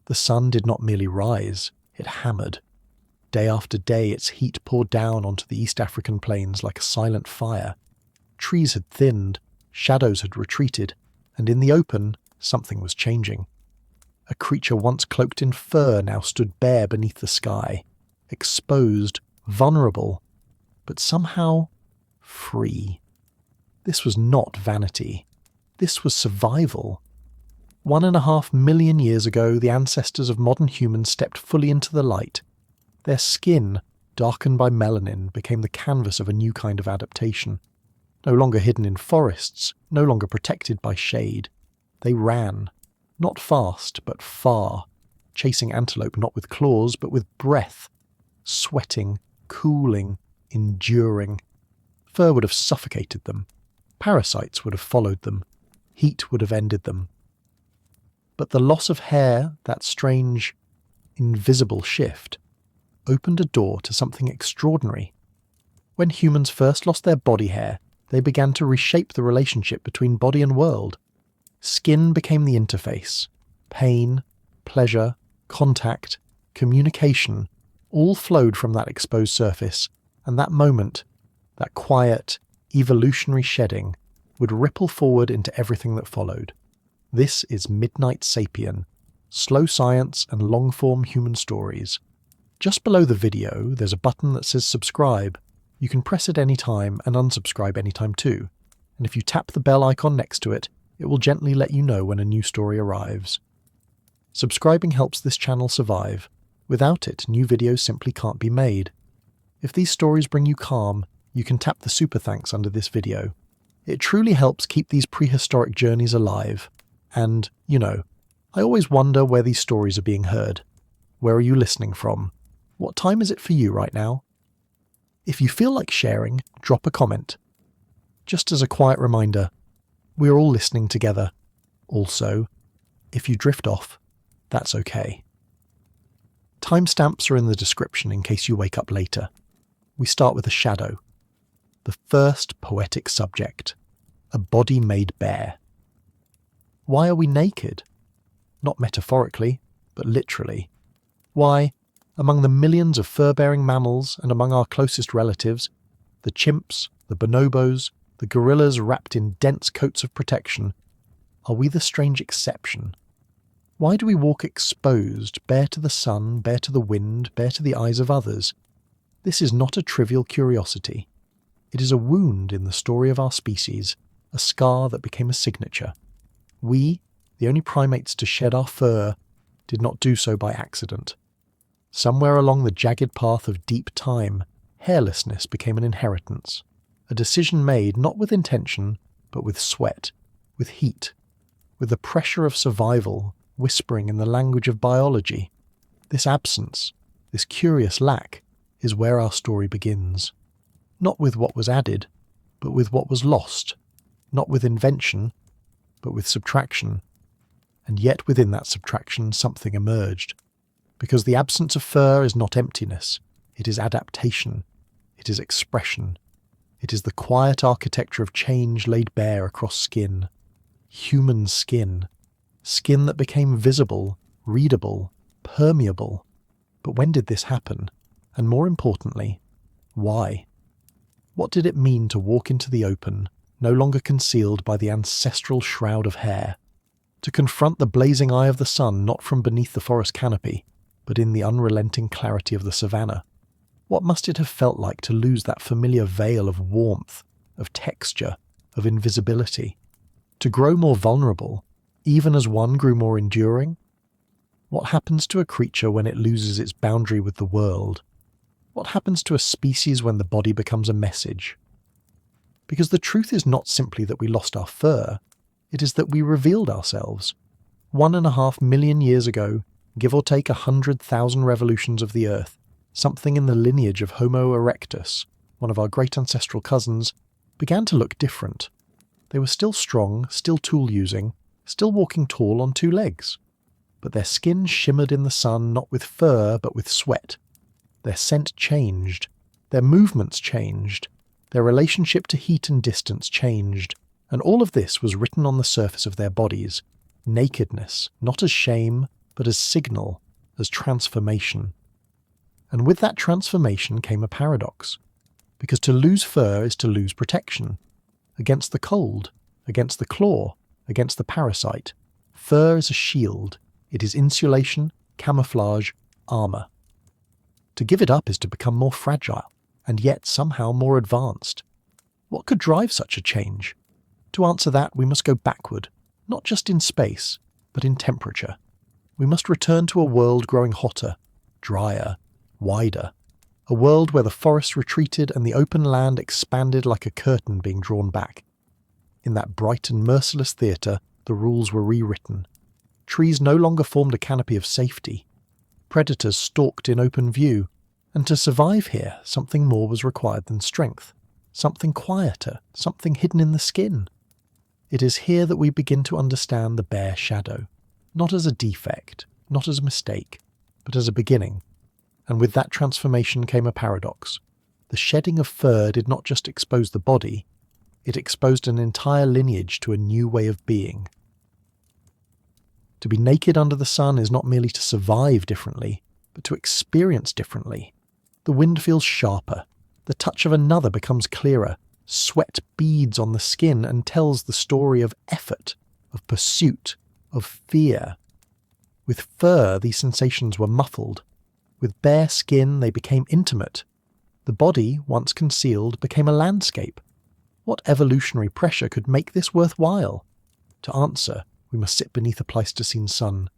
The sun did not merely rise, it hammered. Day after day its heat poured down onto the East African plains like a silent fire. Trees had thinned, shadows had retreated, and in the open, something was changing. A creature once cloaked in fur now stood bare beneath the sky, exposed, vulnerable, but somehow free. This was not vanity. This was survival. 1.5 million years ago, the ancestors of modern humans stepped fully into the light. Their skin, darkened by melanin, became the canvas of a new kind of adaptation. No longer hidden in forests, no longer protected by shade. They ran, not fast, but far, chasing antelope not with claws, but with breath, sweating, cooling, enduring. Fur would have suffocated them. Parasites would have followed them. Heat would have ended them. But the loss of hair, that strange, invisible shift, opened a door to something extraordinary. When humans first lost their body hair, they began to reshape the relationship between body and world. Skin became the interface. Pain, pleasure, contact, communication, all flowed from that exposed surface, and that moment, that quiet, evolutionary shedding, would ripple forward into everything that followed. This is Midnight Sapien, slow science and long-form human stories. Just below the video, there's a button that says subscribe. You can press it any time and unsubscribe anytime too. And if you tap the bell icon next to it, it will gently let you know when a new story arrives. Subscribing helps this channel survive. Without it, new videos simply can't be made. If these stories bring you calm, you can tap the super thanks under this video. It truly helps keep these prehistoric journeys alive. And, I always wonder where these stories are being heard. Where are you listening from? What time is it for you right now? If you feel like sharing, drop a comment. Just as a quiet reminder, we're all listening together. Also, if you drift off, that's okay. Timestamps are in the description in case you wake up later. We start with a shadow. The first poetic subject. A body made bare. Why are we naked? Not metaphorically, but literally. Why, among the millions of fur-bearing mammals and among our closest relatives, the chimps, the bonobos, the gorillas wrapped in dense coats of protection, are we the strange exception? Why do we walk exposed, bare to the sun, bare to the wind, bare to the eyes of others? This is not a trivial curiosity. It is a wound in the story of our species, a scar that became a signature. We, the only primates to shed our fur, did not do so by accident. Somewhere along the jagged path of deep time, hairlessness became an inheritance, a decision made not with intention, but with sweat, with heat, with the pressure of survival whispering in the language of biology. This absence, this curious lack, is where our story begins. Not with what was added, but with what was lost. Not with invention, but with subtraction. And yet within that subtraction something emerged. Because the absence of fur is not emptiness, it is adaptation, it is expression. It is the quiet architecture of change laid bare across skin. Human skin. Skin that became visible, readable, permeable. But when did this happen? And more importantly, why? What did it mean to walk into the open, no longer concealed by the ancestral shroud of hair? To confront the blazing eye of the sun not from beneath the forest canopy, but in the unrelenting clarity of the savannah? What must it have felt like to lose that familiar veil of warmth, of texture, of invisibility? To grow more vulnerable, even as one grew more enduring? What happens to a creature when it loses its boundary with the world? What happens to a species when the body becomes a message? Because the truth is not simply that we lost our fur, it is that we revealed ourselves. 1.5 million years ago, give or take 100,000 revolutions of the Earth, something in the lineage of Homo erectus, one of our great ancestral cousins, began to look different. They were still strong, still tool-using, still walking tall on 2 legs. But their skin shimmered in the sun not with fur but with sweat. Their scent changed. Their movements changed. Their relationship to heat and distance changed. And all of this was written on the surface of their bodies. Nakedness, not as shame, but as signal, as transformation. And with that transformation came a paradox, because to lose fur is to lose protection. Against the cold, against the claw, against the parasite, fur is a shield. It is insulation, camouflage, armour. To give it up is to become more fragile, and yet somehow more advanced. What could drive such a change? To answer that, we must go backward, not just in space, but in temperature. We must return to a world growing hotter, drier, wider. A world where the forest retreated and the open land expanded like a curtain being drawn back. In that bright and merciless theatre, the rules were rewritten. Trees no longer formed a canopy of safety. Predators stalked in open view, and to survive here, something more was required than strength. Something quieter, something hidden in the skin. It is here that we begin to understand the bare shadow, not as a defect, not as a mistake, but as a beginning. And with that transformation came a paradox. The shedding of fur did not just expose the body, it exposed an entire lineage to a new way of being. To be naked under the sun is not merely to survive differently, but to experience differently. The wind feels sharper, the touch of another becomes clearer, sweat beads on the skin and tells the story of effort, of pursuit, of fear. With fur, these sensations were muffled. With bare skin, they became intimate. The body, once concealed, became a landscape. What evolutionary pressure could make this worthwhile? To answer, we must sit beneath a Pleistocene sun.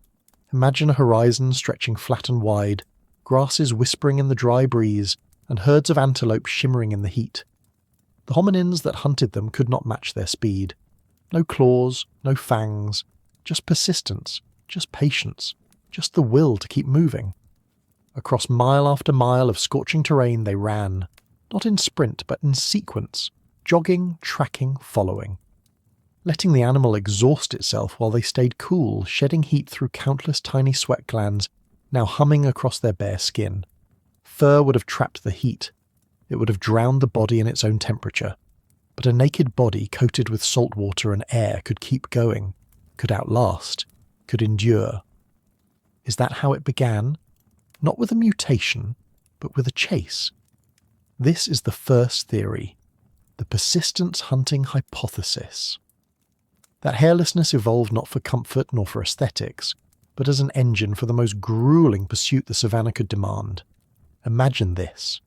Imagine a horizon stretching flat and wide, grasses whispering in the dry breeze, and herds of antelope shimmering in the heat. The hominins that hunted them could not match their speed. No claws, no fangs, just persistence, just patience, just the will to keep moving. Across mile after mile of scorching terrain they ran, not in sprint but in sequence, jogging, tracking, following. Letting the animal exhaust itself while they stayed cool, shedding heat through countless tiny sweat glands, now humming across their bare skin. Fur would have trapped the heat. It would have drowned the body in its own temperature. But a naked body coated with salt water and air could keep going, could outlast, could endure. Is that how it began? Not with a mutation, but with a chase. This is the first theory, the persistence hunting hypothesis. That hairlessness evolved not for comfort nor for aesthetics, but as an engine for the most grueling pursuit the savannah could demand. Imagine this.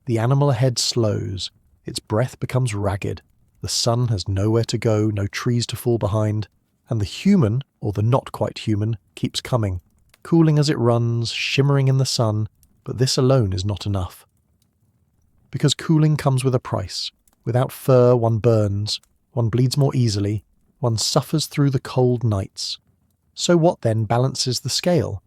The animal ahead slows, its breath becomes ragged, the sun has nowhere to go, no trees to fall behind, and the human, or the not quite human, keeps coming, cooling as it runs, shimmering in the sun, but this alone is not enough. Because cooling comes with a price. Without fur one burns, one bleeds more easily, one suffers through the cold nights. So what then balances the scale?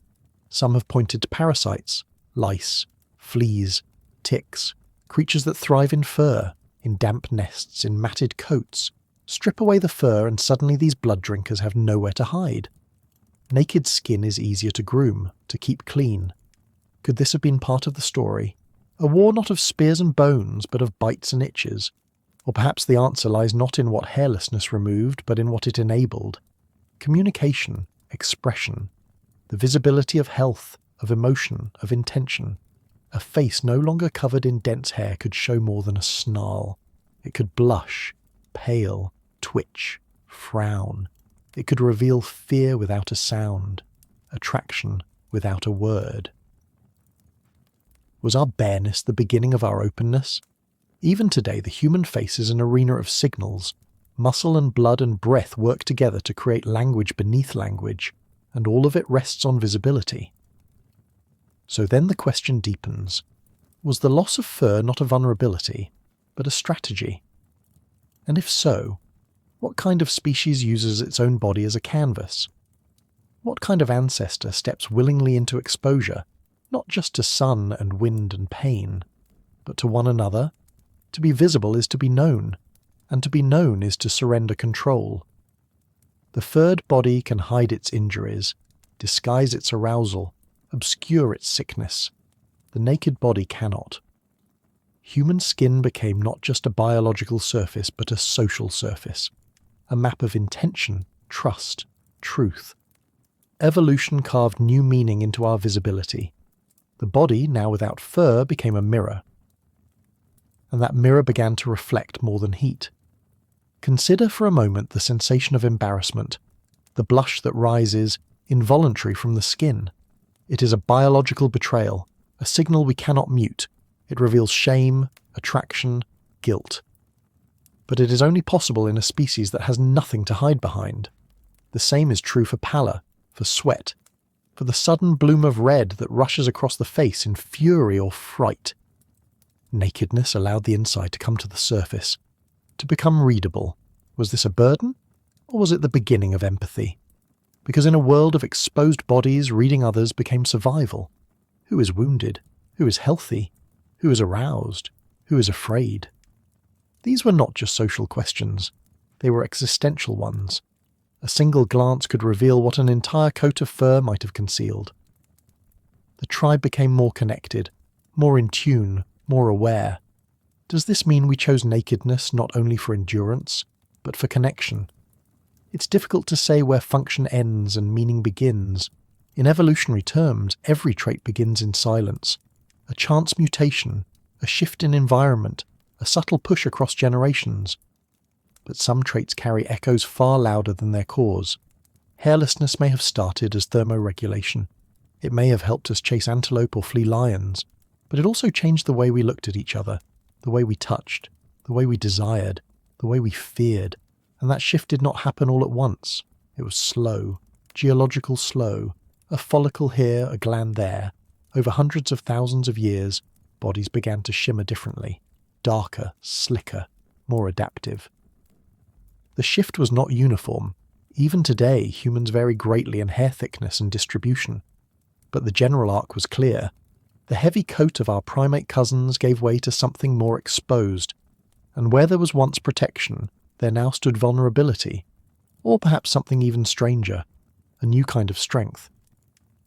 Some have pointed to parasites, lice, fleas, ticks, creatures that thrive in fur, in damp nests, in matted coats. Strip away the fur and suddenly these blood drinkers have nowhere to hide. Naked skin is easier to groom, to keep clean. Could this have been part of the story? A war not of spears and bones, but of bites and itches. Or perhaps the answer lies not in what hairlessness removed, but in what it enabled. Communication, expression, the visibility of health, of emotion, of intention. A face no longer covered in dense hair could show more than a snarl. It could blush, pale, twitch, frown. It could reveal fear without a sound, attraction without a word. Was our bareness the beginning of our openness? Even today, the human face is an arena of signals. Muscle and blood and breath work together to create language beneath language, and all of it rests on visibility. So then the question deepens. Was the loss of fur not a vulnerability, but a strategy? And if so, what kind of species uses its own body as a canvas? What kind of ancestor steps willingly into exposure, not just to sun and wind and pain, but to one another? To be visible is to be known, and to be known is to surrender control. The furred body can hide its injuries, disguise its arousal, obscure its sickness. The naked body cannot. Human skin became not just a biological surface, but a social surface, a map of intention, trust, truth. evolution carved new meaning into our visibility. The body, now without fur, became a mirror. And that mirror began to reflect more than heat. Consider for a moment the sensation of embarrassment, the blush that rises, involuntary from the skin. It is a biological betrayal, a signal we cannot mute. It reveals shame, attraction, guilt. But it is only possible in a species that has nothing to hide behind. The same is true for pallor, for sweat, for the sudden bloom of red that rushes across the face in fury or fright. Nakedness allowed the inside to come to the surface, to become readable. Was this a burden, or was it the beginning of empathy? Because in a world of exposed bodies, reading others became survival. Who is wounded? Who is healthy? Who is aroused? Who is afraid? These were not just social questions. They were existential ones. A single glance could reveal what an entire coat of fur might have concealed. The tribe became more connected, more in tune, more aware. Does this mean we chose nakedness not only for endurance, but for connection? It's difficult to say where function ends and meaning begins. In evolutionary terms, every trait begins in silence. A chance mutation, a shift in environment, a subtle push across generations. But some traits carry echoes far louder than their cause. Hairlessness may have started as thermoregulation. It may have helped us chase antelope or flee lions, but it also changed the way we looked at each other, the way we touched, the way we desired, the way we feared. And that shift did not happen all at once. It was slow, geological slow, a follicle here, a gland there. Over hundreds of thousands of years, bodies began to shimmer differently, darker, slicker, more adaptive. The shift was not uniform. Even today, humans vary greatly in hair thickness and distribution. But the general arc was clear. The heavy coat of our primate cousins gave way to something more exposed, and where there was once protection, there now stood vulnerability, or perhaps something even stranger, a new kind of strength.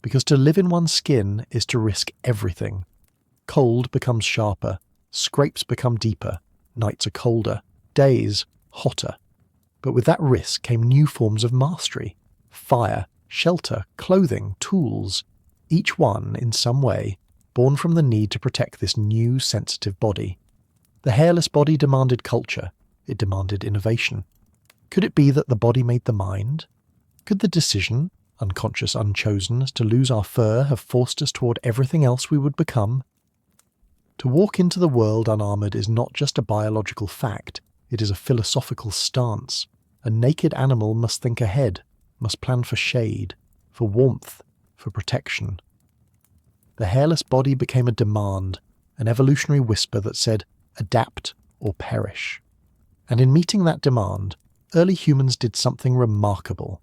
Because to live in one's skin is to risk everything. Cold becomes sharper, scrapes become deeper, nights are colder, days hotter. But with that risk came new forms of mastery: fire, shelter, clothing, tools, each one, in some way, born from the need to protect this new, sensitive body. The hairless body demanded culture. It demanded innovation. Could it be that the body made the mind? Could the decision, unconscious, unchosen, to lose our fur have forced us toward everything else we would become? To walk into the world unarmored is not just a biological fact, it is a philosophical stance. A naked animal must think ahead, must plan for shade, for warmth, for protection. The hairless body became a demand, an evolutionary whisper that said, adapt or perish. And in meeting that demand, early humans did something remarkable.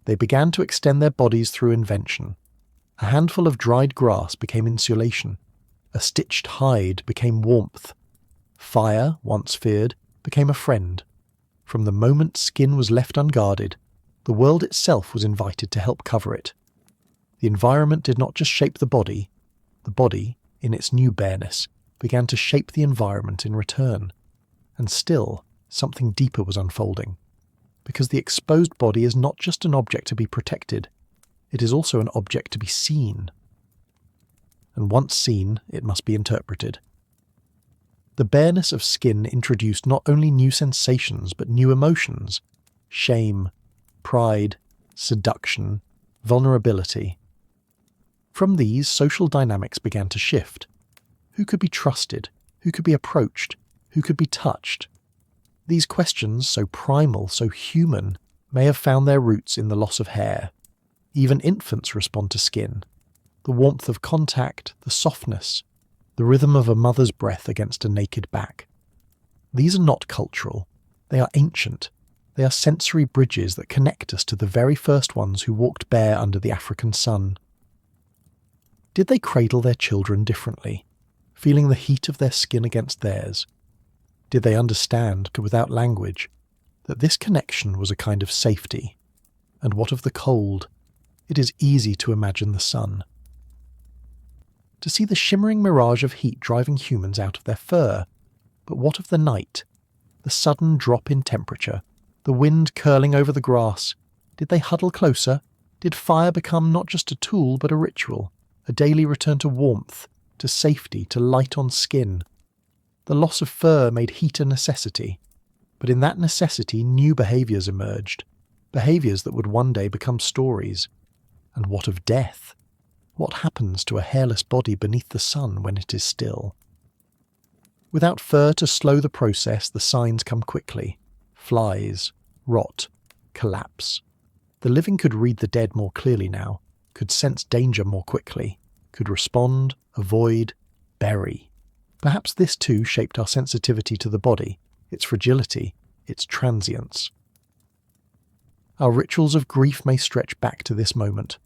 They began to extend their bodies through invention. A handful of dried grass became insulation. A stitched hide became warmth. Fire, once feared, became a friend. From the moment skin was left unguarded, the world itself was invited to help cover it. The environment did not just shape the body, in its new bareness, began to shape the environment in return. And still, something deeper was unfolding. Because the exposed body is not just an object to be protected, it is also an object to be seen. And once seen, it must be interpreted. The bareness of skin introduced not only new sensations but new emotions: shame, pride, seduction, vulnerability. From these, social dynamics began to shift. Who could be trusted? Who could be approached? Who could be touched? These questions, so primal, so human, may have found their roots in the loss of hair. Even infants respond to skin. The warmth of contact, the softness, the rhythm of a mother's breath against a naked back. These are not cultural. They are ancient. They are sensory bridges that connect us to the very first ones who walked bare under the African sun. Did they cradle their children differently, feeling the heat of their skin against theirs? Did they understand, without language, that this connection was a kind of safety? And what of the cold? It is easy to imagine the sun. To see the shimmering mirage of heat driving humans out of their fur. But what of the night? The sudden drop in temperature, the wind curling over the grass. Did they huddle closer? Did fire become not just a tool but a ritual, a daily return to warmth, to safety, to light on skin? The loss of fur made heat a necessity, but in that necessity new behaviours emerged, behaviours that would one day become stories. And what of death? What happens to a hairless body beneath the sun when it is still? Without fur to slow the process, the signs come quickly. Flies, rot, collapse. The living could read the dead more clearly now, could sense danger more quickly, could respond, avoid, bury. Perhaps this too shaped our sensitivity to the body, its fragility, its transience. Our rituals of grief may stretch back to this moment,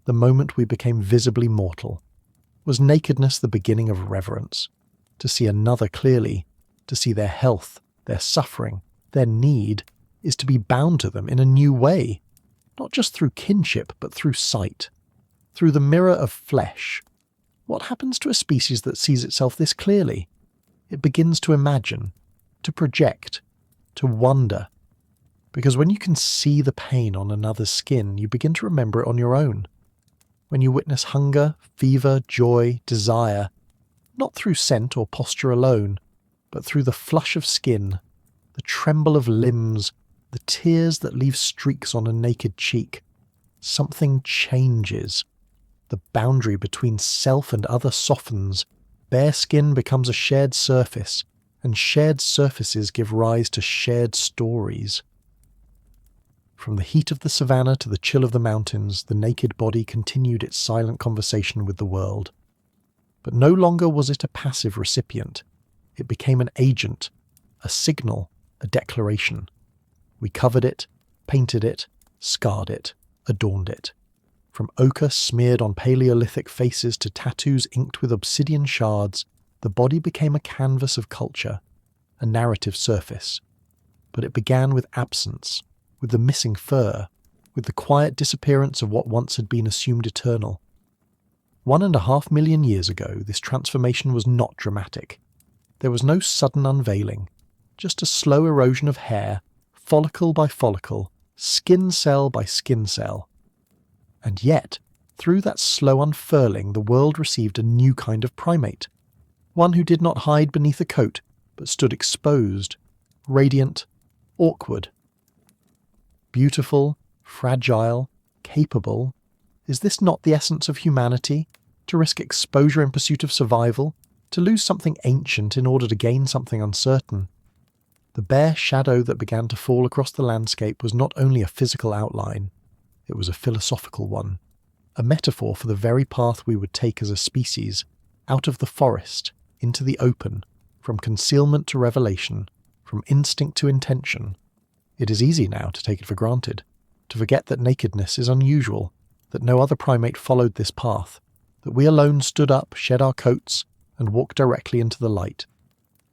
the moment we became visibly mortal. Was nakedness the beginning of reverence? To see another clearly, to see their health, their suffering, their need, is to be bound to them in a new way, not just through kinship but through sight, through the mirror of flesh. What happens to a species that sees itself this clearly? It begins to imagine, to project, to wonder. Because when you can see the pain on another's skin, you begin to remember it on your own. When you witness hunger, fever, joy, desire, not through scent or posture alone, but through the flush of skin, the tremble of limbs, the tears that leave streaks on a naked cheek, something changes. The boundary between self and other softens. Bare skin becomes a shared surface, and shared surfaces give rise to shared stories. From the heat of the savannah to the chill of the mountains, the naked body continued its silent conversation with the world. But no longer was it a passive recipient. It became an agent, a signal, a declaration. We covered it, painted it, scarred it, adorned it. From ochre smeared on Paleolithic faces to tattoos inked with obsidian shards, the body became a canvas of culture, a narrative surface. But it began with absence, with the missing fur, with the quiet disappearance of what once had been assumed eternal. 1.5 million years ago, this transformation was not dramatic. There was no sudden unveiling, just a slow erosion of hair, follicle by follicle, skin cell by skin cell. And yet, through that slow unfurling, the world received a new kind of primate, one who did not hide beneath a coat, but stood exposed, radiant, awkward. Beautiful, fragile, capable. Is this not the essence of humanity? To risk exposure in pursuit of survival? To lose something ancient in order to gain something uncertain? The bare shadow that began to fall across the landscape was not only a physical outline, it was a philosophical one, a metaphor for the very path we would take as a species, out of the forest, into the open, from concealment to revelation, from instinct to intention. It is easy now to take it for granted, to forget that nakedness is unusual, that no other primate followed this path, that we alone stood up, shed our coats, and walked directly into the light.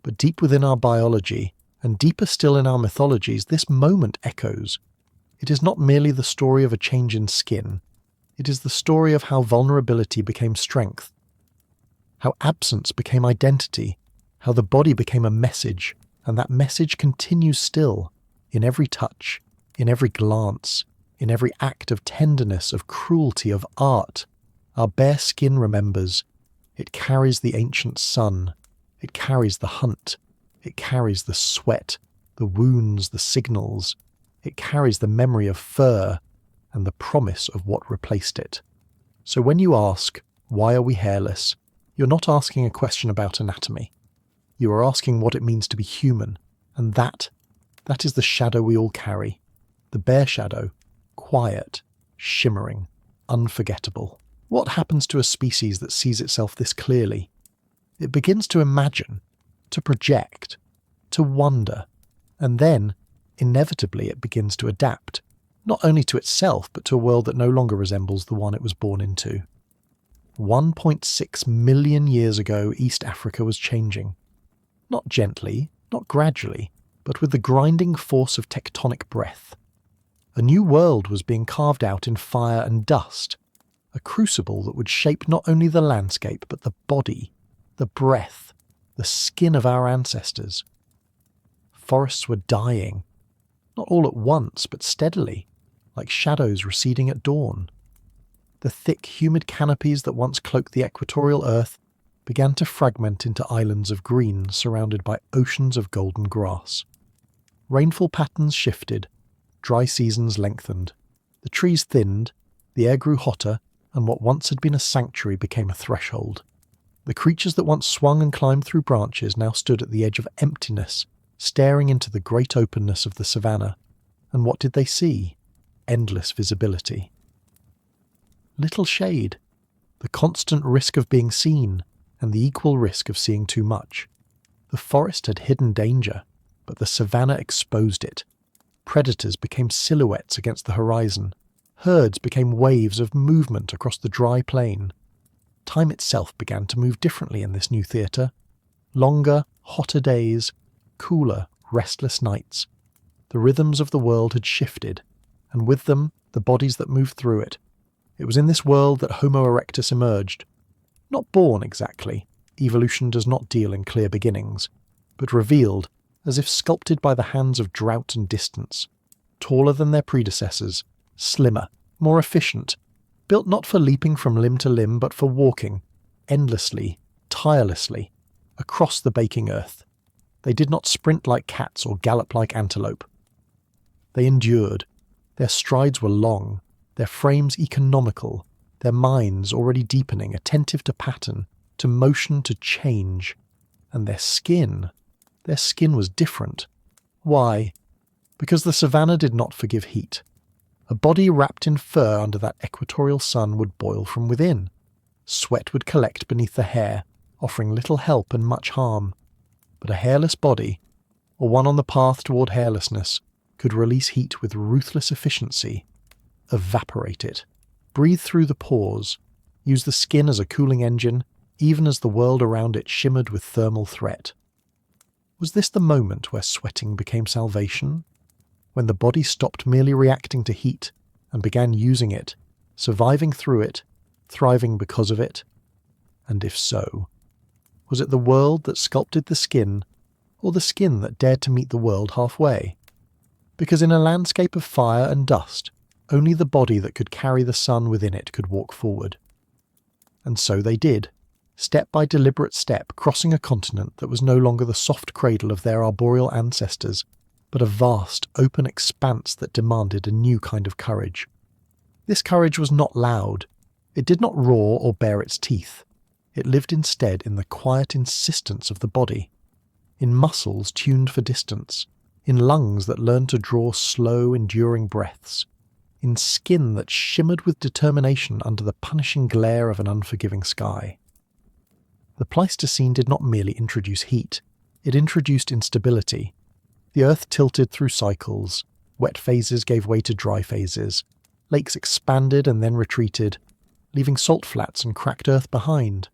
But deep within our biology, and deeper still in our mythologies, this moment echoes. It is not merely the story of a change in skin. It is the story of how vulnerability became strength, how absence became identity, how the body became a message, and that message continues still, in every touch, in every glance, in every act of tenderness, of cruelty, of art. Our bare skin remembers. It carries the ancient sun. It carries the hunt. It carries the sweat, the wounds, the signals. It carries the memory of fur and the promise of what replaced it. So when you ask, why are we hairless, you're not asking a question about anatomy. You are asking what it means to be human, and that is the shadow we all carry. The bare shadow, quiet, shimmering, unforgettable. What happens to a species that sees itself this clearly? It begins to imagine, to project, to wonder, and then, inevitably, it begins to adapt, not only to itself, but to a world that no longer resembles the one it was born into. 1.6 million years ago, East Africa was changing. Not gently, not gradually, but with the grinding force of tectonic breath. A new world was being carved out in fire and dust, a crucible that would shape not only the landscape, but the body, the breath, the skin of our ancestors. Forests were dying, not all at once, but steadily, like shadows receding at dawn. The thick, humid canopies that once cloaked the equatorial earth began to fragment into islands of green surrounded by oceans of golden grass. Rainfall patterns shifted, dry seasons lengthened, the trees thinned, the air grew hotter, and what once had been a sanctuary became a threshold. The creatures that once swung and climbed through branches now stood at the edge of emptiness, staring into the great openness of the savannah. And what did they see? Endless visibility. Little shade, the constant risk of being seen, and the equal risk of seeing too much. The forest had hidden danger, but the savannah exposed it. Predators became silhouettes against the horizon. Herds became waves of movement across the dry plain. Time itself began to move differently in this new theatre. Longer, hotter days, cooler, restless nights. The rhythms of the world had shifted, and with them, the bodies that moved through it. It was in this world that Homo erectus emerged. Not born exactly, evolution does not deal in clear beginnings, but revealed, as if sculpted by the hands of drought and distance. Taller than their predecessors, slimmer, more efficient, built not for leaping from limb to limb, but for walking, endlessly, tirelessly, across the baking earth. They did not sprint like cats or gallop like antelope. They endured. Their strides were long, their frames economical, their minds already deepening, attentive to pattern, to motion, to change. And their skin was different. Why? Because the savannah did not forgive heat. A body wrapped in fur under that equatorial sun would boil from within. Sweat would collect beneath the hair, offering little help and much harm. But a hairless body, or one on the path toward hairlessness, could release heat with ruthless efficiency, evaporate it, breathe through the pores, use the skin as a cooling engine, even as the world around it shimmered with thermal threat. Was this the moment where sweating became salvation? When the body stopped merely reacting to heat and began using it, surviving through it, thriving because of it? And if so, was it the world that sculpted the skin, or the skin that dared to meet the world halfway? Because in a landscape of fire and dust, only the body that could carry the sun within it could walk forward. And so they did, step by deliberate step, crossing a continent that was no longer the soft cradle of their arboreal ancestors, but a vast, open expanse that demanded a new kind of courage. This courage was not loud. It did not roar or bare its teeth. It lived instead in the quiet insistence of the body, in muscles tuned for distance, in lungs that learned to draw slow, enduring breaths, in skin that shimmered with determination under the punishing glare of an unforgiving sky. The Pleistocene did not merely introduce heat, it introduced instability. The earth tilted through cycles, wet phases gave way to dry phases, lakes expanded and then retreated, leaving salt flats and cracked earth behind.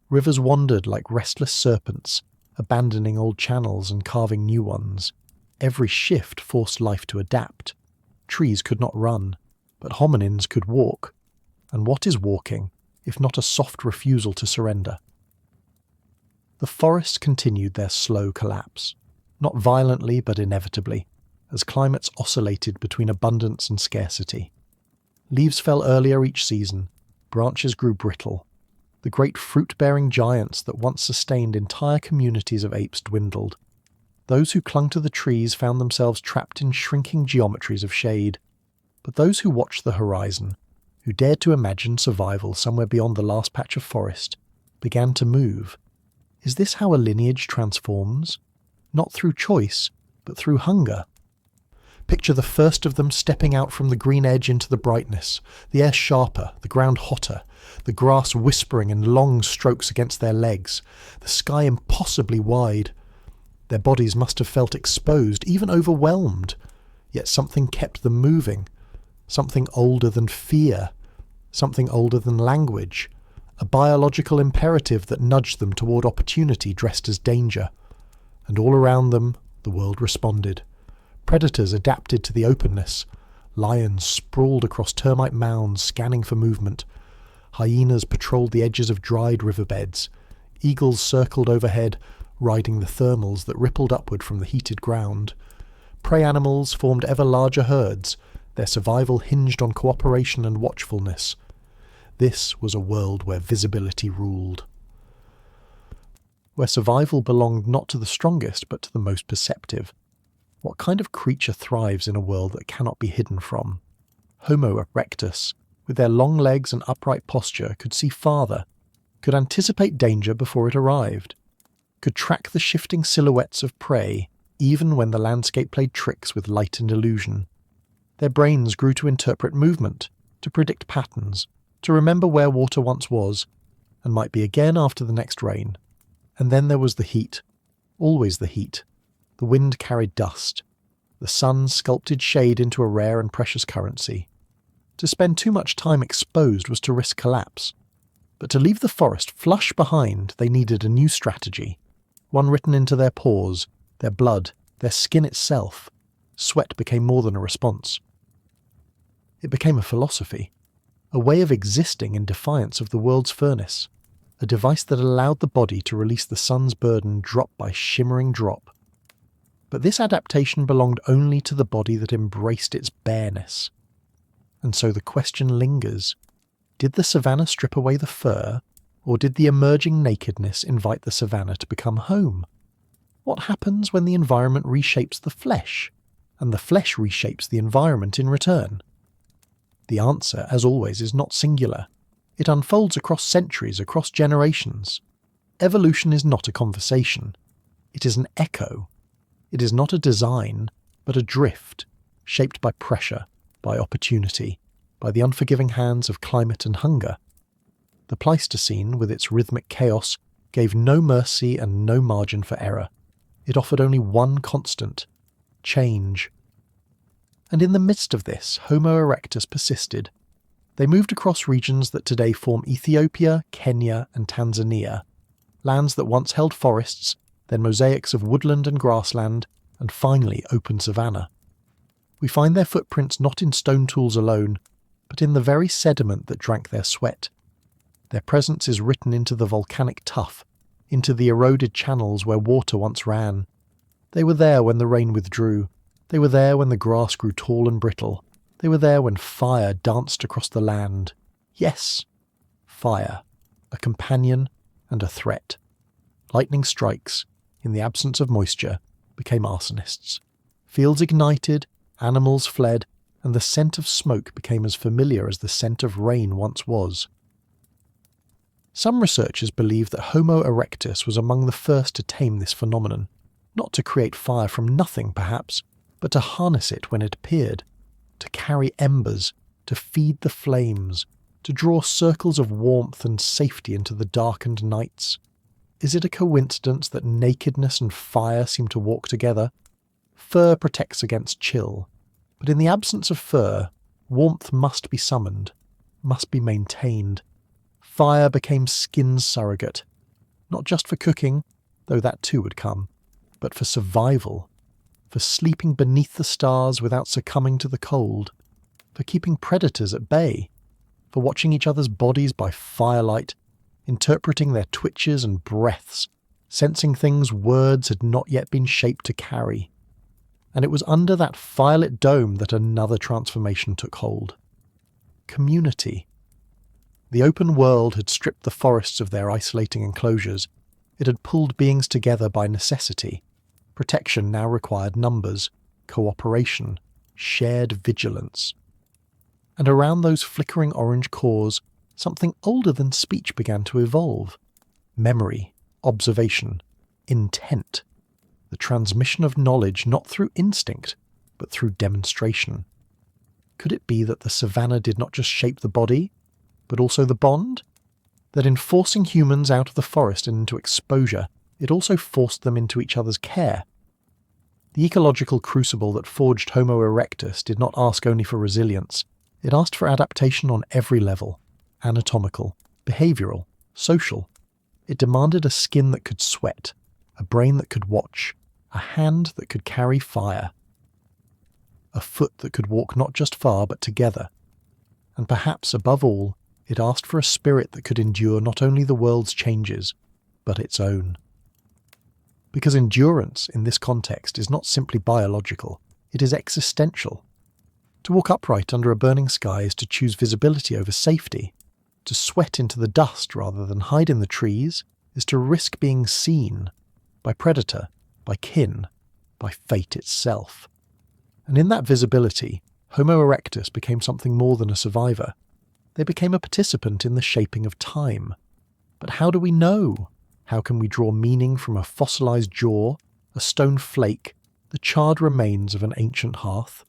Rivers wandered like restless serpents, abandoning old channels and carving new ones. Every shift forced life to adapt. Trees could not run, but hominins could walk. And what is walking, if not a soft refusal to surrender? The forests continued their slow collapse, not violently but inevitably, as climates oscillated between abundance and scarcity. Leaves fell earlier each season, branches grew brittle. The great fruit-bearing giants that once sustained entire communities of apes dwindled. Those who clung to the trees found themselves trapped in shrinking geometries of shade. But those who watched the horizon, who dared to imagine survival somewhere beyond the last patch of forest, began to move. Is this how a lineage transforms? Not through choice, but through hunger. Picture the first of them stepping out from the green edge into the brightness, the air sharper, the ground hotter, the grass whispering in long strokes against their legs, the sky impossibly wide. Their bodies must have felt exposed, even overwhelmed, yet something kept them moving, something older than fear, something older than language, a biological imperative that nudged them toward opportunity dressed as danger. And all around them, the world responded. Predators adapted to the openness. Lions sprawled across termite mounds, scanning for movement. Hyenas patrolled the edges of dried riverbeds. Eagles circled overhead, riding the thermals that rippled upward from the heated ground. Prey animals formed ever larger herds, Their survival hinged on cooperation and watchfulness. This was a world where visibility ruled. Where survival belonged not to the strongest but to the most perceptive. What kind of creature thrives in a world that cannot be hidden from? Homo erectus, with their long legs and upright posture, could see farther, could anticipate danger before it arrived, could track the shifting silhouettes of prey even when the landscape played tricks with light and illusion. Their brains grew to interpret movement, to predict patterns, to remember where water once was, and might be again after the next rain. And then there was the heat, always the heat. The wind carried dust. The sun sculpted shade into a rare and precious currency. To spend too much time exposed was to risk collapse. But to leave the forest flush behind, they needed a new strategy, one written into their pores, their blood, their skin itself. Sweat became more than a response. It became a philosophy, a way of existing in defiance of the world's furnace, a device that allowed the body to release the sun's burden drop by shimmering drop. But this adaptation belonged only to the body that embraced its bareness. And so the question lingers, did the savannah strip away the fur, or did the emerging nakedness invite the savannah to become home? What happens when the environment reshapes the flesh, and the flesh reshapes the environment in return? The answer, as always, is not singular. It unfolds across centuries, across generations. Evolution is not a conversation. It is an echo. It is not a design, but a drift, shaped by pressure, by opportunity, by the unforgiving hands of climate and hunger. The Pleistocene, with its rhythmic chaos, gave no mercy and no margin for error. It offered only one constant: change. And in the midst of this, Homo erectus persisted. They moved across regions that today form Ethiopia, Kenya, and Tanzania, lands that once held forests, then mosaics of woodland and grassland, and finally open savanna. We find their footprints not in stone tools alone, but in the very sediment that drank their sweat. Their presence is written into the volcanic tuff, into the eroded channels where water once ran. They were there when the rain withdrew. They were there when the grass grew tall and brittle. They were there when fire danced across the land. Yes, fire, a companion and a threat. Lightning strikes, in the absence of moisture, became arsonists. Fields ignited, animals fled, and the scent of smoke became as familiar as the scent of rain once was. Some researchers believe that Homo erectus was among the first to tame this phenomenon, not to create fire from nothing perhaps, but to harness it when it appeared, to carry embers, to feed the flames, to draw circles of warmth and safety into the darkened nights. Is it a coincidence that nakedness and fire seem to walk together? Fur protects against chill, but in the absence of fur, warmth must be summoned, must be maintained. Fire became skin's surrogate, not just for cooking, though that too would come, but for survival, for sleeping beneath the stars without succumbing to the cold, for keeping predators at bay, for watching each other's bodies by firelight, interpreting their twitches and breaths, sensing things words had not yet been shaped to carry. And it was under that firelit dome that another transformation took hold. Community. The open world had stripped the forests of their isolating enclosures. It had pulled beings together by necessity. Protection now required numbers, cooperation, shared vigilance. And around those flickering orange cores, something older than speech began to evolve. Memory, observation, intent. The transmission of knowledge not through instinct, but through demonstration. Could it be that the savannah did not just shape the body, but also the bond? That in forcing humans out of the forest and into exposure, it also forced them into each other's care. The ecological crucible that forged Homo erectus did not ask only for resilience. It asked for adaptation on every level: anatomical, behavioural, social. It demanded a skin that could sweat, a brain that could watch, a hand that could carry fire, a foot that could walk not just far but together. And perhaps, above all, it asked for a spirit that could endure not only the world's changes, but its own. Because endurance, in this context, is not simply biological, it is existential. To walk upright under a burning sky is to choose visibility over safety. To sweat into the dust rather than hide in the trees is to risk being seen by predator, by kin, by fate itself. And in that visibility, Homo erectus became something more than a survivor. They became a participant in the shaping of time. But how do we know? How can we draw meaning from a fossilized jaw, a stone flake, the charred remains of an ancient hearth?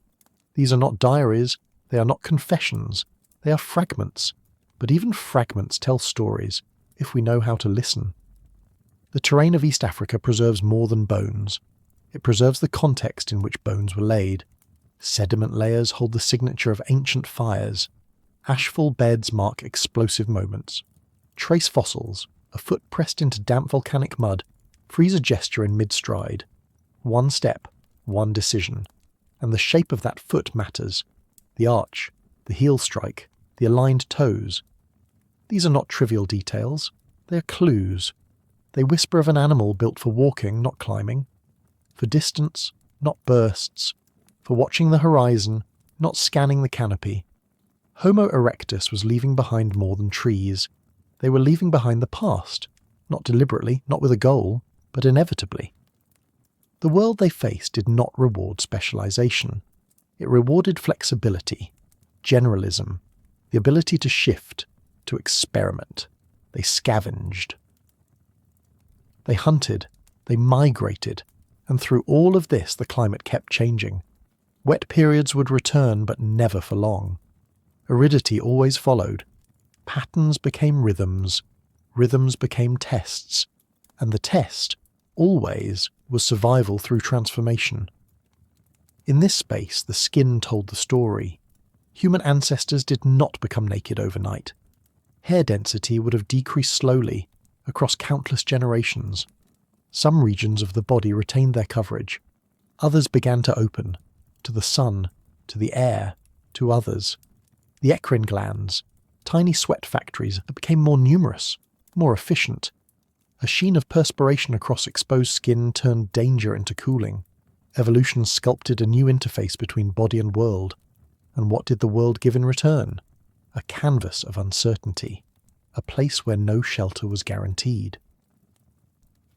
These are not diaries, they are not confessions, they are fragments. But even fragments tell stories, if we know how to listen. The terrain of East Africa preserves more than bones. It preserves the context in which bones were laid. Sediment layers hold the signature of ancient fires. Ashfall beds mark explosive moments. Trace fossils, a foot pressed into damp volcanic mud, freeze a gesture in mid-stride. One step, one decision. And the shape of that foot matters. The arch, the heel strike, the aligned toes. These are not trivial details. They are clues. They whisper of an animal built for walking, not climbing. For distance, not bursts. For watching the horizon, not scanning the canopy. Homo erectus was leaving behind more than trees. They were leaving behind the past. Not deliberately, not with a goal, but inevitably. The world they faced did not reward specialization. It rewarded flexibility, generalism, the ability to shift, to experiment. They scavenged. They hunted, they migrated, and through all of this the climate kept changing. Wet periods would return, but never for long. Aridity always followed. Patterns became rhythms, rhythms became tests, and the test, always, was survival through transformation. In this space, the skin told the story. Human ancestors did not become naked overnight. Hair density would have decreased slowly, across countless generations. Some regions of the body retained their coverage. Others began to open, to the sun, to the air, to others. The eccrine glands, tiny sweat factories that became more numerous, more efficient. A sheen of perspiration across exposed skin turned danger into cooling. Evolution sculpted a new interface between body and world. And what did the world give in return? A canvas of uncertainty, a place where no shelter was guaranteed.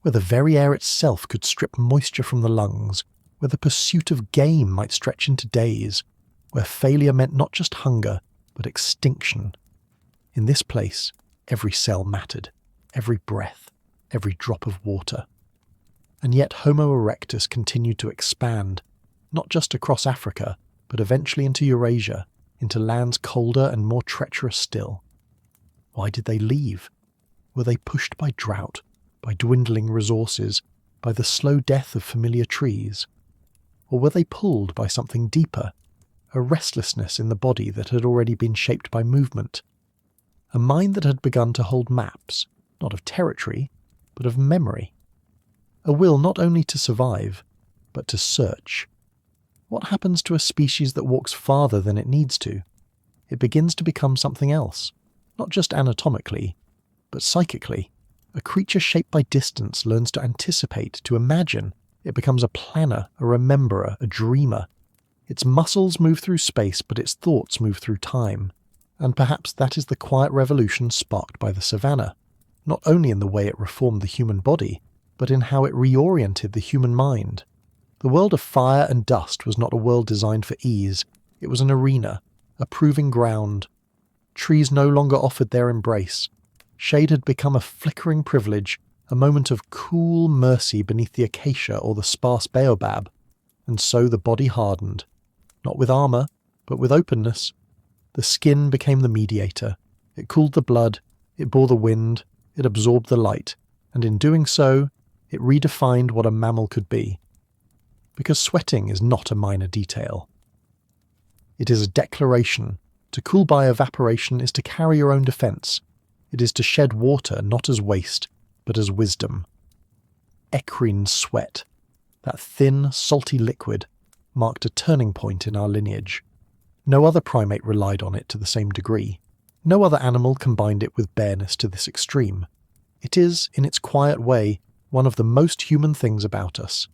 Where the very air itself could strip moisture from the lungs, where the pursuit of game might stretch into days, where failure meant not just hunger, but extinction. In this place, every cell mattered, every breath, every drop of water. And yet Homo erectus continued to expand, not just across Africa, but eventually into Eurasia, into lands colder and more treacherous still. Why did they leave? Were they pushed by drought, by dwindling resources, by the slow death of familiar trees? Or were they pulled by something deeper, a restlessness in the body that had already been shaped by movement? A mind that had begun to hold maps, not of territory, but of memory. A will not only to survive, but to search. What happens to a species that walks farther than it needs to? It begins to become something else, not just anatomically, but psychically. A creature shaped by distance learns to anticipate, to imagine. It becomes a planner, a rememberer, a dreamer. Its muscles move through space, but its thoughts move through time. And perhaps that is the quiet revolution sparked by the savannah, not only in the way it reformed the human body, but in how it reoriented the human mind. The world of fire and dust was not a world designed for ease. It was an arena, a proving ground. Trees no longer offered their embrace. Shade had become a flickering privilege, a moment of cool mercy beneath the acacia or the sparse baobab. And so the body hardened, not with armour, but with openness. The skin became the mediator. It cooled the blood, it bore the wind, it absorbed the light, and in doing so, it redefined what a mammal could be. Because sweating is not a minor detail. It is a declaration. To cool by evaporation is to carry your own defence. It is to shed water not as waste, but as wisdom. Eccrine sweat, that thin, salty liquid, marked a turning point in our lineage. No other primate relied on it to the same degree. No other animal combined it with bareness to this extreme. It is, in its quiet way, one of the most human things about us.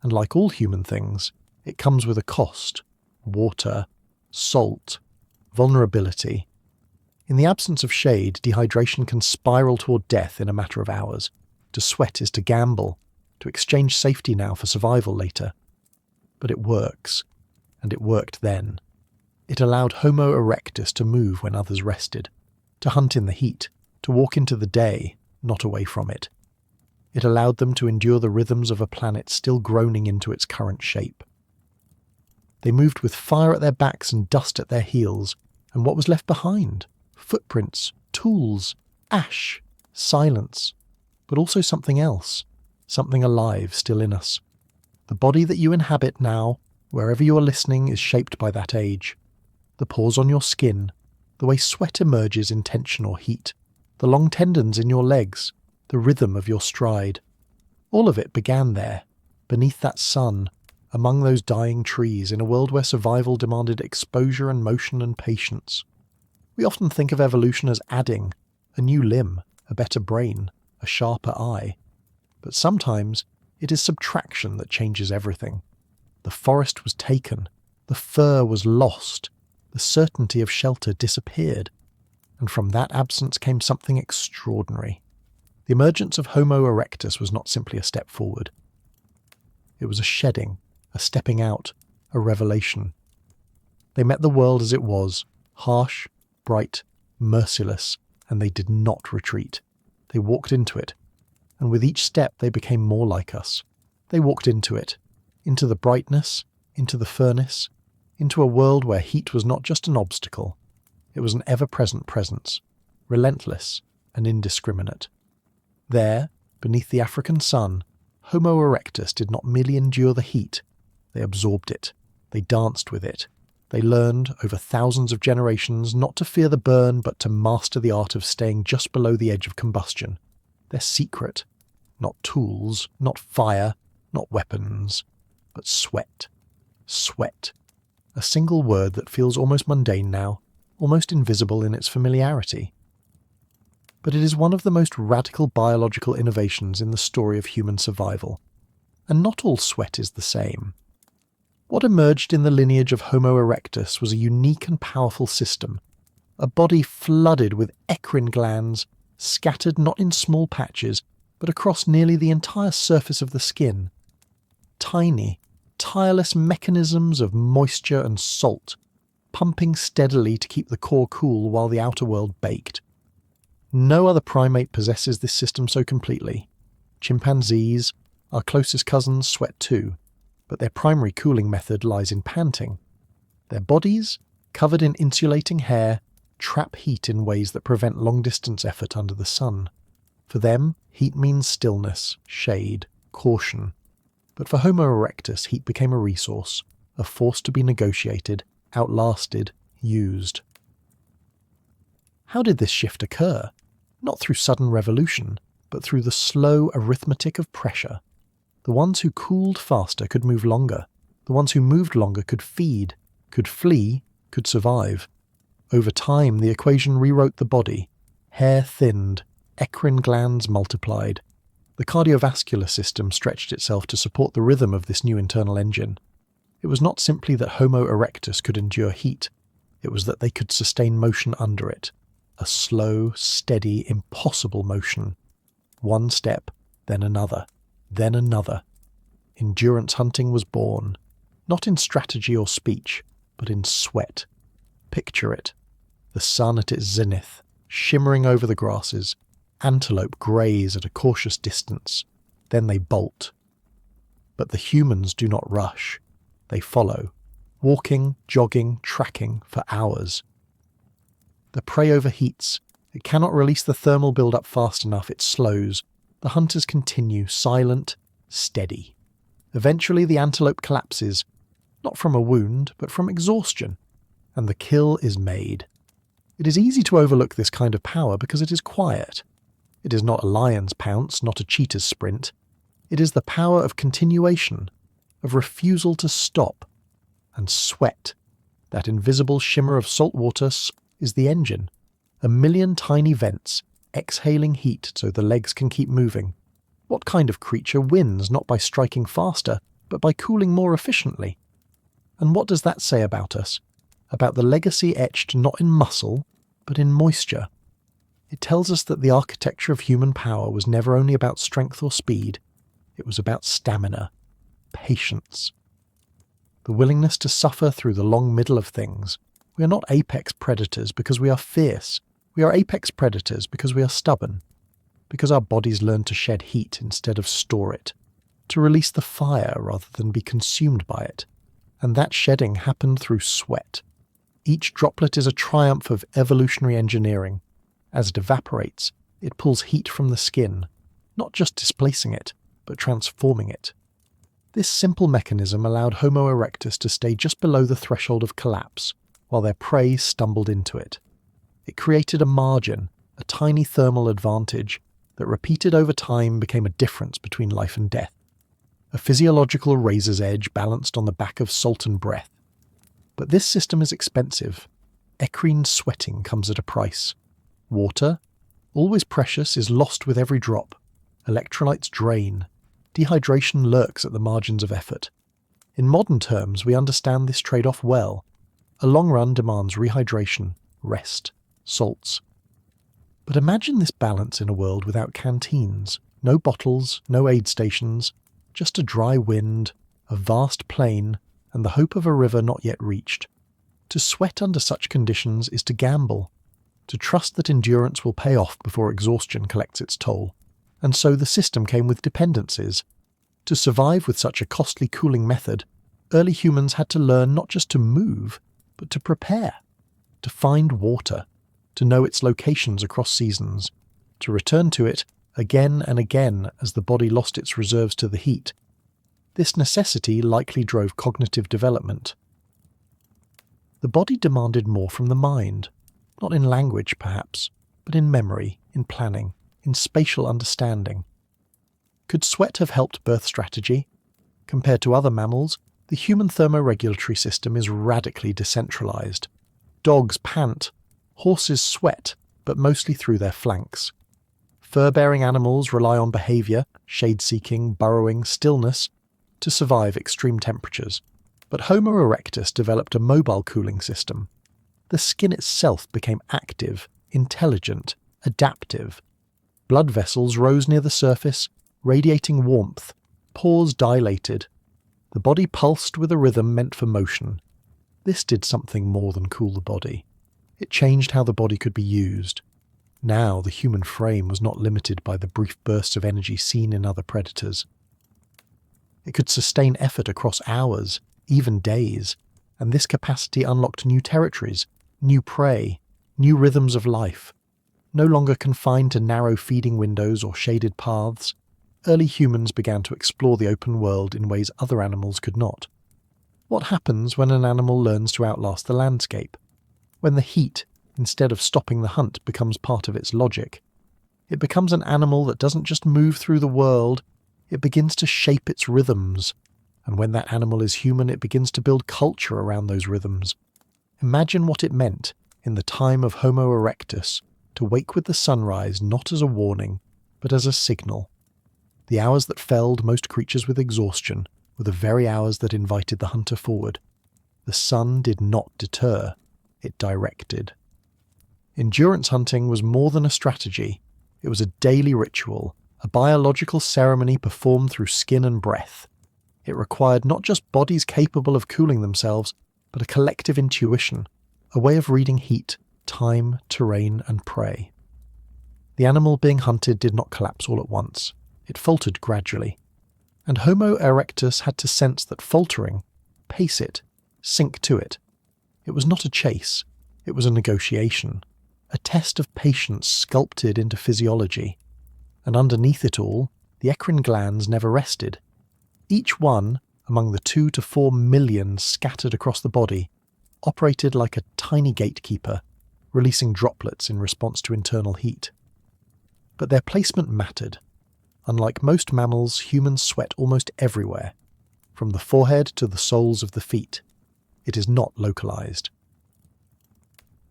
And like all human things, it comes with a cost. Water, salt, vulnerability. In the absence of shade, dehydration can spiral toward death in a matter of hours. To sweat is to gamble, to exchange safety now for survival later. But it works, and it worked then. It allowed Homo erectus to move when others rested, to hunt in the heat, to walk into the day, not away from it. It allowed them to endure the rhythms of a planet still groaning into its current shape. They moved with fire at their backs and dust at their heels, and what was left behind? Footprints, tools, ash, silence, but also something else, something alive still in us. The body that you inhabit now, wherever you are listening, is shaped by that age. The pores on your skin, the way sweat emerges in tension or heat, the long tendons in your legs, the rhythm of your stride. All of it began there, beneath that sun, among those dying trees, in a world where survival demanded exposure and motion and patience. We often think of evolution as adding a new limb, a better brain, a sharper eye. But sometimes it is subtraction that changes everything. The forest was taken, the fur was lost, the certainty of shelter disappeared, and from that absence came something extraordinary. The emergence of Homo erectus was not simply a step forward. It was a shedding, a stepping out, a revelation. They met the world as it was, harsh, bright, merciless, and they did not retreat. They walked into it, and with each step they became more like us. They walked into it, into the brightness, into the furnace, into a world where heat was not just an obstacle, it was an ever-present presence, relentless and indiscriminate. There, beneath the African sun, Homo erectus did not merely endure the heat, they absorbed it, they danced with it. They learned, over thousands of generations, not to fear the burn, but to master the art of staying just below the edge of combustion. Their secret, not tools, not fire, not weapons, but sweat. Sweat. A single word that feels almost mundane now, almost invisible in its familiarity. But it is one of the most radical biological innovations in the story of human survival. And not all sweat is the same. What emerged in the lineage of Homo erectus was a unique and powerful system, a body flooded with eccrine glands, scattered not in small patches, but across nearly the entire surface of the skin. Tiny, tireless mechanisms of moisture and salt, pumping steadily to keep the core cool while the outer world baked. No other primate possesses this system so completely. Chimpanzees, our closest cousins, sweat too, but their primary cooling method lies in panting. Their bodies, covered in insulating hair, trap heat in ways that prevent long-distance effort under the sun. For them, heat means stillness, shade, caution. But for Homo erectus, heat became a resource, a force to be negotiated, outlasted, used. How did this shift occur? Not through sudden revolution, but through the slow arithmetic of pressure. The ones who cooled faster could move longer. The ones who moved longer could feed, could flee, could survive. Over time, the equation rewrote the body. Hair thinned, eccrine glands multiplied. The cardiovascular system stretched itself to support the rhythm of this new internal engine. It was not simply that Homo erectus could endure heat. It was that they could sustain motion under it. A slow, steady, impossible motion. One step, then another. Then another. Endurance hunting was born, not in strategy or speech, but in sweat. Picture it. The sun at its zenith, shimmering over the grasses. Antelope graze at a cautious distance. Then they bolt. But the humans do not rush. They follow, walking, jogging, tracking for hours. The prey overheats. It cannot release the thermal build-up fast enough. It slows. The hunters continue, silent, steady. Eventually the antelope collapses, not from a wound, but from exhaustion, and the kill is made. It is easy to overlook this kind of power because it is quiet. It is not a lion's pounce, not a cheetah's sprint. It is the power of continuation, of refusal to stop, and sweat. That invisible shimmer of salt water is the engine. 1,000,000 tiny vents, exhaling heat so the legs can keep moving. What kind of creature wins not by striking faster, but by cooling more efficiently? And what does that say about us? about the legacy etched not in muscle, but in moisture. It tells us that the architecture of human power was never only about strength or speed, it was about stamina, patience. The willingness to suffer through the long middle of things. We are not apex predators because we are fierce. We are apex predators because we are stubborn, because our bodies learn to shed heat instead of store it, to release the fire rather than be consumed by it. And that shedding happened through sweat. Each droplet is a triumph of evolutionary engineering. As it evaporates, it pulls heat from the skin, not just displacing it, but transforming it. This simple mechanism allowed Homo erectus to stay just below the threshold of collapse, while their prey stumbled into it. It created a margin, a tiny thermal advantage, that repeated over time became a difference between life and death. A physiological razor's edge balanced on the back of salt and breath. But this system is expensive. Equine sweating comes at a price. Water, always precious, is lost with every drop. Electrolytes drain. Dehydration lurks at the margins of effort. In modern terms, we understand this trade-off well. A long run demands rehydration, rest, salts. But imagine this balance in a world without canteens, no bottles, no aid stations, just a dry wind, a vast plain, and the hope of a river not yet reached. To sweat under such conditions is to gamble, to trust that endurance will pay off before exhaustion collects its toll. And so the system came with dependencies. To survive with such a costly cooling method, early humans had to learn not just to move, but to prepare, to find water, to know its locations across seasons, to return to it again and again as the body lost its reserves to the heat. This necessity likely drove cognitive development. The body demanded more from the mind, not in language perhaps, but in memory, in planning, in spatial understanding. Could sweat have helped birth strategy? Compared to other mammals, the human thermoregulatory system is radically decentralized. Dogs pant, horses sweat, but mostly through their flanks. Fur-bearing animals rely on behavior, shade-seeking, burrowing, stillness, to survive extreme temperatures. But Homo erectus developed a mobile cooling system. The skin itself became active, intelligent, adaptive. Blood vessels rose near the surface, radiating warmth, pores dilated. The body pulsed with a rhythm meant for motion. This did something more than cool the body. It changed how the body could be used. Now the human frame was not limited by the brief bursts of energy seen in other predators. It could sustain effort across hours, even days, and this capacity unlocked new territories, new prey, new rhythms of life. No longer confined to narrow feeding windows or shaded paths, early humans began to explore the open world in ways other animals could not. What happens when an animal learns to outlast the landscape? When the heat, instead of stopping the hunt, becomes part of its logic? It becomes an animal that doesn't just move through the world, it begins to shape its rhythms. And when that animal is human, it begins to build culture around those rhythms. Imagine what it meant, in the time of Homo erectus, to wake with the sunrise not as a warning, but as a signal. The hours that felled most creatures with exhaustion were the very hours that invited the hunter forward. The sun did not deter, it directed. Endurance hunting was more than a strategy. It was a daily ritual, a biological ceremony performed through skin and breath. It required not just bodies capable of cooling themselves, but a collective intuition, a way of reading heat, time, terrain, and prey. The animal being hunted did not collapse all at once. It faltered gradually. And Homo erectus had to sense that faltering, pace it, sink to it. It was not a chase, it was a negotiation, a test of patience sculpted into physiology. And underneath it all, the eccrine glands never rested. Each one, among the 2 to 4 million scattered across the body, operated like a tiny gatekeeper, releasing droplets in response to internal heat. But their placement mattered. Unlike most mammals, humans sweat almost everywhere, from the forehead to the soles of the feet. It is not localized.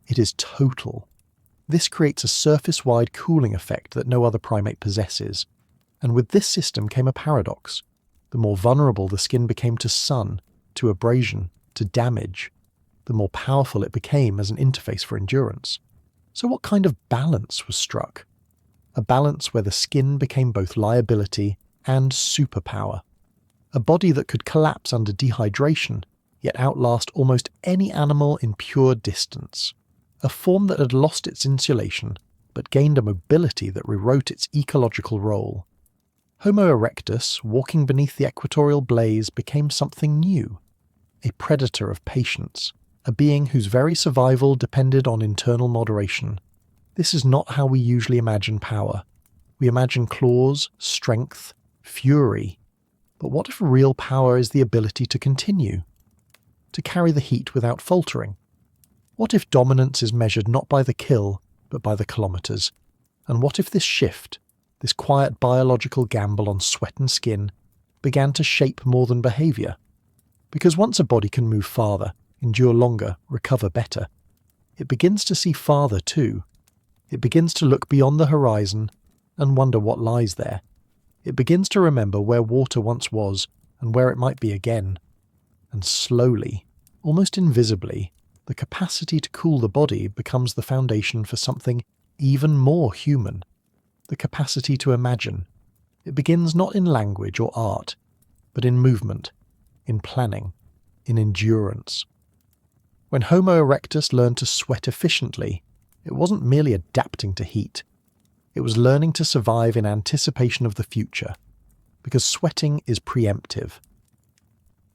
It is total. This creates a surface-wide cooling effect that no other primate possesses. And with this system came a paradox. The more vulnerable the skin became to sun, to abrasion, to damage, the more powerful it became as an interface for endurance. So what kind of balance was struck? A balance where the skin became both liability and superpower. A body that could collapse under dehydration, yet outlast almost any animal in pure distance. A form that had lost its insulation, but gained a mobility that rewrote its ecological role. Homo erectus, walking beneath the equatorial blaze, became something new. A predator of patience, a being whose very survival depended on internal moderation. This is not how we usually imagine power. We imagine claws, strength, fury. But what if real power is the ability to continue? To carry the heat without faltering? What if dominance is measured not by the kill, but by the kilometers? And what if this shift, this quiet biological gamble on sweat and skin, began to shape more than behavior? Because once a body can move farther, endure longer, recover better, it begins to see farther too. It begins to look beyond the horizon and wonder what lies there. It begins to remember where water once was and where it might be again. And slowly, almost invisibly, the capacity to cool the body becomes the foundation for something even more human. The capacity to imagine. It begins not in language or art, but in movement, in planning, in endurance. When Homo erectus learned to sweat efficiently, it wasn't merely adapting to heat. It was learning to survive in anticipation of the future, because sweating is preemptive.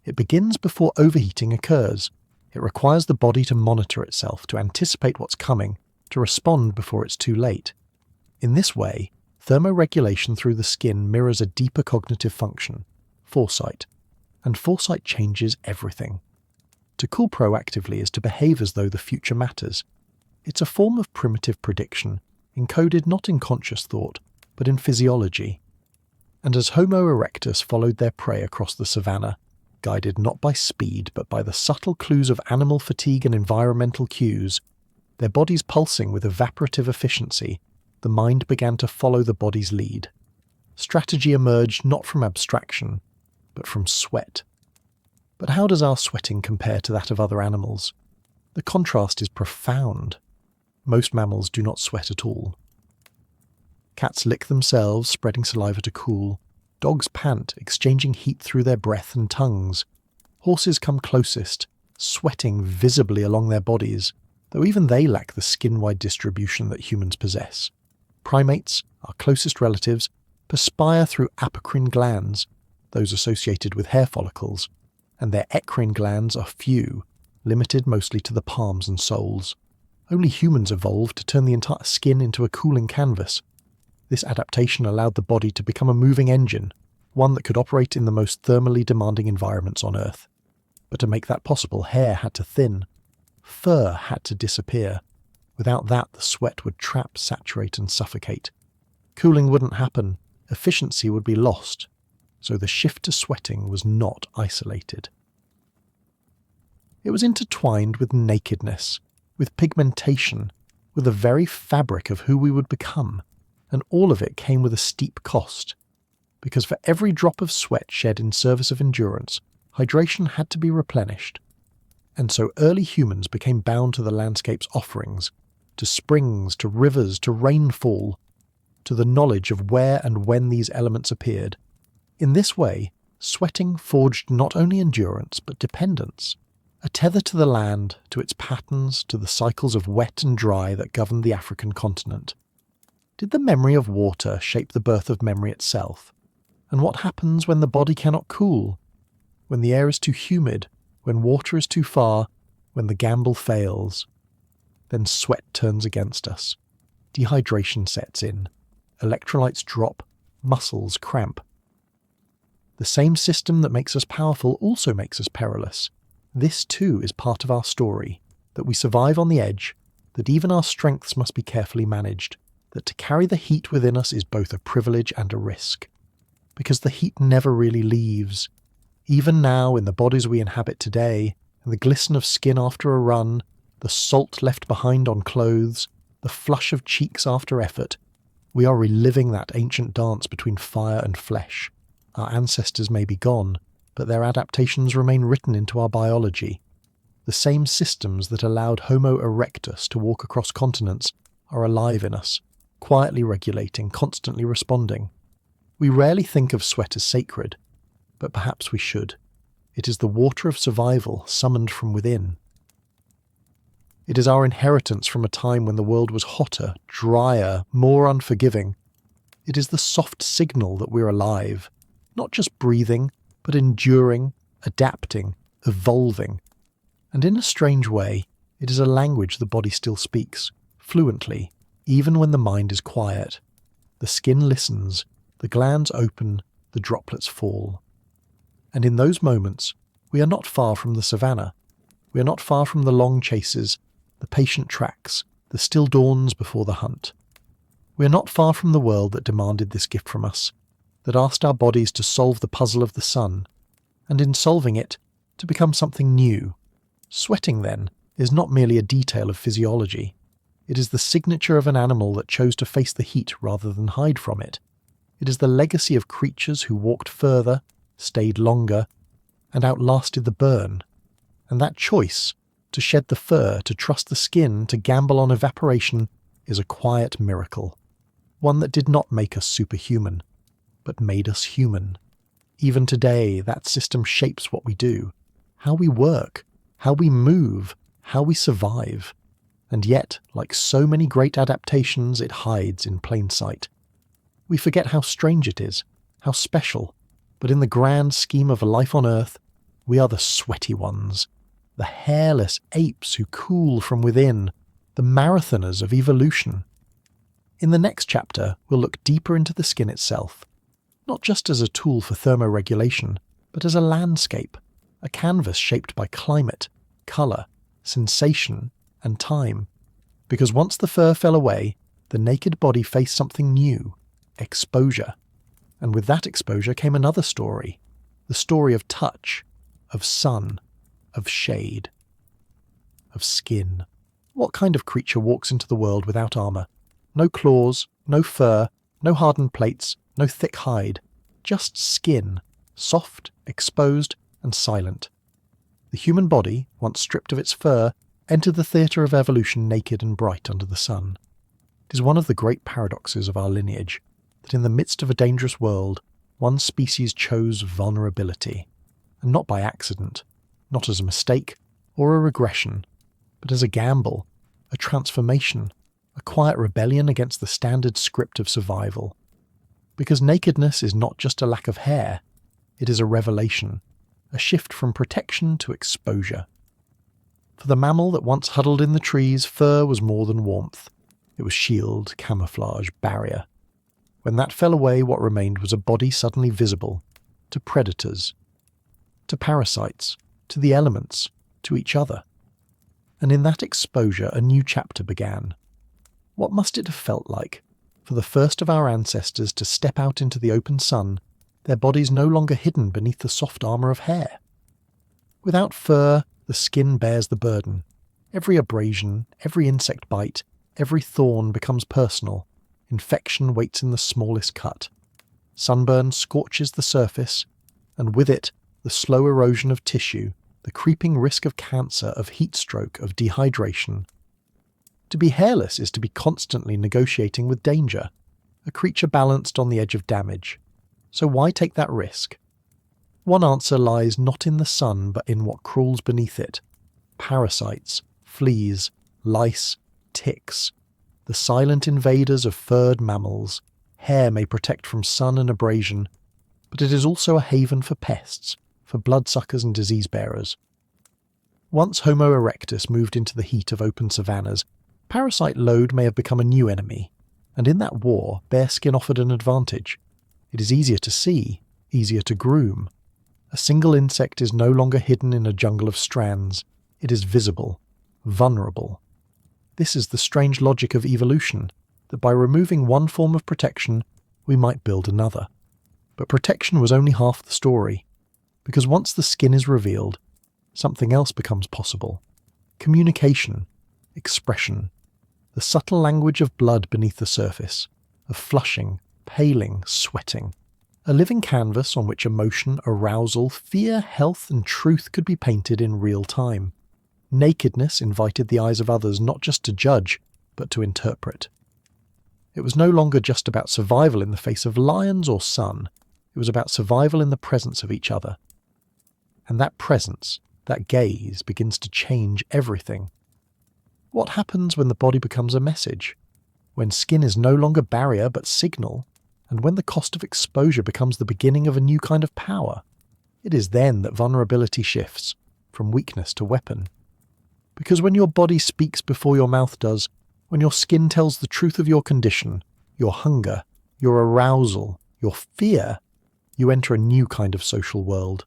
It begins before overheating occurs. It requires the body to monitor itself, to anticipate what's coming, to respond before it's too late. In this way, thermoregulation through the skin mirrors a deeper cognitive function, foresight. And foresight changes everything. To cool proactively is to behave as though the future matters. It's a form of primitive prediction, encoded not in conscious thought, but in physiology. And as Homo erectus followed their prey across the savannah, guided not by speed but by the subtle clues of animal fatigue and environmental cues, their bodies pulsing with evaporative efficiency, the mind began to follow the body's lead. Strategy emerged not from abstraction, but from sweat. But how does our sweating compare to that of other animals? The contrast is profound. Most mammals do not sweat at all. Cats lick themselves, spreading saliva to cool. Dogs pant, exchanging heat through their breath and tongues. Horses come closest, sweating visibly along their bodies, though even they lack the skin-wide distribution that humans possess. Primates, our closest relatives, perspire through apocrine glands, those associated with hair follicles, and their eccrine glands are few, limited mostly to the palms and soles. Only humans evolved to turn the entire skin into a cooling canvas. This adaptation allowed the body to become a moving engine, one that could operate in the most thermally demanding environments on Earth. But to make that possible, hair had to thin. Fur had to disappear. Without that, the sweat would trap, saturate, and suffocate. Cooling wouldn't happen. Efficiency would be lost. So the shift to sweating was not isolated. It was intertwined with nakedness, with pigmentation, with the very fabric of who we would become, and all of it came with a steep cost. Because for every drop of sweat shed in service of endurance, hydration had to be replenished. And so early humans became bound to the landscape's offerings, to springs, to rivers, to rainfall, to the knowledge of where and when these elements appeared. In this way, sweating forged not only endurance but dependence, a tether to the land, to its patterns, to the cycles of wet and dry that governed the African continent. Did the memory of water shape the birth of memory itself? And what happens when the body cannot cool? When the air is too humid, when water is too far, when the gamble fails? Then sweat turns against us. Dehydration sets in. Electrolytes drop, muscles cramp. The same system that makes us powerful also makes us perilous. This too is part of our story, that we survive on the edge, that even our strengths must be carefully managed, that to carry the heat within us is both a privilege and a risk. Because the heat never really leaves. Even now, in the bodies we inhabit today, in the glisten of skin after a run, the salt left behind on clothes, the flush of cheeks after effort, we are reliving that ancient dance between fire and flesh. Our ancestors may be gone, but their adaptations remain written into our biology. the same systems that allowed Homo erectus to walk across continents are alive in us, quietly regulating, constantly responding. We rarely think of sweat as sacred, but perhaps we should. It is the water of survival summoned from within. It is our inheritance from a time when the world was hotter, drier, more unforgiving. It is the soft signal that we're alive, not just breathing, but enduring, adapting, evolving. And in a strange way, it is a language the body still speaks, fluently, even when the mind is quiet. The skin listens, the glands open, the droplets fall. And in those moments, we are not far from the savannah. We are not far from the long chases, the patient tracks, the still dawns before the hunt. We are not far from the world that demanded this gift from us, that asked our bodies to solve the puzzle of the sun, and in solving it, to become something new. Sweating, then, is not merely a detail of physiology. It is the signature of an animal that chose to face the heat rather than hide from it. It is the legacy of creatures who walked further, stayed longer, and outlasted the burn. And that choice, to shed the fur, to trust the skin, to gamble on evaporation, is a quiet miracle. One that did not make us superhuman, but made us human. Even today, that system shapes what we do, how we work, how we move, how we survive. And yet, like so many great adaptations, it hides in plain sight. We forget how strange it is, how special, but in the grand scheme of life on Earth, we are the sweaty ones, the hairless apes who cool from within, the marathoners of evolution. In the next chapter, we'll look deeper into the skin itself, not just as a tool for thermoregulation, but as a landscape, a canvas shaped by climate, colour, sensation, and time. Because once the fur fell away, the naked body faced something new, exposure. And with that exposure came another story, the story of touch, of sun, of shade, of skin. What kind of creature walks into the world without armour? No claws, no fur, no hardened plates, no thick hide, just skin, soft, exposed, and silent. The human body, once stripped of its fur, entered the theatre of evolution naked and bright under the sun. It is one of the great paradoxes of our lineage, that in the midst of a dangerous world, one species chose vulnerability, and not by accident, not as a mistake or a regression, but as a gamble, a transformation, a quiet rebellion against the standard script of survival. Because nakedness is not just a lack of hair, it is a revelation, a shift from protection to exposure. For the mammal that once huddled in the trees, fur was more than warmth. It was shield, camouflage, barrier. When that fell away, what remained was a body suddenly visible to predators, to parasites, to the elements, to each other. And in that exposure, a new chapter began. What must it have felt like for the first of our ancestors to step out into the open sun, their bodies no longer hidden beneath the soft armour of hair? Without fur, the skin bears the burden. Every abrasion, every insect bite, every thorn becomes personal. Infection waits in the smallest cut. Sunburn scorches the surface, and with it, the slow erosion of tissue, the creeping risk of cancer, of heat stroke, of dehydration. To be hairless is to be constantly negotiating with danger, a creature balanced on the edge of damage. So why take that risk? One answer lies not in the sun, but in what crawls beneath it. Parasites, fleas, lice, ticks. The silent invaders of furred mammals. Hair may protect from sun and abrasion, but it is also a haven for pests, for bloodsuckers and disease-bearers. Once Homo erectus moved into the heat of open savannahs, parasite load may have become a new enemy, and in that war, bare skin offered an advantage. It is easier to see, easier to groom. A single insect is no longer hidden in a jungle of strands. It is visible, vulnerable. This is the strange logic of evolution, that by removing one form of protection, we might build another. But protection was only half the story, because once the skin is revealed, something else becomes possible. Communication, expression, the subtle language of blood beneath the surface, of flushing, paling, sweating. A living canvas on which emotion, arousal, fear, health, and truth could be painted in real time. Nakedness invited the eyes of others not just to judge, but to interpret. It was no longer just about survival in the face of lions or sun. It was about survival in the presence of each other. And that presence, that gaze, begins to change everything. What happens when the body becomes a message? When skin is no longer barrier but signal? And when the cost of exposure becomes the beginning of a new kind of power? It is then that vulnerability shifts, from weakness to weapon. Because when your body speaks before your mouth does, when your skin tells the truth of your condition, your hunger, your arousal, your fear, you enter a new kind of social world.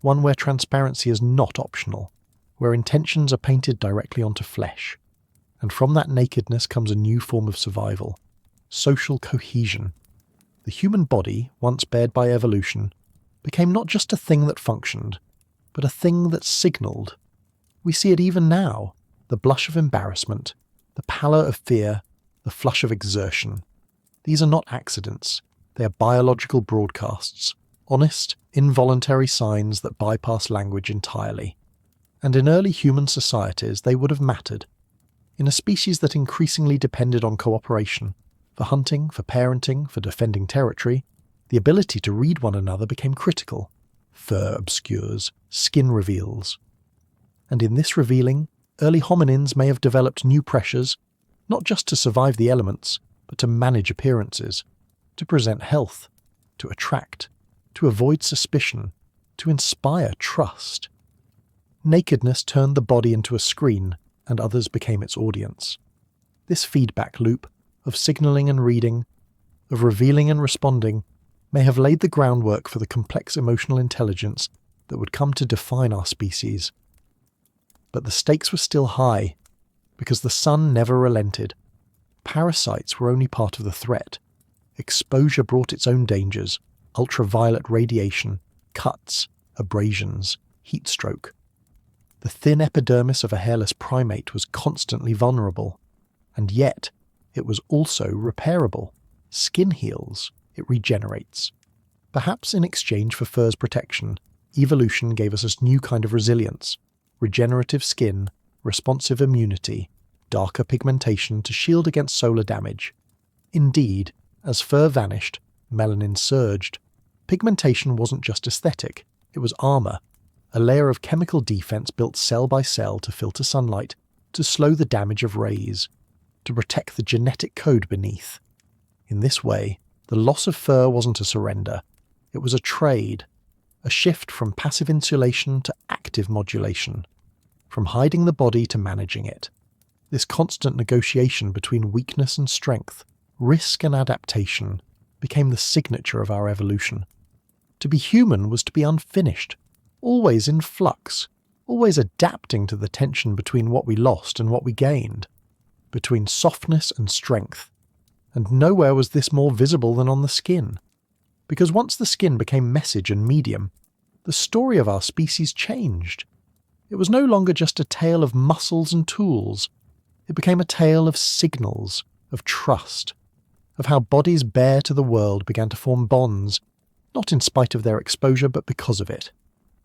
One where transparency is not optional, where intentions are painted directly onto flesh. And from that nakedness comes a new form of survival, social cohesion. The human body, once bared by evolution, became not just a thing that functioned, but a thing that signalled. We see it even now, the blush of embarrassment, the pallor of fear, the flush of exertion. These are not accidents, they are biological broadcasts, honest, involuntary signs that bypass language entirely. And in early human societies they would have mattered. In a species that increasingly depended on cooperation, for hunting, for parenting, for defending territory, the ability to read one another became critical. Fur obscures, skin reveals. And in this revealing, early hominins may have developed new pressures, not just to survive the elements, but to manage appearances, to present health, to attract, to avoid suspicion, to inspire trust. Nakedness turned the body into a screen, and others became its audience. This feedback loop of signalling and reading, of revealing and responding, may have laid the groundwork for the complex emotional intelligence that would come to define our species. But the stakes were still high, because the sun never relented. Parasites were only part of the threat. Exposure brought its own dangers: ultraviolet radiation, cuts, abrasions, heat stroke. The thin epidermis of a hairless primate was constantly vulnerable, and yet it was also repairable. Skin heals, it regenerates. Perhaps in exchange for fur's protection, evolution gave us a new kind of resilience: regenerative skin, responsive immunity, darker pigmentation to shield against solar damage. Indeed, as fur vanished, melanin surged. Pigmentation wasn't just aesthetic, it was armor, a layer of chemical defense built cell by cell to filter sunlight, to slow the damage of rays, to protect the genetic code beneath. In this way, the loss of fur wasn't a surrender, it was a trade, a shift from passive insulation to active modulation, from hiding the body to managing it. This constant negotiation between weakness and strength, risk and adaptation, became the signature of our evolution. To be human was to be unfinished, always in flux, always adapting to the tension between what we lost and what we gained, between softness and strength. And nowhere was this more visible than on the skin. Because once the skin became message and medium, the story of our species changed. It was no longer just a tale of muscles and tools. It became a tale of signals, of trust, of how bodies bare to the world began to form bonds, not in spite of their exposure but because of it.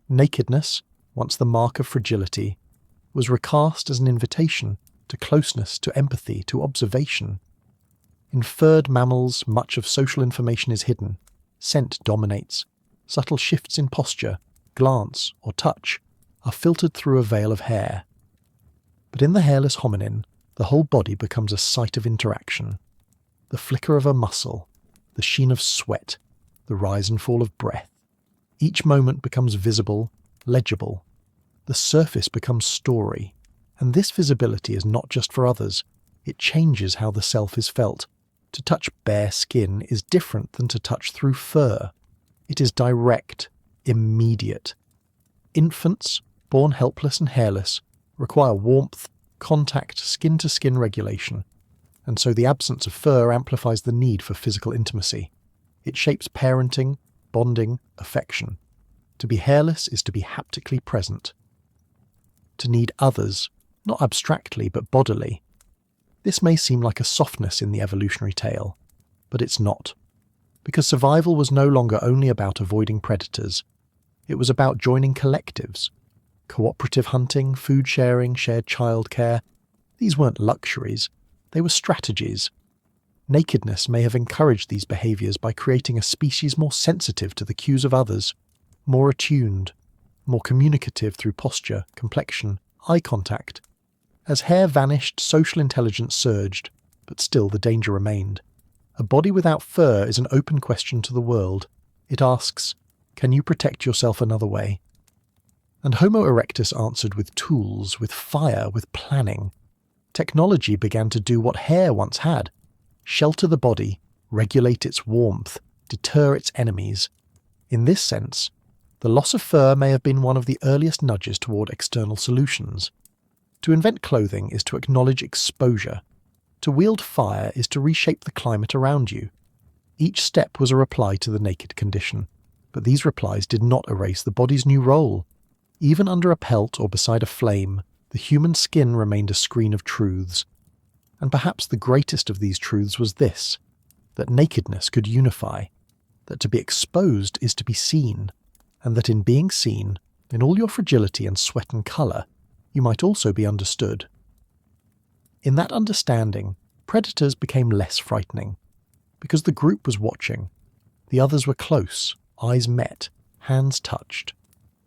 Nakedness, once the mark of fragility, was recast as an invitation to closeness, to empathy, to observation. In furred mammals, much of social information is hidden. Scent dominates. Subtle shifts in posture, glance, or touch are filtered through a veil of hair. But in the hairless hominin, the whole body becomes a site of interaction. The flicker of a muscle, the sheen of sweat, the rise and fall of breath. Each moment becomes visible, legible. The surface becomes story. And this visibility is not just for others. It changes how the self is felt. To touch bare skin is different than to touch through fur. It is direct, immediate. Infants, born helpless and hairless, require warmth, contact, skin-to-skin regulation, and so the absence of fur amplifies the need for physical intimacy. It shapes parenting, bonding, affection. To be hairless is to be haptically present. To need others, not abstractly but bodily. This may seem like a softness in the evolutionary tale, but it's not. Because survival was no longer only about avoiding predators. It was about joining collectives. Cooperative hunting, food sharing, shared childcare. These weren't luxuries, they were strategies. Nakedness may have encouraged these behaviours by creating a species more sensitive to the cues of others, more attuned, more communicative through posture, complexion, eye contact. As hair vanished, social intelligence surged, but still the danger remained. A body without fur is an open question to the world. It asks, can you protect yourself another way? And Homo erectus answered with tools, with fire, with planning. Technology began to do what hair once had: shelter the body, regulate its warmth, deter its enemies. In this sense, the loss of fur may have been one of the earliest nudges toward external solutions. To invent clothing is to acknowledge exposure. To wield fire is to reshape the climate around you. Each step was a reply to the naked condition, but these replies did not erase the body's new role. Even under a pelt or beside a flame, the human skin remained a screen of truths. And perhaps the greatest of these truths was this: that nakedness could unify, that to be exposed is to be seen, and that in being seen, in all your fragility and sweat and colour, you might also be understood. In that understanding, predators became less frightening, because the group was watching. The others were close, eyes met, hands touched.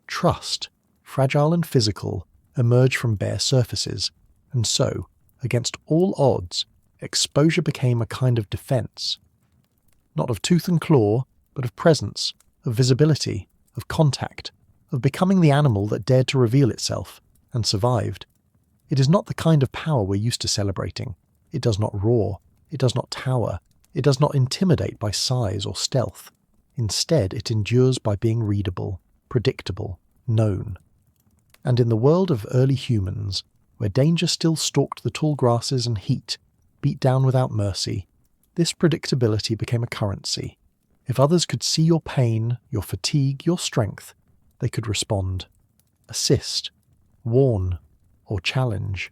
Trust, fragile and physical, emerged from bare surfaces, and so, against all odds, exposure became a kind of defence. Not of tooth and claw, but of presence, of visibility, of contact, of becoming the animal that dared to reveal itself, and survived. It is not the kind of power we're used to celebrating. It does not roar, it does not tower, it does not intimidate by size or stealth. Instead, it endures by being readable, predictable, known. And in the world of early humans, where danger still stalked the tall grasses and heat, beat down without mercy, this predictability became a currency. If others could see your pain, your fatigue, your strength, they could respond, assist, warn, or challenge.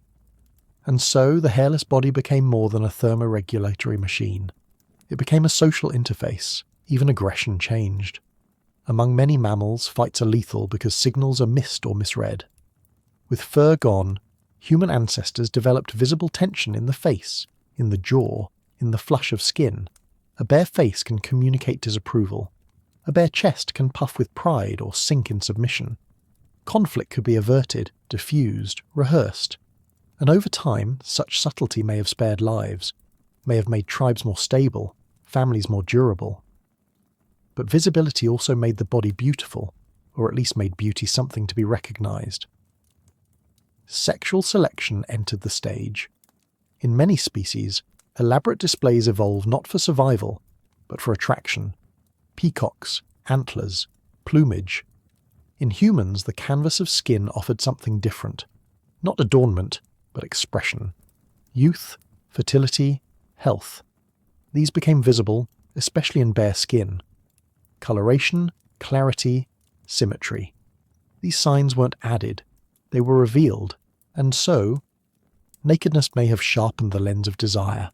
And so the hairless body became more than a thermoregulatory machine. It became a social interface. Even aggression changed. Among many mammals, fights are lethal because signals are missed or misread. With fur gone, human ancestors developed visible tension in the face, in the jaw, in the flush of skin. A bare face can communicate disapproval. A bare chest can puff with pride or sink in submission. Conflict could be averted, diffused, rehearsed. And over time, such subtlety may have spared lives, may have made tribes more stable, families more durable. But visibility also made the body beautiful, or at least made beauty something to be recognized. Sexual selection entered the stage. In many species, elaborate displays evolved not for survival, but for attraction. Peacocks, antlers, plumage. In humans, the canvas of skin offered something different. Not adornment, but expression. Youth, fertility, health. These became visible, especially in bare skin. Coloration, clarity, symmetry. These signs weren't added, they were revealed, and so, nakedness may have sharpened the lens of desire.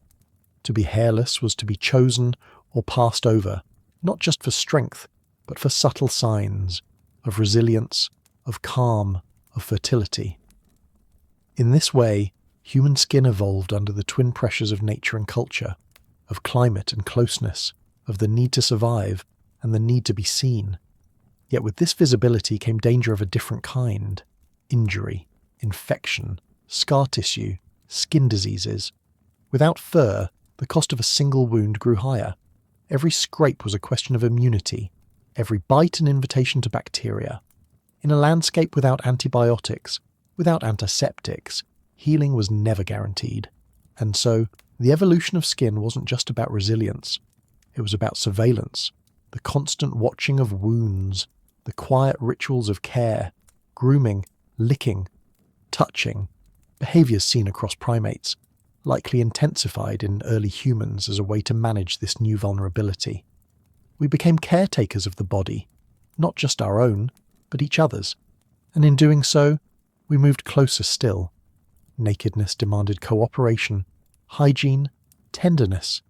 To be hairless was to be chosen or passed over, not just for strength, but for subtle signs of resilience, of calm, of fertility. In this way, human skin evolved under the twin pressures of nature and culture, of climate and closeness, of the need to survive and the need to be seen. Yet with this visibility came danger of a different kind: injury, infection, scar tissue, skin diseases. Without fur, the cost of a single wound grew higher. Every scrape was a question of immunity, every bite an invitation to bacteria. In a landscape without antibiotics, without antiseptics, healing was never guaranteed. And so, the evolution of skin wasn't just about resilience. It was about surveillance, the constant watching of wounds, the quiet rituals of care, grooming, licking, touching, behaviours seen across primates, likely intensified in early humans as a way to manage this new vulnerability. We became caretakers of the body, not just our own, but each other's, and in doing so, we moved closer still. Nakedness demanded cooperation, hygiene, tenderness.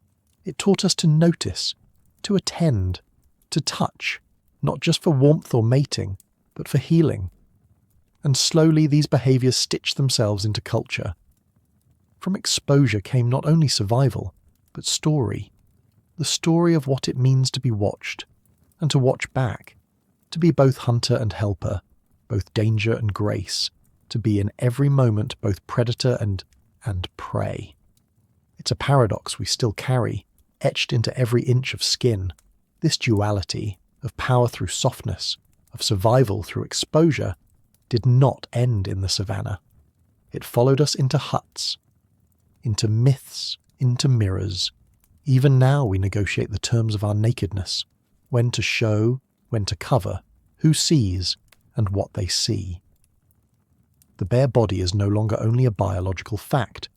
It taught us to notice, to attend, to touch, not just for warmth or mating, but for healing. and slowly these behaviours stitched themselves into culture. From exposure came not only survival, but story. The story of what it means to be watched, and to watch back, to be both hunter and helper, both danger and grace, to be in every moment both predator and prey. It's a paradox we still carry, etched into every inch of skin, this duality of power through softness, of survival through exposure, did not end in the savannah. It followed us into huts, into myths, into mirrors. Even now we negotiate the terms of our nakedness, when to show, when to cover, who sees, and what they see. The bare body is no longer only a biological fact,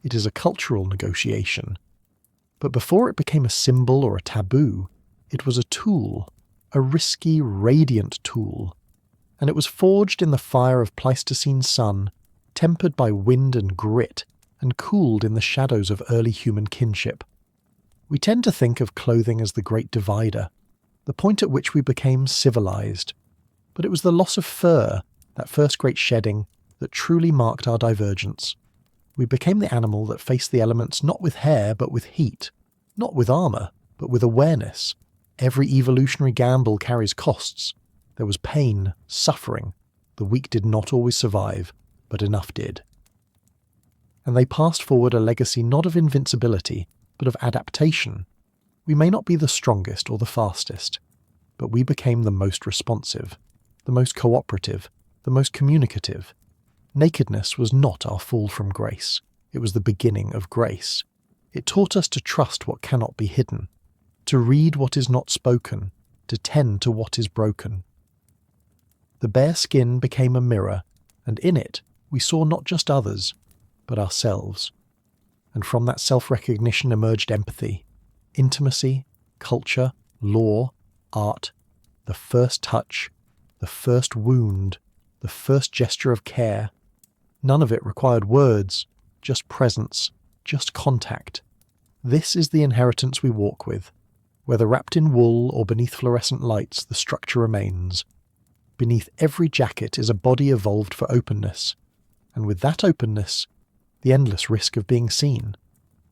it is a cultural negotiation. But before it became a symbol or a taboo, it was a tool, a risky, radiant tool, and it was forged in the fire of Pleistocene sun, tempered by wind and grit, and cooled in the shadows of early human kinship. We tend to think of clothing as the great divider, the point at which we became civilized. But it was the loss of fur, that first great shedding, that truly marked our divergence. We became the animal that faced the elements not with hair but with heat, not with armour but with awareness. Every evolutionary gamble carries costs. There was pain, suffering. The weak did not always survive, but enough did. And they passed forward a legacy not of invincibility, but of adaptation. We may not be the strongest or the fastest, but we became the most responsive, the most cooperative, the most communicative. Nakedness was not our fall from grace. It was the beginning of grace. It taught us to trust what cannot be hidden, to read what is not spoken, to tend to what is broken. The bare skin became a mirror, and in it we saw not just others, but ourselves. And from that self-recognition emerged empathy, intimacy, culture, law, art, the first touch, the first wound, the first gesture of care. None of it required words, just presence, just contact. This is the inheritance we walk with. Whether wrapped in wool or beneath fluorescent lights, the structure remains. Beneath every jacket is a body evolved for openness, and with that openness, the endless risk of being seen,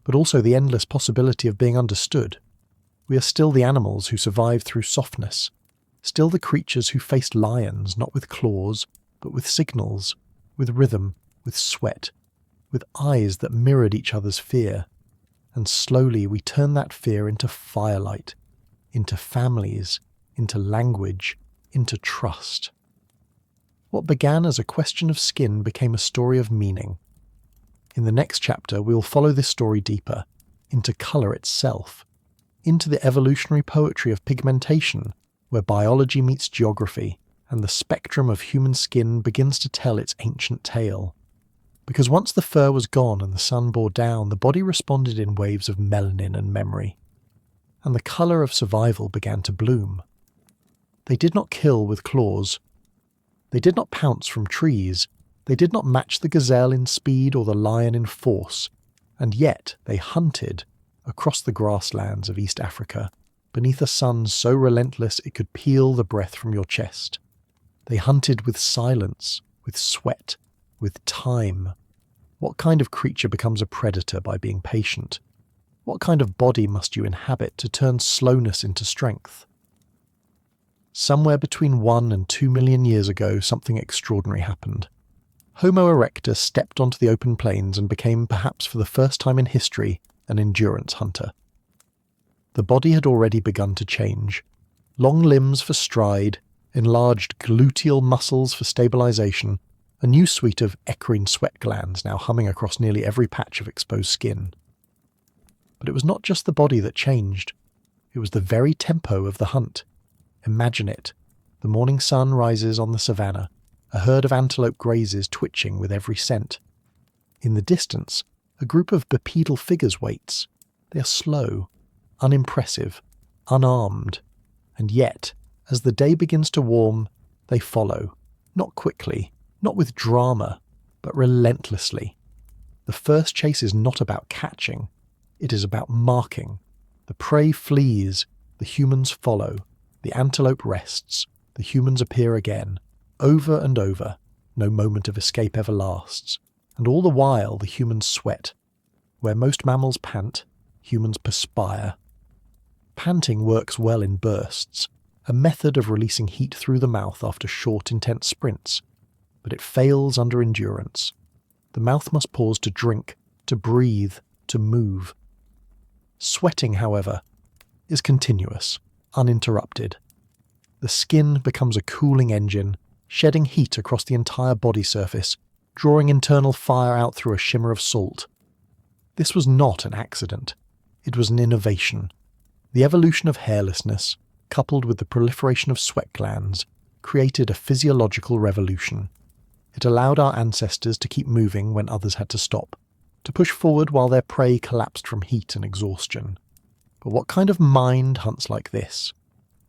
but also the endless possibility of being understood. We are still the animals who survived through softness, still the creatures who faced lions not with claws, but with signals, with rhythm, with sweat, with eyes that mirrored each other's fear. And slowly we turn that fear into firelight, into families, into language, into trust. What began as a question of skin became a story of meaning. In the next chapter, we will follow this story deeper, into colour itself, into the evolutionary poetry of pigmentation, where biology meets geography, and the spectrum of human skin begins to tell its ancient tale. Because once the fur was gone and the sun bore down, the body responded in waves of melanin and memory, and the colour of survival began to bloom. They did not kill with claws. They did not pounce from trees. They did not match the gazelle in speed or the lion in force, and yet they hunted across the grasslands of East Africa, beneath a sun so relentless it could peel the breath from your chest. They hunted with silence, with sweat, with time. What kind of creature becomes a predator by being patient? What kind of body must you inhabit to turn slowness into strength? Somewhere between 1 and 2 million years ago, something extraordinary happened. Homo erectus stepped onto the open plains and became, perhaps for the first time in history, an endurance hunter. The body had already begun to change. Long limbs for stride, enlarged gluteal muscles for stabilization, a new suite of eccrine sweat glands now humming across nearly every patch of exposed skin. But it was not just the body that changed. It was the very tempo of the hunt. Imagine it. The morning sun rises on the savannah. A herd of antelope grazes, twitching with every scent. In the distance, a group of bipedal figures waits. They are slow, unimpressive, unarmed, and yet, as the day begins to warm, they follow, not quickly, not with drama, but relentlessly. The first chase is not about catching, it is about marking. The prey flees, the humans follow, the antelope rests, the humans appear again, over and over, no moment of escape ever lasts, and all the while the humans sweat. Where most mammals pant, humans perspire. Panting works well in bursts, a method of releasing heat through the mouth after short, intense sprints, but it fails under endurance. The mouth must pause to drink, to breathe, to move. Sweating, however, is continuous, uninterrupted. The skin becomes a cooling engine, shedding heat across the entire body surface, drawing internal fire out through a shimmer of salt. This was not an accident. It was an innovation. The evolution of hairlessness, coupled with the proliferation of sweat glands, created a physiological revolution. It allowed our ancestors to keep moving when others had to stop, to push forward while their prey collapsed from heat and exhaustion. But what kind of mind hunts like this?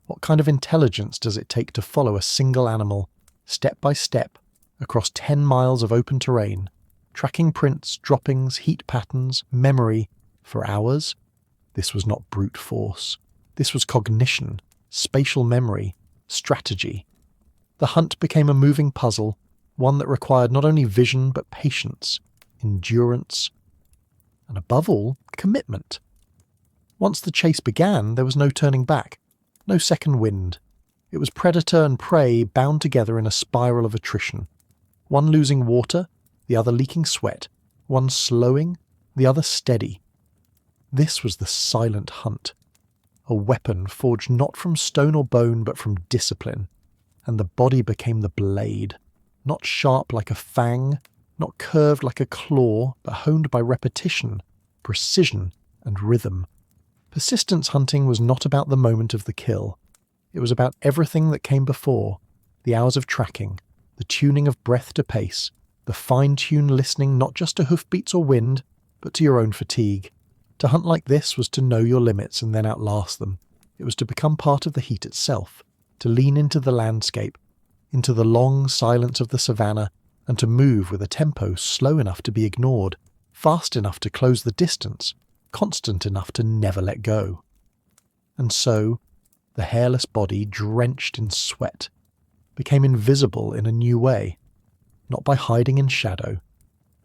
What kind of intelligence does it take to follow a single animal, step by step, across 10 miles of open terrain, tracking prints, droppings, heat patterns, memory, for hours? This was not brute force. This was cognition, spatial memory, strategy. The hunt became a moving puzzle, one that required not only vision but patience, endurance, and above all, commitment. Once the chase began, there was no turning back, no second wind. It was predator and prey bound together in a spiral of attrition. One losing water, the other leaking sweat, one slowing, the other steady. This was the silent hunt, a weapon forged not from stone or bone but from discipline, and the body became the blade, not sharp like a fang, not curved like a claw, but honed by repetition, precision, and rhythm. Persistence hunting was not about the moment of the kill. It was about everything that came before, the hours of tracking, the tuning of breath to pace, the fine-tuned listening not just to hoofbeats or wind, but to your own fatigue. To hunt like this was to know your limits and then outlast them. It was to become part of the heat itself, to lean into the landscape, into the long silence of the savannah, and to move with a tempo slow enough to be ignored, fast enough to close the distance, constant enough to never let go. And so, the hairless body, drenched in sweat, became invisible in a new way, not by hiding in shadow,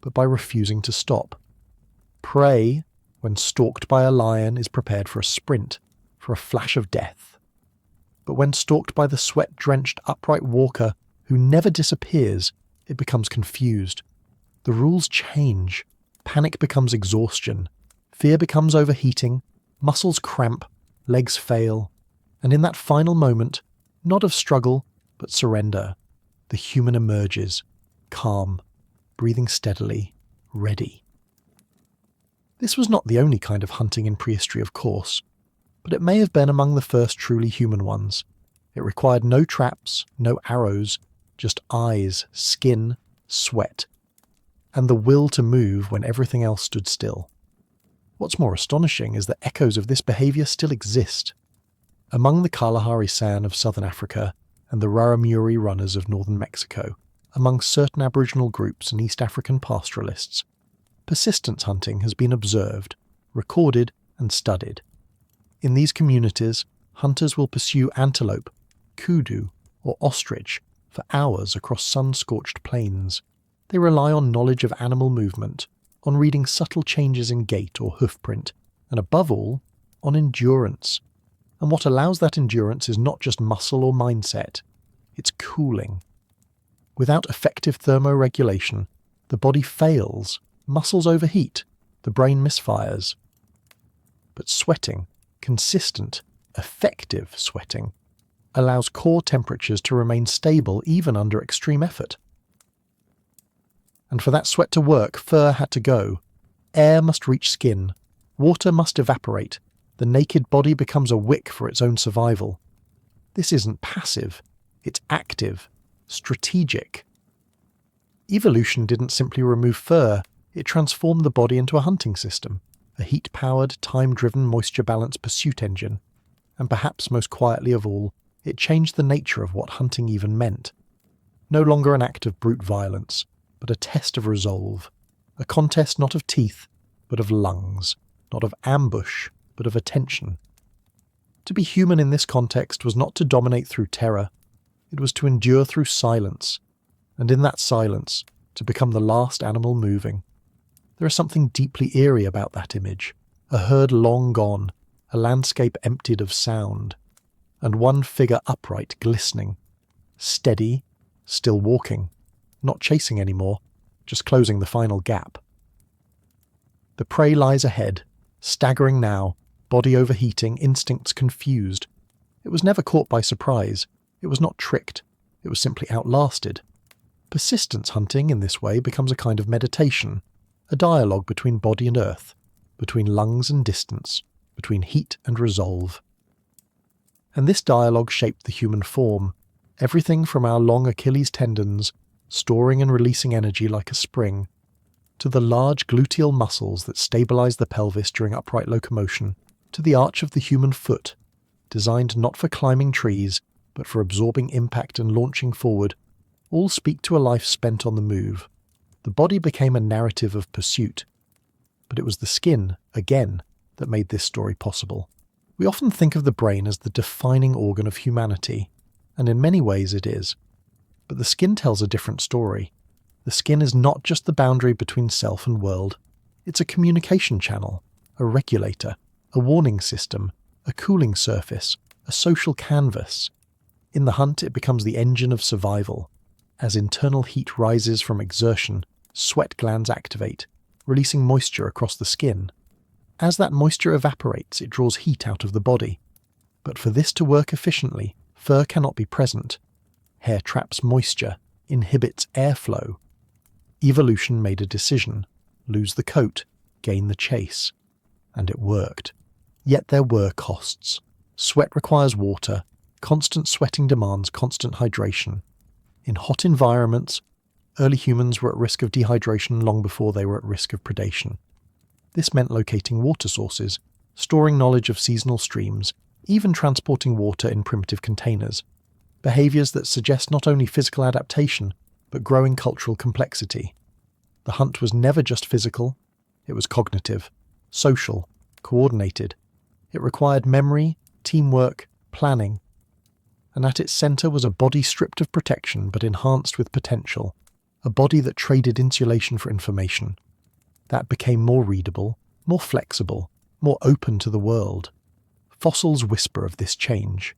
but by refusing to stop. Prey, when stalked by a lion, is prepared for a sprint, for a flash of death. But when stalked by the sweat-drenched upright walker who never disappears, it becomes confused. The rules change. Panic becomes exhaustion. Fear becomes overheating, muscles cramp, legs fail, and in that final moment, not of struggle, but surrender, the human emerges, calm, breathing steadily, ready. This was not the only kind of hunting in prehistory, of course, but it may have been among the first truly human ones. It required no traps, no arrows, just eyes, skin, sweat, and the will to move when everything else stood still. What's more astonishing is that echoes of this behaviour still exist. Among the Kalahari San of southern Africa and the Raramuri runners of northern Mexico, among certain Aboriginal groups and East African pastoralists, persistence hunting has been observed, recorded and studied. In these communities, hunters will pursue antelope, kudu or ostrich for hours across sun-scorched plains. They rely on knowledge of animal movement, on reading subtle changes in gait or hoofprint, and above all, on endurance. And what allows that endurance is not just muscle or mindset, it's cooling. Without effective thermoregulation, the body fails, muscles overheat, the brain misfires. But sweating, consistent, effective sweating, allows core temperatures to remain stable even under extreme effort. And for that sweat to work, fur had to go. Air must reach skin. Water must evaporate. The naked body becomes a wick for its own survival. This isn't passive. It's active, strategic. Evolution didn't simply remove fur. It transformed the body into a hunting system, a heat-powered, time-driven, moisture-balanced pursuit engine. And perhaps most quietly of all, it changed the nature of what hunting even meant. No longer an act of brute violence, but a test of resolve, a contest not of teeth, but of lungs, not of ambush, but of attention. To be human in this context was not to dominate through terror, it was to endure through silence, and in that silence, to become the last animal moving. There is something deeply eerie about that image, a herd long gone, a landscape emptied of sound, and one figure upright, glistening, steady, still walking, not chasing anymore, just closing the final gap. The prey lies ahead, staggering now, body overheating, instincts confused. It was never caught by surprise. It was not tricked. It was simply outlasted. Persistence hunting in this way becomes a kind of meditation, a dialogue between body and earth, between lungs and distance, between heat and resolve. And this dialogue shaped the human form, everything from our long Achilles tendons, storing and releasing energy like a spring, to the large gluteal muscles that stabilize the pelvis during upright locomotion, to the arch of the human foot, designed not for climbing trees, but for absorbing impact and launching forward, all speak to a life spent on the move. The body became a narrative of pursuit. But it was the skin, again, that made this story possible. We often think of the brain as the defining organ of humanity, and in many ways it is. But the skin tells a different story. The skin is not just the boundary between self and world. It's a communication channel, a regulator, a warning system, a cooling surface, a social canvas. In the hunt, it becomes the engine of survival. As internal heat rises from exertion, sweat glands activate, releasing moisture across the skin. As that moisture evaporates, it draws heat out of the body. But for this to work efficiently, fur cannot be present. Hair traps moisture, inhibits airflow. Evolution made a decision: lose the coat, gain the chase. And it worked. Yet there were costs. Sweat requires water. Constant sweating demands constant hydration. In hot environments, early humans were at risk of dehydration long before they were at risk of predation. This meant locating water sources, storing knowledge of seasonal streams, even transporting water in primitive containers. Behaviours that suggest not only physical adaptation, but growing cultural complexity. The hunt was never just physical, it was cognitive, social, coordinated. It required memory, teamwork, planning. And at its centre was a body stripped of protection but enhanced with potential, a body that traded insulation for information. That became more readable, more flexible, more open to the world. Fossils whisper of this change.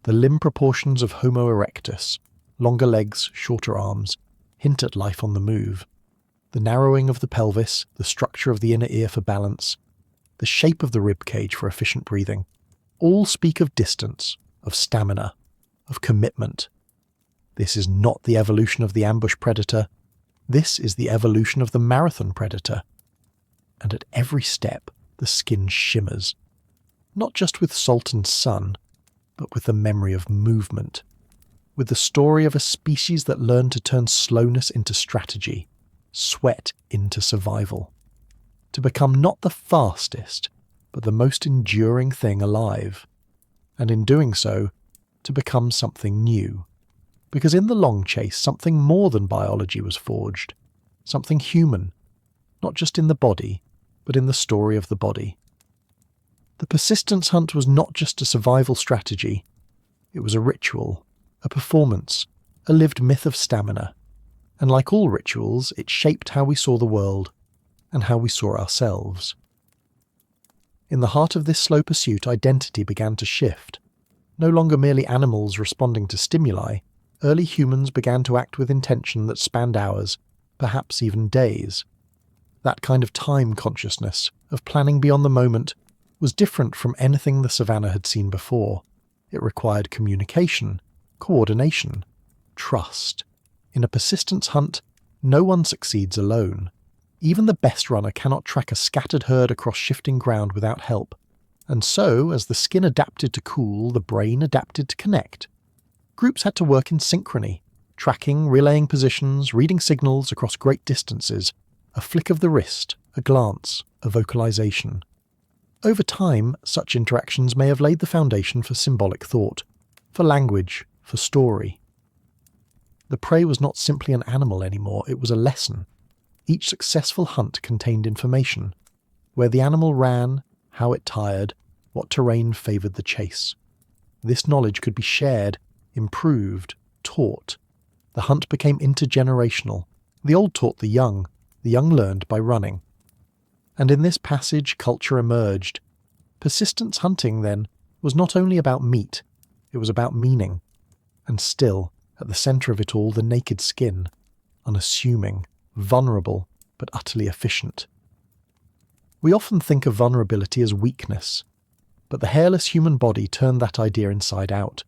The limb proportions of Homo erectus, longer legs, shorter arms, hint at life on the move. The narrowing of the pelvis, the structure of the inner ear for balance, the shape of the rib cage for efficient breathing, all speak of distance, of stamina, of commitment. This is not the evolution of the ambush predator. This is the evolution of the marathon predator. And at every step, the skin shimmers. Not just with salt and sun, but with the memory of movement. With the story of a species that learned to turn slowness into strategy, sweat into survival. To become not the fastest, but the most enduring thing alive. And in doing so, to become something new. Because in the long chase, something more than biology was forged. Something human. Not just in the body, but in the story of the body. The persistence hunt was not just a survival strategy. It was a ritual, a performance, a lived myth of stamina. And like all rituals, it shaped how we saw the world and how we saw ourselves. In the heart of this slow pursuit, identity began to shift. No longer merely animals responding to stimuli, early humans began to act with intention that spanned hours, perhaps even days. That kind of time consciousness, of planning beyond the moment, was different from anything the savannah had seen before. It required communication, coordination, trust. In a persistence hunt, no one succeeds alone. Even the best runner cannot track a scattered herd across shifting ground without help. And so, as the skin adapted to cool, the brain adapted to connect. Groups had to work in synchrony, tracking, relaying positions, reading signals across great distances, a flick of the wrist, a glance, a vocalization. Over time, such interactions may have laid the foundation for symbolic thought, for language, for story. The prey was not simply an animal anymore, it was a lesson. Each successful hunt contained information. Where the animal ran, how it tired, what terrain favoured the chase. This knowledge could be shared, improved, taught. The hunt became intergenerational. The old taught the young learned by running. And in this passage, culture emerged. Persistence hunting, then, was not only about meat, it was about meaning. And still, at the centre of it all, the naked skin, unassuming, vulnerable, but utterly efficient. We often think of vulnerability as weakness, but the hairless human body turned that idea inside out.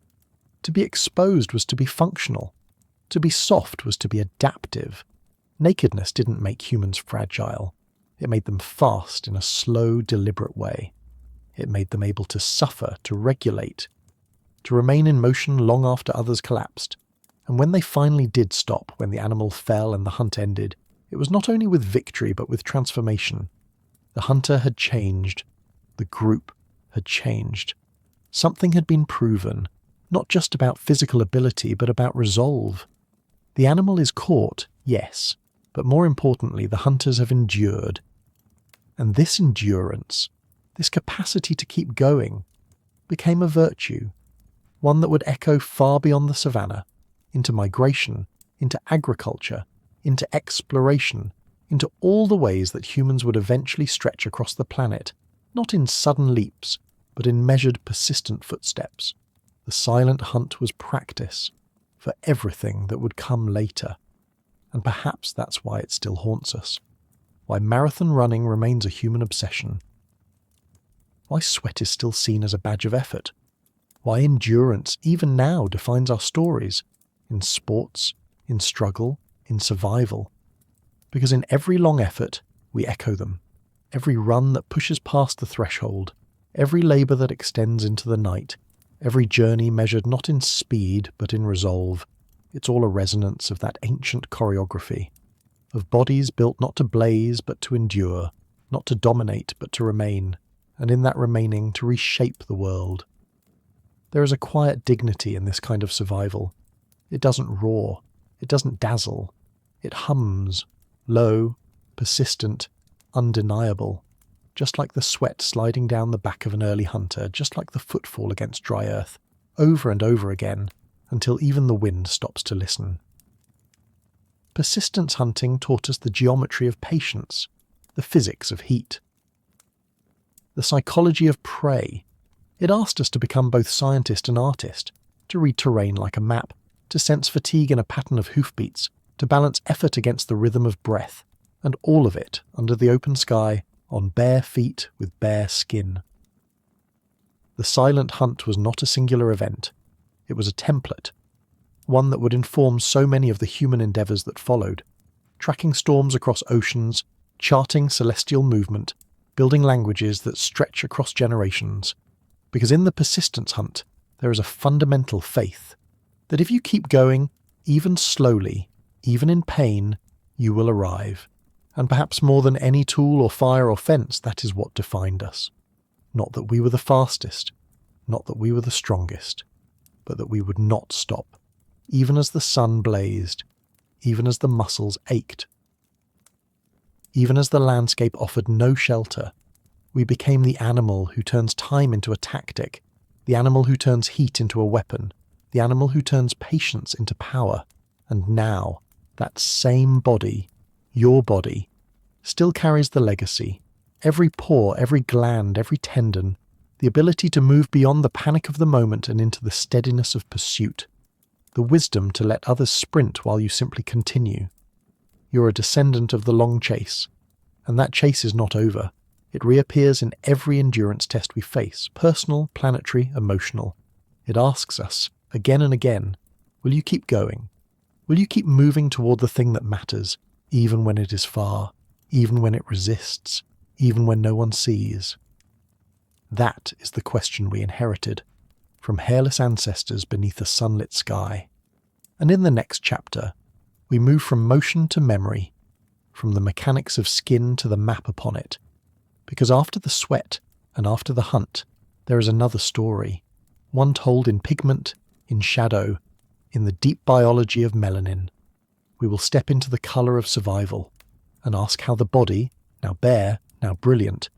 To be exposed was to be functional. To be soft was to be adaptive. Nakedness didn't make humans fragile. It made them fast in a slow, deliberate way. It made them able to suffer, to regulate, to remain in motion long after others collapsed. And when they finally did stop, when the animal fell and the hunt ended, it was not only with victory but with transformation. The hunter had changed. The group had changed. Something had been proven, not just about physical ability but about resolve. The animal is caught, yes, but more importantly, the hunters have endured. And this endurance, this capacity to keep going, became a virtue, one that would echo far beyond the savannah, into migration, into agriculture, into exploration, into all the ways that humans would eventually stretch across the planet, not in sudden leaps, but in measured, persistent footsteps. The silent hunt was practice for everything that would come later. And perhaps that's why it still haunts us. Why marathon running remains a human obsession. Why sweat is still seen as a badge of effort. Why endurance, even now, defines our stories. In sports, in struggle, in survival. Because in every long effort, we echo them. Every run that pushes past the threshold. Every labour that extends into the night. Every journey measured not in speed, but in resolve. It's all a resonance of that ancient choreography. Of bodies built not to blaze, but to endure. Not to dominate, but to remain. And in that remaining, to reshape the world. There is a quiet dignity in this kind of survival. It doesn't roar. It doesn't dazzle. It hums. Low, persistent, undeniable. Just like the sweat sliding down the back of an early hunter, just like the footfall against dry earth, over and over again, until even the wind stops to listen. Persistence hunting taught us the geometry of patience, the physics of heat, the psychology of prey. It asked us to become both scientist and artist, to read terrain like a map, to sense fatigue in a pattern of hoofbeats, to balance effort against the rhythm of breath, and all of it under the open sky, on bare feet with bare skin. The silent hunt was not a singular event. It was a template, one that would inform so many of the human endeavours that followed, tracking storms across oceans, charting celestial movement, building languages that stretch across generations. Because in the persistence hunt, there is a fundamental faith that if you keep going, even slowly, even in pain, you will arrive. And perhaps more than any tool or fire or fence, that is what defined us. Not that we were the fastest, not that we were the strongest, but that we would not stop, even as the sun blazed, even as the muscles ached. Even as the landscape offered no shelter, we became the animal who turns time into a tactic, the animal who turns heat into a weapon, the animal who turns patience into power. And now, that same body, your body, still carries the legacy. Every pore, every gland, every tendon, the ability to move beyond the panic of the moment and into the steadiness of pursuit, the wisdom to let others sprint while you simply continue. You're a descendant of the long chase, and that chase is not over. It reappears in every endurance test we face, personal, planetary, emotional. It asks us, again and again, will you keep going? Will you keep moving toward the thing that matters, even when it is far, even when it resists, even when no one sees? That is the question we inherited from hairless ancestors beneath a sunlit sky. And in the next chapter, we move from motion to memory, from the mechanics of skin to the map upon it. Because after the sweat and after the hunt, there is another story, one told in pigment, in shadow, in the deep biology of melanin. We will step into the colour of survival and ask how the body, now bare, now brilliant,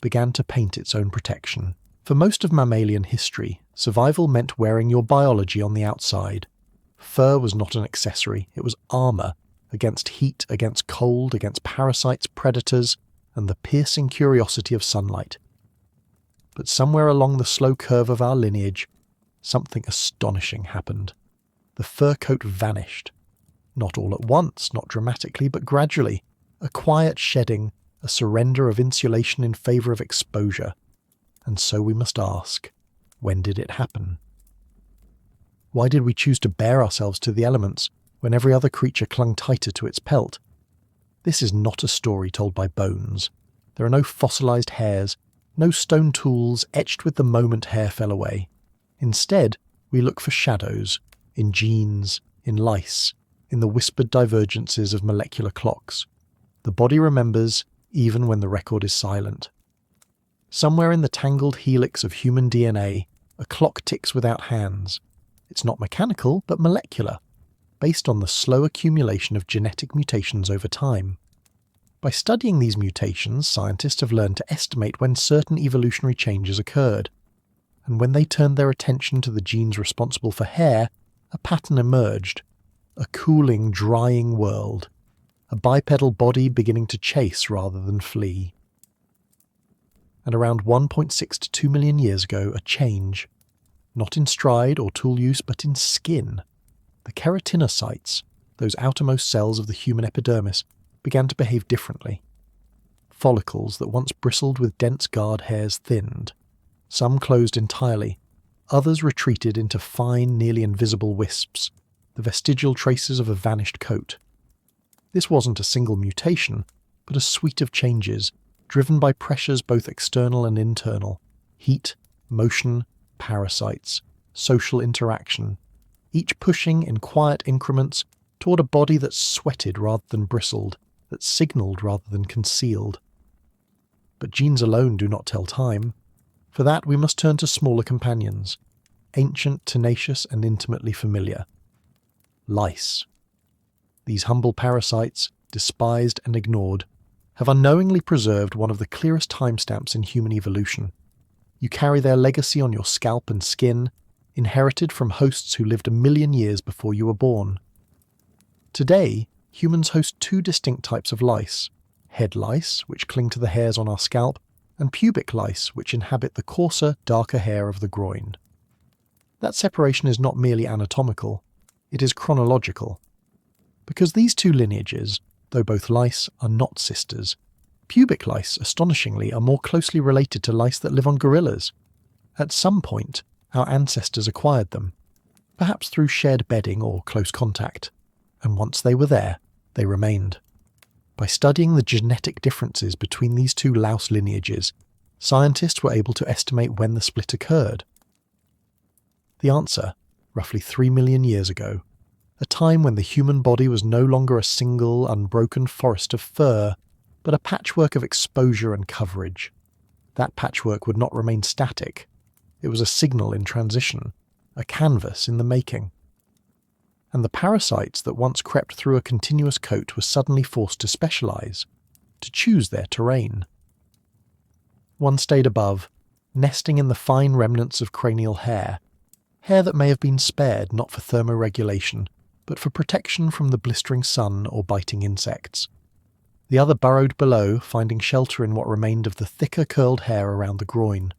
began to paint its own protection. For most of mammalian history, survival meant wearing your biology on the outside. Fur was not an accessory, it was armour against heat, against cold, against parasites, predators, and the piercing curiosity of sunlight. But somewhere along the slow curve of our lineage, something astonishing happened. The fur coat vanished. Not all at once, not dramatically, but gradually. A quiet shedding, a surrender of insulation in favour of exposure. And so we must ask, when did it happen? Why did we choose to bare ourselves to the elements when every other creature clung tighter to its pelt? This is not a story told by bones. There are no fossilised hairs, no stone tools etched with the moment hair fell away. Instead, we look for shadows, in genes, in lice, in the whispered divergences of molecular clocks. The body remembers even when the record is silent. Somewhere in the tangled helix of human DNA, a clock ticks without hands. It's not mechanical, but molecular, based on the slow accumulation of genetic mutations over time. By studying these mutations, scientists have learned to estimate when certain evolutionary changes occurred. And when they turned their attention to the genes responsible for hair, a pattern emerged. A cooling, drying world. A bipedal body beginning to chase rather than flee. And around 1.6 to 2 million years ago, a change. Not in stride or tool use, but in skin. The keratinocytes, those outermost cells of the human epidermis, began to behave differently. Follicles that once bristled with dense guard hairs thinned. Some closed entirely, others retreated into fine, nearly invisible wisps, the vestigial traces of a vanished coat. This wasn't a single mutation, but a suite of changes, driven by pressures both external and internal, heat, motion, parasites, social interaction, each pushing in quiet increments toward a body that sweated rather than bristled, that signalled rather than concealed. But genes alone do not tell time. For that we must turn to smaller companions, ancient, tenacious, and intimately familiar. Lice. These humble parasites, despised and ignored, have unknowingly preserved one of the clearest timestamps in human evolution. You carry their legacy on your scalp and skin, inherited from hosts who lived 1 million years before you were born. Today, humans host 2 distinct types of lice: head lice, which cling to the hairs on our scalp, and pubic lice, which inhabit the coarser, darker hair of the groin. That separation is not merely anatomical, it is chronological. Because these 2 lineages, though both lice, are not sisters, pubic lice, astonishingly, are more closely related to lice that live on gorillas. At some point, our ancestors acquired them, perhaps through shared bedding or close contact, and once they were there, they remained. By studying the genetic differences between these 2 louse lineages, scientists were able to estimate when the split occurred. The answer, roughly 3 million years ago, a time when the human body was no longer a single, unbroken forest of fur, but a patchwork of exposure and coverage. That patchwork would not remain static. It was a signal in transition, a canvas in the making. And the parasites that once crept through a continuous coat were suddenly forced to specialise, to choose their terrain. One stayed above, nesting in the fine remnants of cranial hair that may have been spared not for thermoregulation, but for protection from the blistering sun or biting insects. The other burrowed below, finding shelter in what remained of the thicker curled hair around the groin.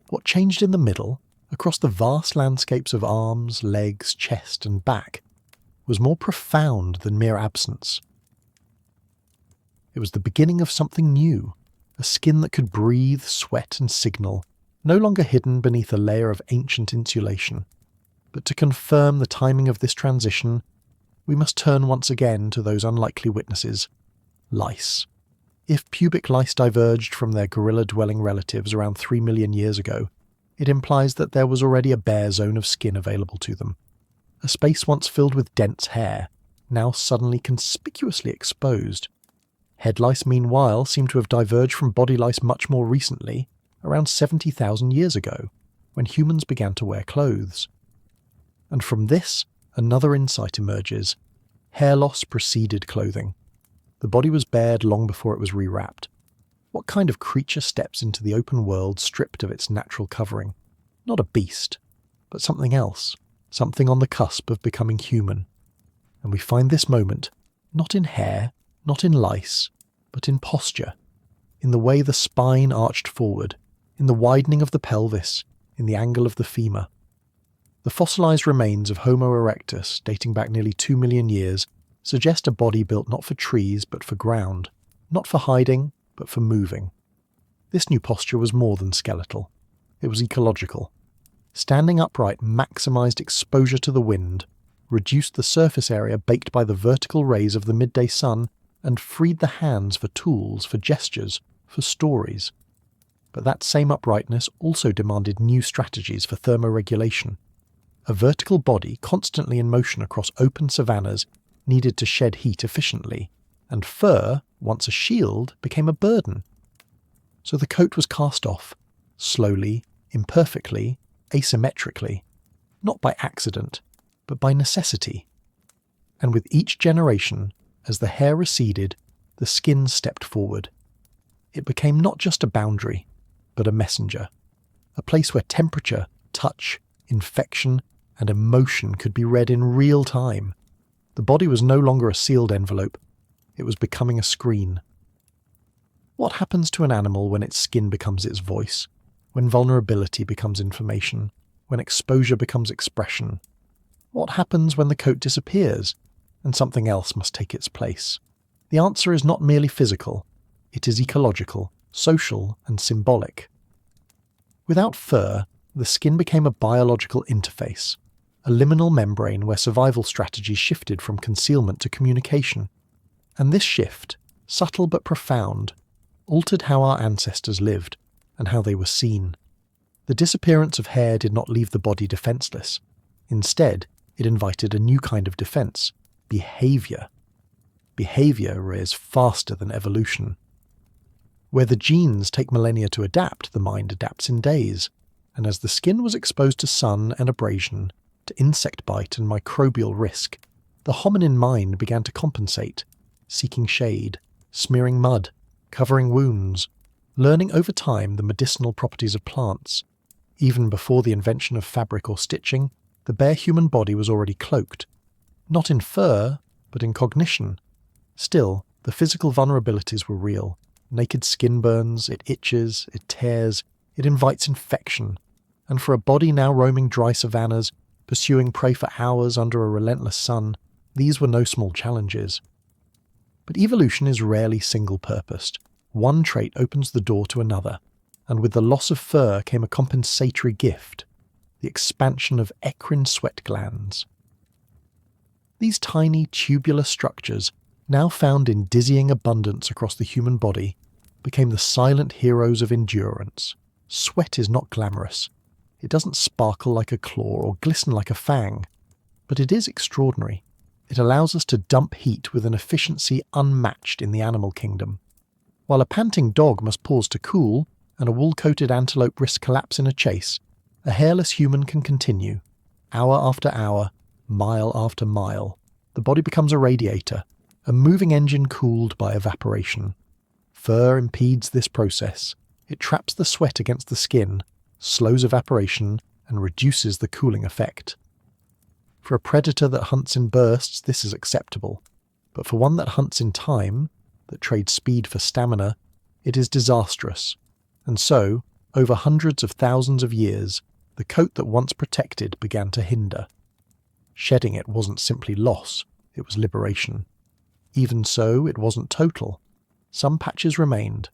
What changed in the middle, across the vast landscapes of arms, legs, chest and back, was more profound than mere absence. It was the beginning of something new, a skin that could breathe, sweat and signal, no longer hidden beneath a layer of ancient insulation. But to confirm the timing of this transition, we must turn once again to those unlikely witnesses, lice. If pubic lice diverged from their gorilla-dwelling relatives around 3 million years ago, it implies that there was already a bare zone of skin available to them. A space once filled with dense hair, now suddenly conspicuously exposed. Head lice, meanwhile, seem to have diverged from body lice much more recently, around 70,000 years ago, when humans began to wear clothes. And from this, another insight emerges. Hair loss preceded clothing. The body was bared long before it was rewrapped. What kind of creature steps into the open world stripped of its natural covering? Not a beast, but something else. something on the cusp of becoming human. And we find this moment not in hair, not in lice, but in posture, in the way the spine arched forward, in the widening of the pelvis, in the angle of the femur. The fossilized remains of Homo erectus, dating back nearly 2 million years, suggest a body built not for trees but for ground, not for hiding but for moving. This new posture was more than skeletal. It was ecological. Standing upright maximized exposure to the wind, reduced the surface area baked by the vertical rays of the midday sun, and freed the hands for tools, for gestures, for stories. But that same uprightness also demanded new strategies for thermoregulation. A vertical body constantly in motion across open savannahs needed to shed heat efficiently, and fur, once a shield, became a burden. So the coat was cast off, slowly, imperfectly, asymmetrically, not by accident, but by necessity. And with each generation, as the hair receded, the skin stepped forward. It became not just a boundary, but a messenger, a place where temperature, touch, infection, and emotion could be read in real time. The body was no longer a sealed envelope, it was becoming a screen. What happens to an animal when its skin becomes its voice, when vulnerability becomes information, when exposure becomes expression? What happens when the coat disappears and something else must take its place? The answer is not merely physical, it is ecological, social, and symbolic. Without fur, the skin became a biological interface, a liminal membrane where survival strategies shifted from concealment to communication. And this shift, subtle but profound, altered how our ancestors lived and how they were seen. The disappearance of hair did not leave the body defenseless. Instead, it invited a new kind of defense, behavior. Behavior rears faster than evolution. Where the genes take millennia to adapt, the mind adapts in days. And as the skin was exposed to sun and abrasion, to insect bite and microbial risk, the hominin mind began to compensate, seeking shade, smearing mud, covering wounds, learning over time the medicinal properties of plants. Even before the invention of fabric or stitching, the bare human body was already cloaked, not in fur, but in cognition. Still, the physical vulnerabilities were real. Naked skin burns, it itches, it tears, it invites infection. And for a body now roaming dry savannahs, pursuing prey for hours under a relentless sun, these were no small challenges. But evolution is rarely single-purposed. One trait opens the door to another, and with the loss of fur came a compensatory gift, the expansion of eccrine sweat glands. These tiny tubular structures, now found in dizzying abundance across the human body, became the silent heroes of endurance. Sweat is not glamorous. It doesn't sparkle like a claw or glisten like a fang, but it is extraordinary. It allows us to dump heat with an efficiency unmatched in the animal kingdom. While a panting dog must pause to cool, and a wool-coated antelope risk collapse in a chase, a hairless human can continue, hour after hour, mile after mile. The body becomes a radiator, a moving engine cooled by evaporation. Fur impedes this process. It traps the sweat against the skin, slows evaporation, and reduces the cooling effect. For a predator that hunts in bursts, this is acceptable. But for one that hunts in time, that trades speed for stamina, it is disastrous. And so, over hundreds of thousands of years, the coat that once protected began to hinder. Shedding it wasn't simply loss, it was liberation. Even so, it wasn't total. Some patches remained,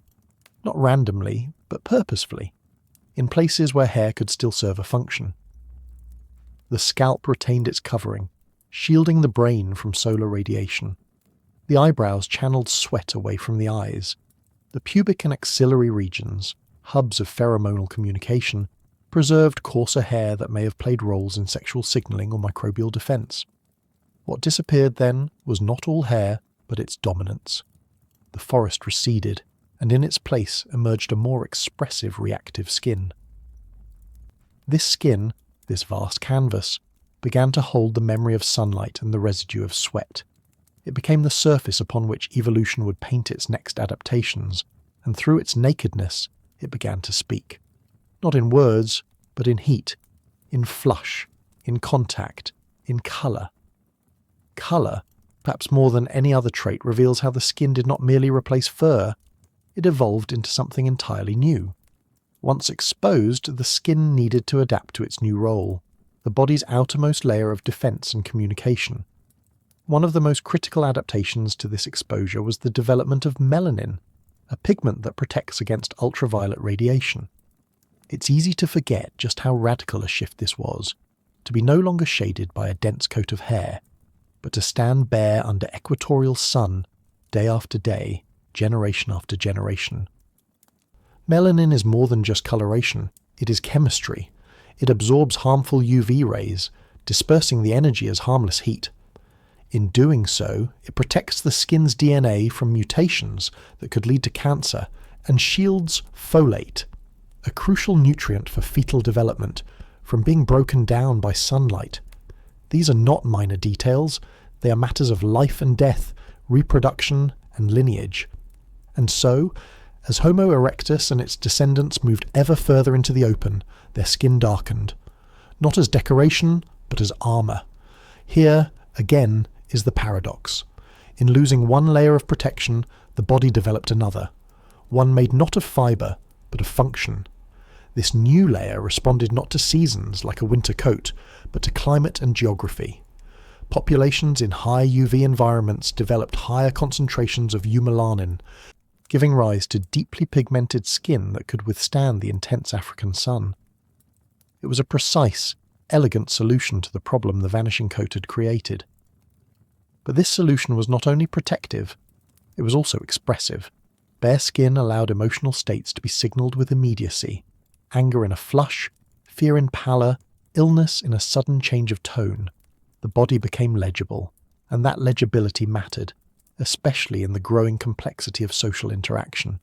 not randomly, but purposefully, in places where hair could still serve a function. The scalp retained its covering, shielding the brain from solar radiation. The eyebrows channeled sweat away from the eyes. The pubic and axillary regions, hubs of pheromonal communication, preserved coarser hair that may have played roles in sexual signaling or microbial defense. What disappeared then was not all hair, but its dominance. The forest receded, and in its place emerged a more expressive reactive skin. This skin, this vast canvas, began to hold the memory of sunlight and the residue of sweat. It became the surface upon which evolution would paint its next adaptations, and through its nakedness it began to speak. Not in words, but in heat, in flush, in contact, in colour. Colour, perhaps more than any other trait, reveals how the skin did not merely replace fur, it evolved into something entirely new. Once exposed, the skin needed to adapt to its new role, the body's outermost layer of defence and communication. One of the most critical adaptations to this exposure was the development of melanin, a pigment that protects against ultraviolet radiation. It's easy to forget just how radical a shift this was, to be no longer shaded by a dense coat of hair, but to stand bare under equatorial sun, day after day, generation after generation. Melanin is more than just coloration, it is chemistry. It absorbs harmful UV rays, dispersing the energy as harmless heat. In doing so, it protects the skin's DNA from mutations that could lead to cancer and shields folate, a crucial nutrient for fetal development, from being broken down by sunlight. These are not minor details, they are matters of life and death, reproduction and lineage. And so, as Homo erectus and its descendants moved ever further into the open, their skin darkened, not as decoration, but as armour. Here, again, is the paradox. In losing one layer of protection, the body developed another, one made not of fibre, but of function. This new layer responded not to seasons like a winter coat, but to climate and geography. Populations in high UV environments developed higher concentrations of eumelanin, giving rise to deeply pigmented skin that could withstand the intense African sun. It was a precise, elegant solution to the problem the vanishing coat had created. But this solution was not only protective, it was also expressive. Bare skin allowed emotional states to be signalled with immediacy, anger in a flush, fear in pallor, illness in a sudden change of tone. The body became legible, and that legibility mattered, especially in the growing complexity of social interaction.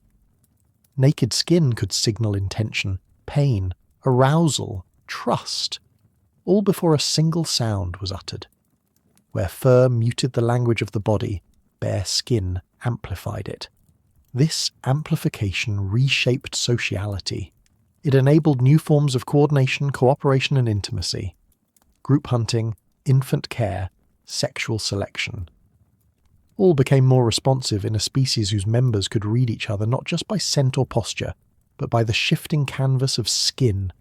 Naked skin could signal intention, pain, arousal, trust, all before a single sound was uttered. Where fur muted the language of the body, bare skin amplified it. This amplification reshaped sociality. It enabled new forms of coordination, cooperation and intimacy. Group hunting, infant care, sexual selection. All became more responsive in a species whose members could read each other not just by scent or posture, but by the shifting canvas of skin.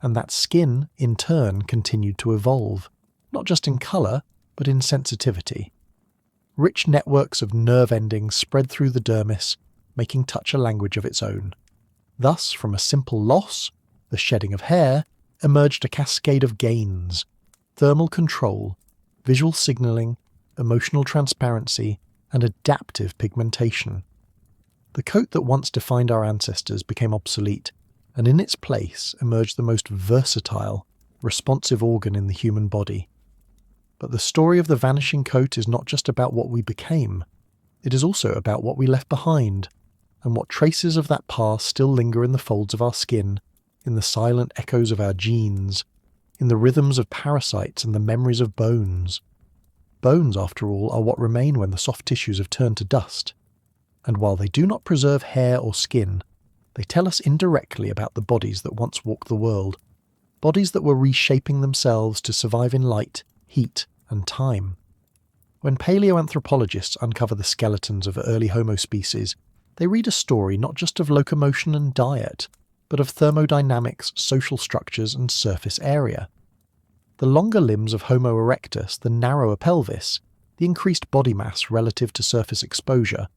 And that skin, in turn, continued to evolve, not just in colour, but in sensitivity. Rich networks of nerve endings spread through the dermis, making touch a language of its own. Thus, from a simple loss, the shedding of hair, emerged a cascade of gains: thermal control, visual signalling, emotional transparency, and adaptive pigmentation. The coat that once defined our ancestors became obsolete, and in its place emerged the most versatile, responsive organ in the human body. But the story of the vanishing coat is not just about what we became, it is also about what we left behind, and what traces of that past still linger in the folds of our skin, in the silent echoes of our genes, in the rhythms of parasites and the memories of bones. Bones, after all, are what remain when the soft tissues have turned to dust. And while they do not preserve hair or skin, they tell us indirectly about the bodies that once walked the world, bodies that were reshaping themselves to survive in light, heat, and time. When paleoanthropologists uncover the skeletons of early Homo species, they read a story not just of locomotion and diet, but of thermodynamics, social structures, and surface area. The longer limbs of Homo erectus, the narrower pelvis, the increased body mass relative to surface exposure,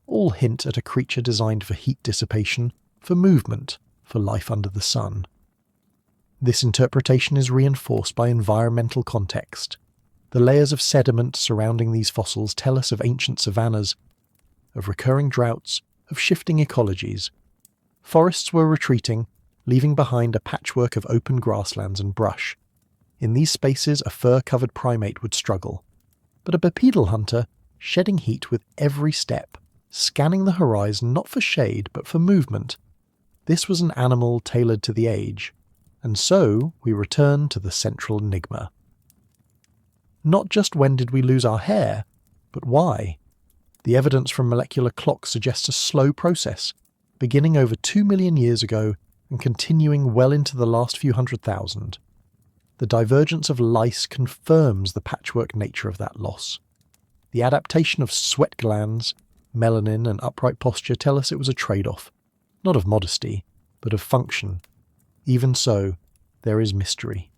all hint at a creature designed for heat dissipation, for movement, for life under the sun. This interpretation is reinforced by environmental context. The layers of sediment surrounding these fossils tell us of ancient savannahs, of recurring droughts, of shifting ecologies. Forests were retreating, leaving behind a patchwork of open grasslands and brush. In these spaces, a fur-covered primate would struggle, but a bipedal hunter, shedding heat with every step, scanning the horizon not for shade but for movement. This was an animal tailored to the age, and so we return to the central enigma. Not just when did we lose our hair, but why? The evidence from molecular clocks suggests a slow process, beginning over 2 million years ago and continuing well into the last few 100,000. the divergence of lice confirms the patchwork nature of that loss. The adaptation of sweat glands, melanin and upright posture tell us it was a trade-off, not of modesty, but of function. Even so, there is mystery.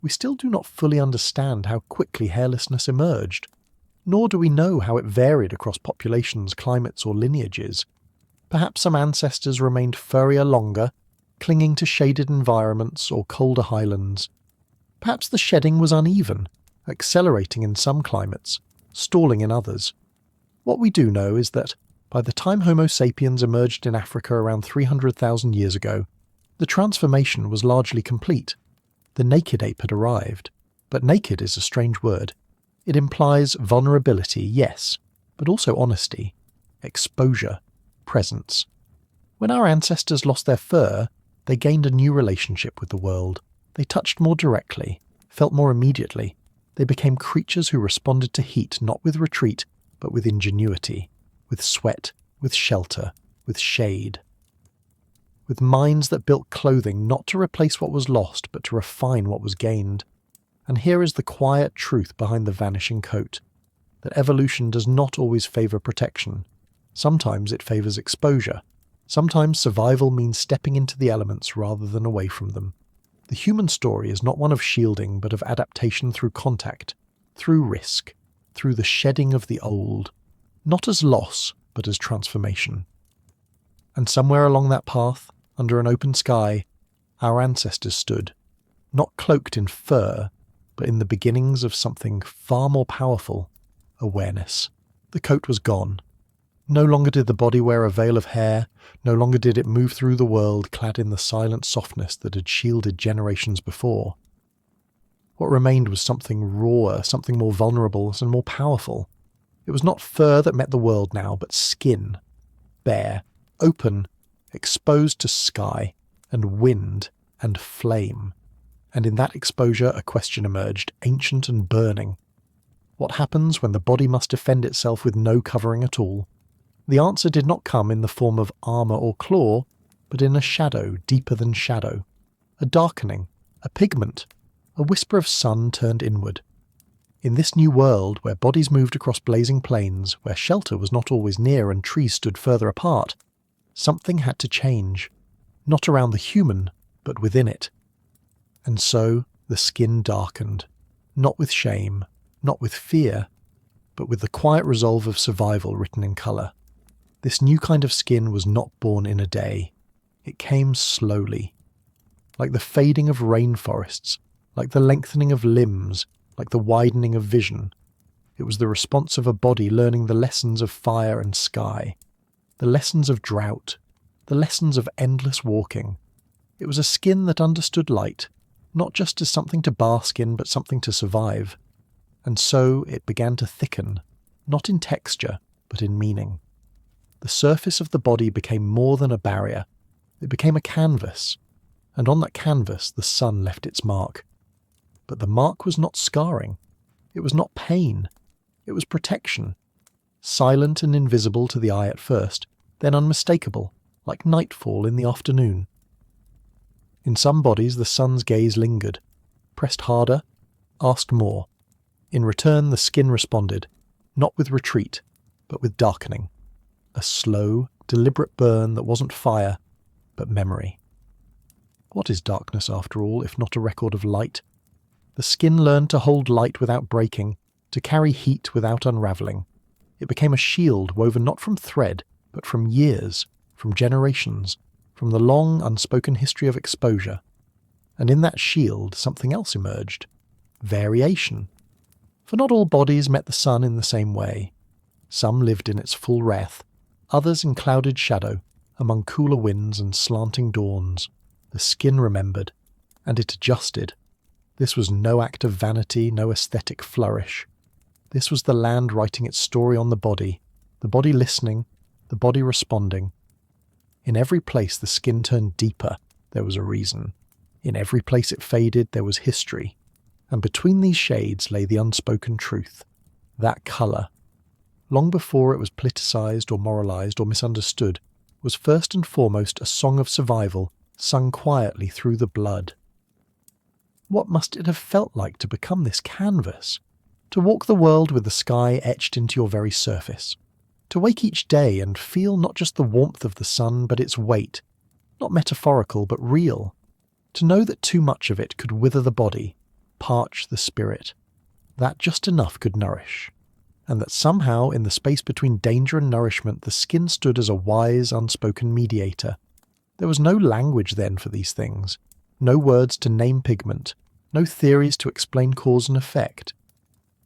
We still do not fully understand how quickly hairlessness emerged, nor do we know how it varied across populations, climates, or lineages. Perhaps some ancestors remained furrier longer, clinging to shaded environments or colder highlands. Perhaps the shedding was uneven, accelerating in some climates, stalling in others. What we do know is that, by the time Homo sapiens emerged in Africa around 300,000 years ago, the transformation was largely complete. The naked ape had arrived, but naked is a strange word. It implies vulnerability, yes, but also honesty, exposure, presence. When our ancestors lost their fur, they gained a new relationship with the world. They touched more directly, felt more immediately. They became creatures who responded to heat not with retreat, but with ingenuity, with sweat, with shelter, with shade. With minds that built clothing not to replace what was lost, but to refine what was gained. And here is the quiet truth behind the vanishing coat, that evolution does not always favour protection. Sometimes it favours exposure. Sometimes survival means stepping into the elements rather than away from them. The human story is not one of shielding, but of adaptation through contact, through risk, through the shedding of the old, not as loss, but as transformation. And somewhere along that path, under an open sky, our ancestors stood, not cloaked in fur, but in the beginnings of something far more powerful, awareness. The coat was gone. No longer did the body wear a veil of hair, no longer did it move through the world clad in the silent softness that had shielded generations before. What remained was something rawer, something more vulnerable and more powerful. It was not fur that met the world now, but skin, bare, open, exposed to sky and wind and flame. And in that exposure a question emerged, ancient and burning. What happens when the body must defend itself with no covering at all? The answer did not come in the form of armour or claw, but in a shadow deeper than shadow, a darkening, a pigment, a whisper of sun turned inward. In this new world, where bodies moved across blazing plains, where shelter was not always near and trees stood further apart, something had to change, not around the human, but within it. And so the skin darkened, not with shame, not with fear, but with the quiet resolve of survival written in colour. This new kind of skin was not born in a day. It came slowly, like the fading of rainforests, like the lengthening of limbs, like the widening of vision. It was the response of a body learning the lessons of fire and sky, the lessons of drought, the lessons of endless walking. It was a skin that understood light, not just as something to bask in, but something to survive. And so it began to thicken, not in texture, but in meaning. The surface of the body became more than a barrier. It became a canvas, and on that canvas the sun left its mark. But the mark was not scarring. It was not pain. It was protection. Silent and invisible to the eye at first, then unmistakable, like nightfall in the afternoon. In some bodies the sun's gaze lingered, pressed harder, asked more. In return the skin responded, not with retreat, but with darkening. A slow, deliberate burn that wasn't fire, but memory. What is darkness after all, if not a record of light? The skin learned to hold light without breaking, to carry heat without unravelling. It became a shield woven not from thread, but from years, from generations, from the long unspoken history of exposure. And in that shield something else emerged. Variation. For not all bodies met the sun in the same way. Some lived in its full wrath, others in clouded shadow, among cooler winds and slanting dawns. The skin remembered, and it adjusted. This was no act of vanity, no aesthetic flourish. This was the land writing its story on the body listening, the body responding. In every place the skin turned deeper, there was a reason. In every place it faded, there was history. And between these shades lay the unspoken truth, that colour. Long before it was politicized or moralized or misunderstood, was first and foremost a song of survival, sung quietly through the blood. What must it have felt like to become this canvas? To walk the world with the sky etched into your very surface? To wake each day and feel not just the warmth of the sun, but its weight, not metaphorical but real? To know that too much of it could wither the body, parch the spirit, that just enough could nourish, and that somehow in the space between danger and nourishment the skin stood as a wise, unspoken mediator. There was no language then for these things, no words to name pigment, no theories to explain cause and effect.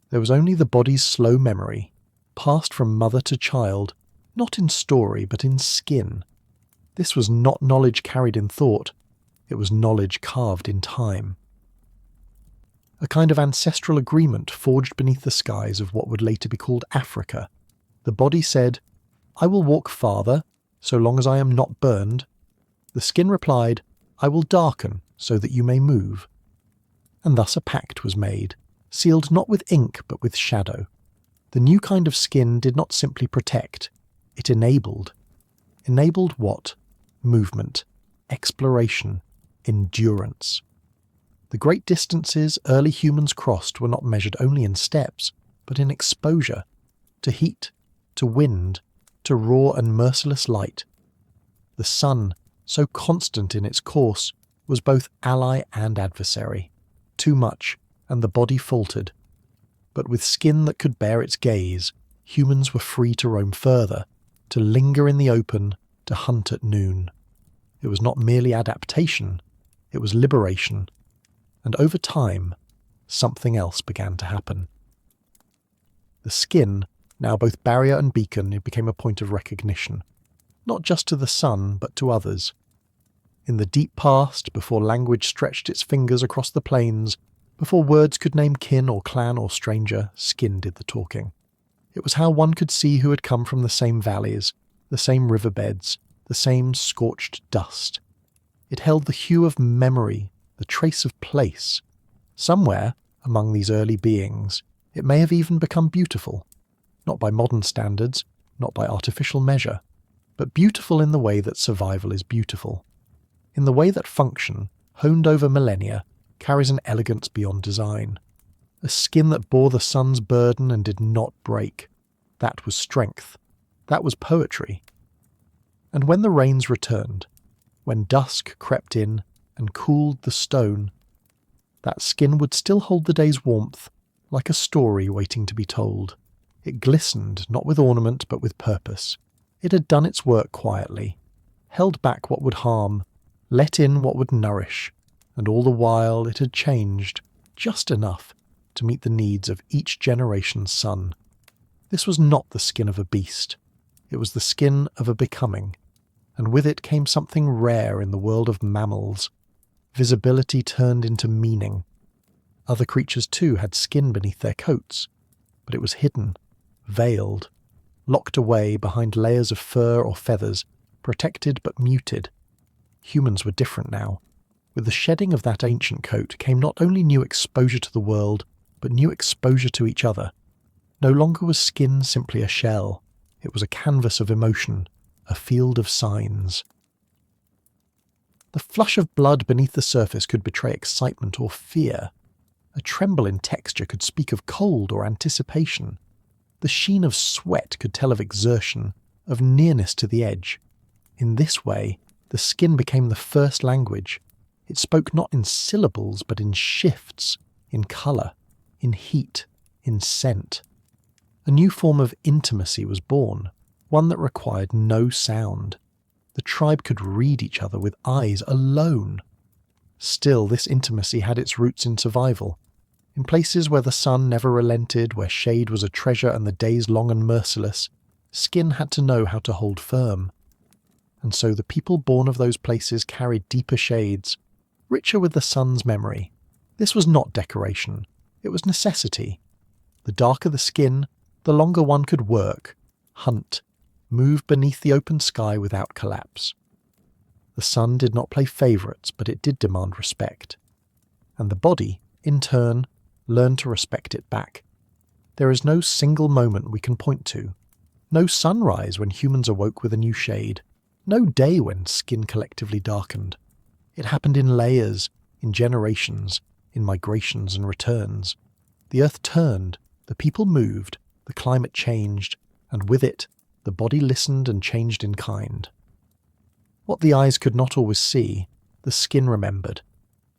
There was only the body's slow memory, passed from mother to child, not in story but in skin. This was not knowledge carried in thought, it was knowledge carved in time. A kind of ancestral agreement forged beneath the skies of what would later be called Africa. The body said, "I will walk farther, so long as I am not burned." The skin replied, "I will darken, so that you may move." And thus a pact was made, sealed not with ink but with shadow. The new kind of skin did not simply protect, it enabled. Enabled what? Movement, exploration, endurance. The great distances early humans crossed were not measured only in steps, but in exposure, to heat, to wind, to raw and merciless light. The sun, so constant in its course, was both ally and adversary. Too much, and the body faltered. But with skin that could bear its gaze, humans were free to roam further, to linger in the open, to hunt at noon. It was not merely adaptation, it was liberation. And over time, something else began to happen. The skin, now both barrier and beacon, it became a point of recognition, not just to the sun, but to others. In the deep past, before language stretched its fingers across the plains, before words could name kin or clan or stranger, skin did the talking. It was how one could see who had come from the same valleys, the same riverbeds, the same scorched dust. It held the hue of memory, the trace of place. Somewhere, among these early beings, it may have even become beautiful, not by modern standards, not by artificial measure, but beautiful in the way that survival is beautiful, in the way that function, honed over millennia, carries an elegance beyond design. A skin that bore the sun's burden and did not break. That was strength. That was poetry. And when the rains returned, when dusk crept in and cooled the stone, that skin would still hold the day's warmth, like a story waiting to be told. It glistened, not with ornament but with purpose. It had done its work quietly, held back what would harm, let in what would nourish, and all the while it had changed, just enough to meet the needs of each generation's son. This was not the skin of a beast. It was the skin of a becoming, and with it came something rare in the world of mammals. Visibility turned into meaning. Other creatures too had skin beneath their coats, but it was hidden, veiled, locked away behind layers of fur or feathers, protected but muted. Humans were different now. With the shedding of that ancient coat came not only new exposure to the world, but new exposure to each other. No longer was skin simply a shell. It was a canvas of emotion, a field of signs. The flush of blood beneath the surface could betray excitement or fear. A tremble in texture could speak of cold or anticipation. The sheen of sweat could tell of exertion, of nearness to the edge. In this way, the skin became the first language. It spoke not in syllables, but in shifts, in colour, in heat, in scent. A new form of intimacy was born, one that required no sound. The tribe could read each other with eyes alone. Still, this intimacy had its roots in survival. In places where the sun never relented, where shade was a treasure and the days long and merciless, skin had to know how to hold firm. And so the people born of those places carried deeper shades, richer with the sun's memory. This was not decoration, it was necessity. The darker the skin, the longer one could work, hunt, move beneath the open sky without collapse. The sun did not play favourites, but it did demand respect. And the body, in turn, learned to respect it back. There is no single moment we can point to. No sunrise when humans awoke with a new shade. No day when skin collectively darkened. It happened in layers, in generations, in migrations and returns. The earth turned, the people moved, the climate changed, and with it, the body listened and changed in kind. What the eyes could not always see, the skin remembered.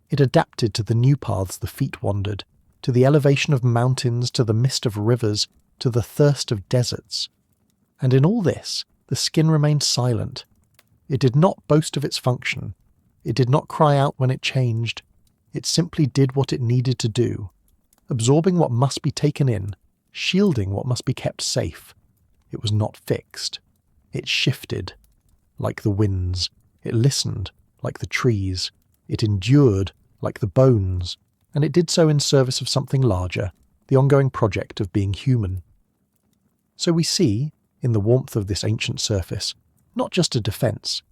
It adapted to the new paths the feet wandered, to the elevation of mountains, to the mist of rivers, to the thirst of deserts. And in all this, the skin remained silent. It did not boast of its function. It did not cry out when it changed. It simply did what it needed to do, absorbing what must be taken in, shielding what must be kept safe. It was not fixed. It shifted, like the winds. It listened, like the trees. It endured, like the bones. And it did so in service of something larger, the ongoing project of being human. So we see, in the warmth of this ancient surface, not just a defence,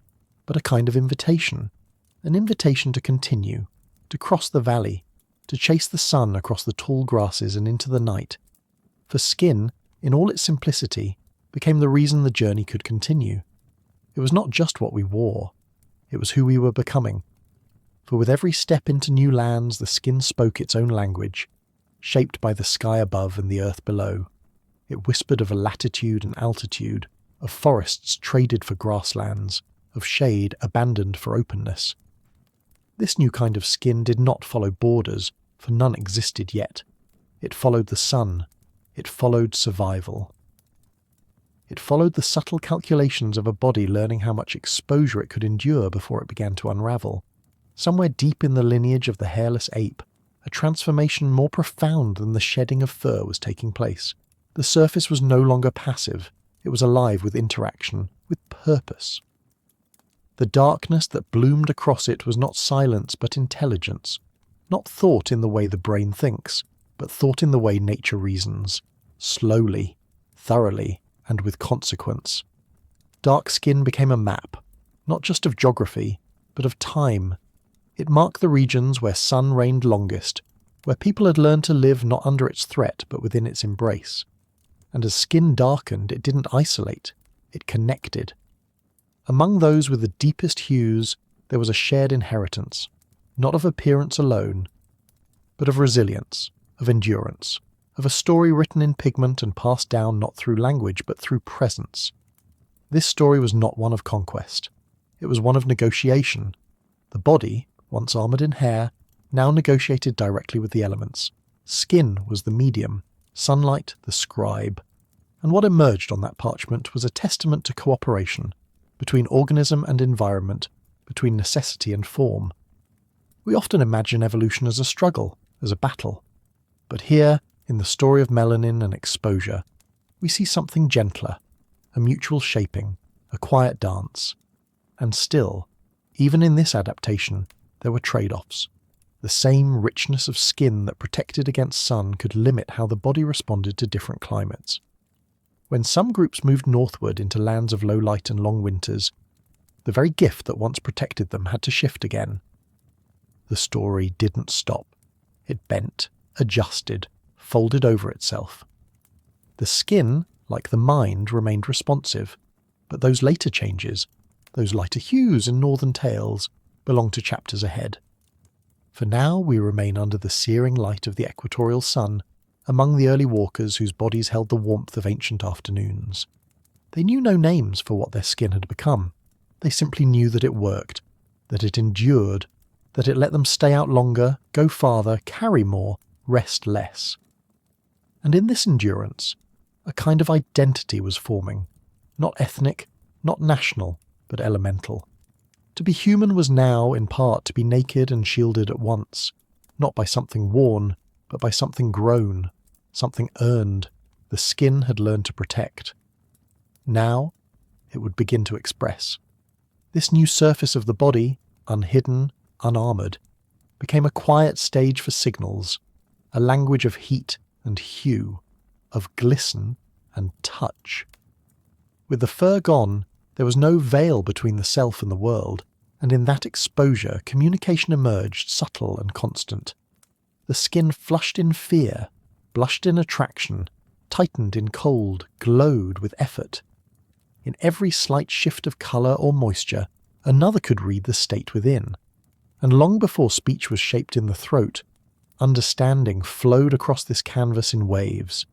but a kind of invitation. An invitation to continue, to cross the valley, to chase the sun across the tall grasses and into the night. For skin, in all its simplicity, became the reason the journey could continue. It was not just what we wore, it was who we were becoming. For with every step into new lands, the skin spoke its own language, shaped by the sky above and the earth below. It whispered of a latitude and altitude, of forests traded for grasslands, of shade abandoned for openness. This new kind of skin did not follow borders, for none existed yet. It followed the sun. It followed survival. It followed the subtle calculations of a body learning how much exposure it could endure before it began to unravel. Somewhere deep in the lineage of the hairless ape, a transformation more profound than the shedding of fur was taking place. The surface was no longer passive. It was alive with interaction, with purpose. The darkness that bloomed across it was not silence but intelligence, not thought in the way the brain thinks, but thought in the way nature reasons, slowly, thoroughly, and with consequence. Dark skin became a map, not just of geography, but of time. It marked the regions where sun reigned longest, where people had learned to live not under its threat but within its embrace. And as skin darkened, it didn't isolate, it connected. Among those with the deepest hues, there was a shared inheritance, not of appearance alone, but of resilience, of endurance, of a story written in pigment and passed down not through language but through presence. This story was not one of conquest. It was one of negotiation. The body, once armoured in hair, now negotiated directly with the elements. Skin was the medium, sunlight the scribe. And what emerged on that parchment was a testament to cooperation, between organism and environment, between necessity and form. We often imagine evolution as a struggle, as a battle. But here, in the story of melanin and exposure, we see something gentler, a mutual shaping, a quiet dance. And still, even in this adaptation, there were trade-offs. The same richness of skin that protected against sun could limit how the body responded to different climates. When some groups moved northward into lands of low light and long winters, the very gift that once protected them had to shift again. The story didn't stop. It bent, adjusted, folded over itself. The skin, like the mind, remained responsive, but those later changes, those lighter hues in northern tales, belong to chapters ahead. For now we remain under the searing light of the equatorial sun, among the early walkers whose bodies held the warmth of ancient afternoons. They knew no names for what their skin had become. They simply knew that it worked, that it endured, that it let them stay out longer, go farther, carry more, rest less. And in this endurance, a kind of identity was forming, not ethnic, not national, but elemental. To be human was now, in part, to be naked and shielded at once, not by something worn, but by something grown, something earned, the skin had learned to protect. Now, it would begin to express. This new surface of the body, unhidden, unarmoured, became a quiet stage for signals, a language of heat and hue, of glisten and touch. With the fur gone, there was no veil between the self and the world, and in that exposure communication emerged subtle and constant. The skin flushed in fear, blushed in attraction, tightened in cold, glowed with effort. In every slight shift of colour or moisture, another could read the state within. And long before speech was shaped in the throat, Understanding flowed across this canvas in waves.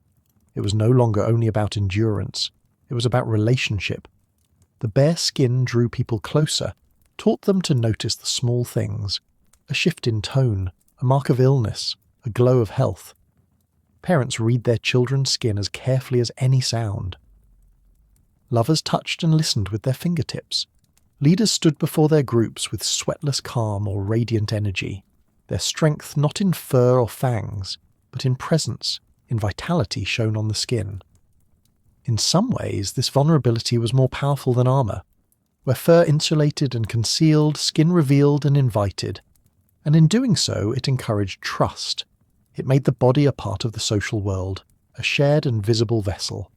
It was no longer only about endurance. It was about relationship. The bare skin drew people closer, taught them to notice the small things, a shift in tone, a mark of illness, a glow of health. Parents read their children's skin as carefully as any sound. Lovers touched and listened with their fingertips. Leaders stood before their groups with sweatless calm or radiant energy, their strength not in fur or fangs, but in presence, in vitality shown on the skin. In some ways, this vulnerability was more powerful than armour. Where fur insulated and concealed, skin revealed and invited. And in doing so, it encouraged trust. It made the body a part of the social world, a shared and visible vessel.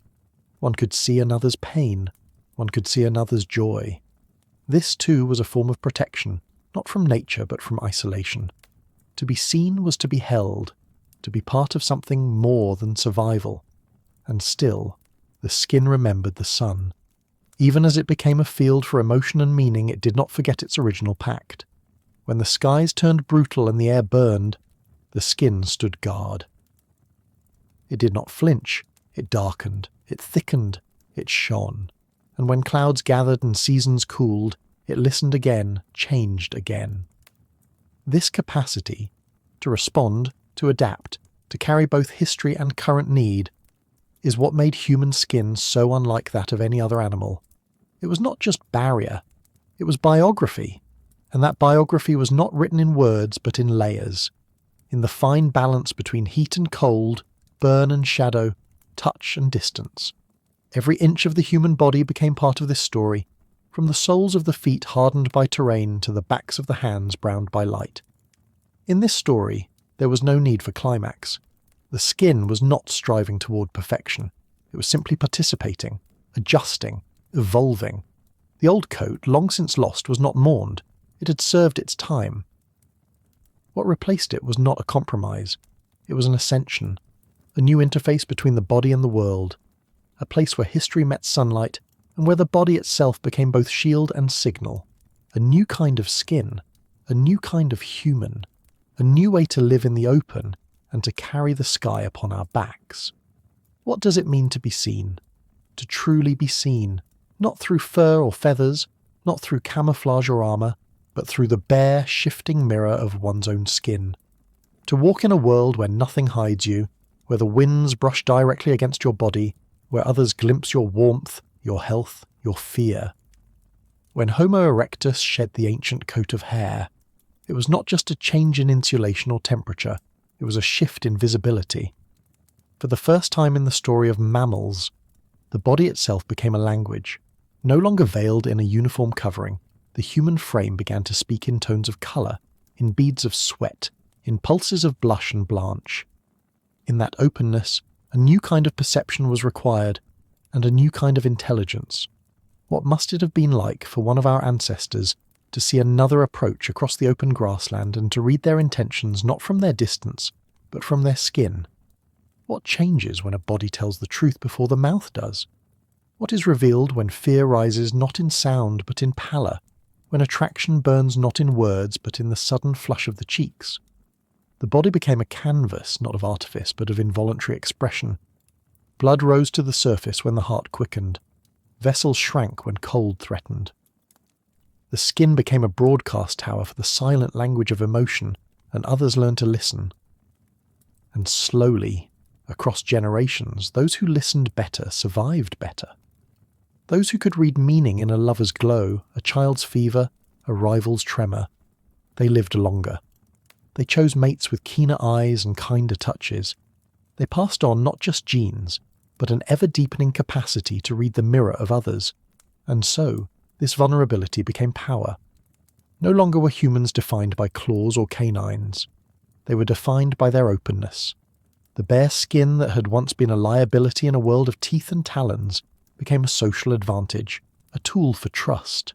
One could see another's pain. One could see another's joy. This, too, was a form of protection, not from nature but from isolation. To be seen was to be held, to be part of something more than survival. And still, the skin remembered the sun. Even as it became a field for emotion and meaning, it did not forget its original pact. When the skies turned brutal and the air burned, the skin stood guard. It did not flinch, it darkened, it thickened, it shone. And when clouds gathered and seasons cooled, it listened again, changed again. This capacity, to respond, to adapt, to carry both history and current need, is what made human skin so unlike that of any other animal. It was not just barrier, it was biography, and that biography was not written in words but in layers, in the fine balance between heat and cold, burn and shadow, touch and distance. Every inch of the human body became part of this story, from the soles of the feet hardened by terrain to the backs of the hands browned by light. In this story, there was no need for climax. The skin was not striving toward perfection. It was simply participating, adjusting, evolving. The old coat, long since lost, was not mourned. It had served its time. What replaced it was not a compromise. It was an ascension, a new interface between the body and the world, a place where history met sunlight and where the body itself became both shield and signal, a new kind of skin, a new kind of human, a new way to live in the open and to carry the sky upon our backs. What does it mean to be seen? To truly be seen, not through fur or feathers, not through camouflage or armour, but through the bare, shifting mirror of one's own skin. To walk in a world where nothing hides you, where the winds brush directly against your body, where others glimpse your warmth, your health, your fear. When Homo erectus shed the ancient coat of hair, it was not just a change in insulation or temperature, it was a shift in visibility. For the first time in the story of mammals, the body itself became a language. No longer veiled in a uniform covering, the human frame began to speak in tones of colour, in beads of sweat, in pulses of blush and blanch. In that openness, a new kind of perception was required, and a new kind of intelligence. What must it have been like for one of our ancestors to see another approach across the open grassland and to read their intentions not from their distance, but from their skin? What changes when a body tells the truth before the mouth does? What is revealed when fear rises not in sound but in pallor, when attraction burns not in words but in the sudden flush of the cheeks? The body became a canvas, not of artifice, but of involuntary expression. Blood rose to the surface when the heart quickened. Vessels shrank when cold threatened. The skin became a broadcast tower for the silent language of emotion, and others learned to listen. And slowly, across generations, those who listened better survived better. Those who could read meaning in a lover's glow, a child's fever, a rival's tremor, they lived longer. They chose mates with keener eyes and kinder touches. They passed on not just genes, but an ever-deepening capacity to read the mirror of others. And so, this vulnerability became power. No longer were humans defined by claws or canines. They were defined by their openness. The bare skin that had once been a liability in a world of teeth and talons became a social advantage, a tool for trust.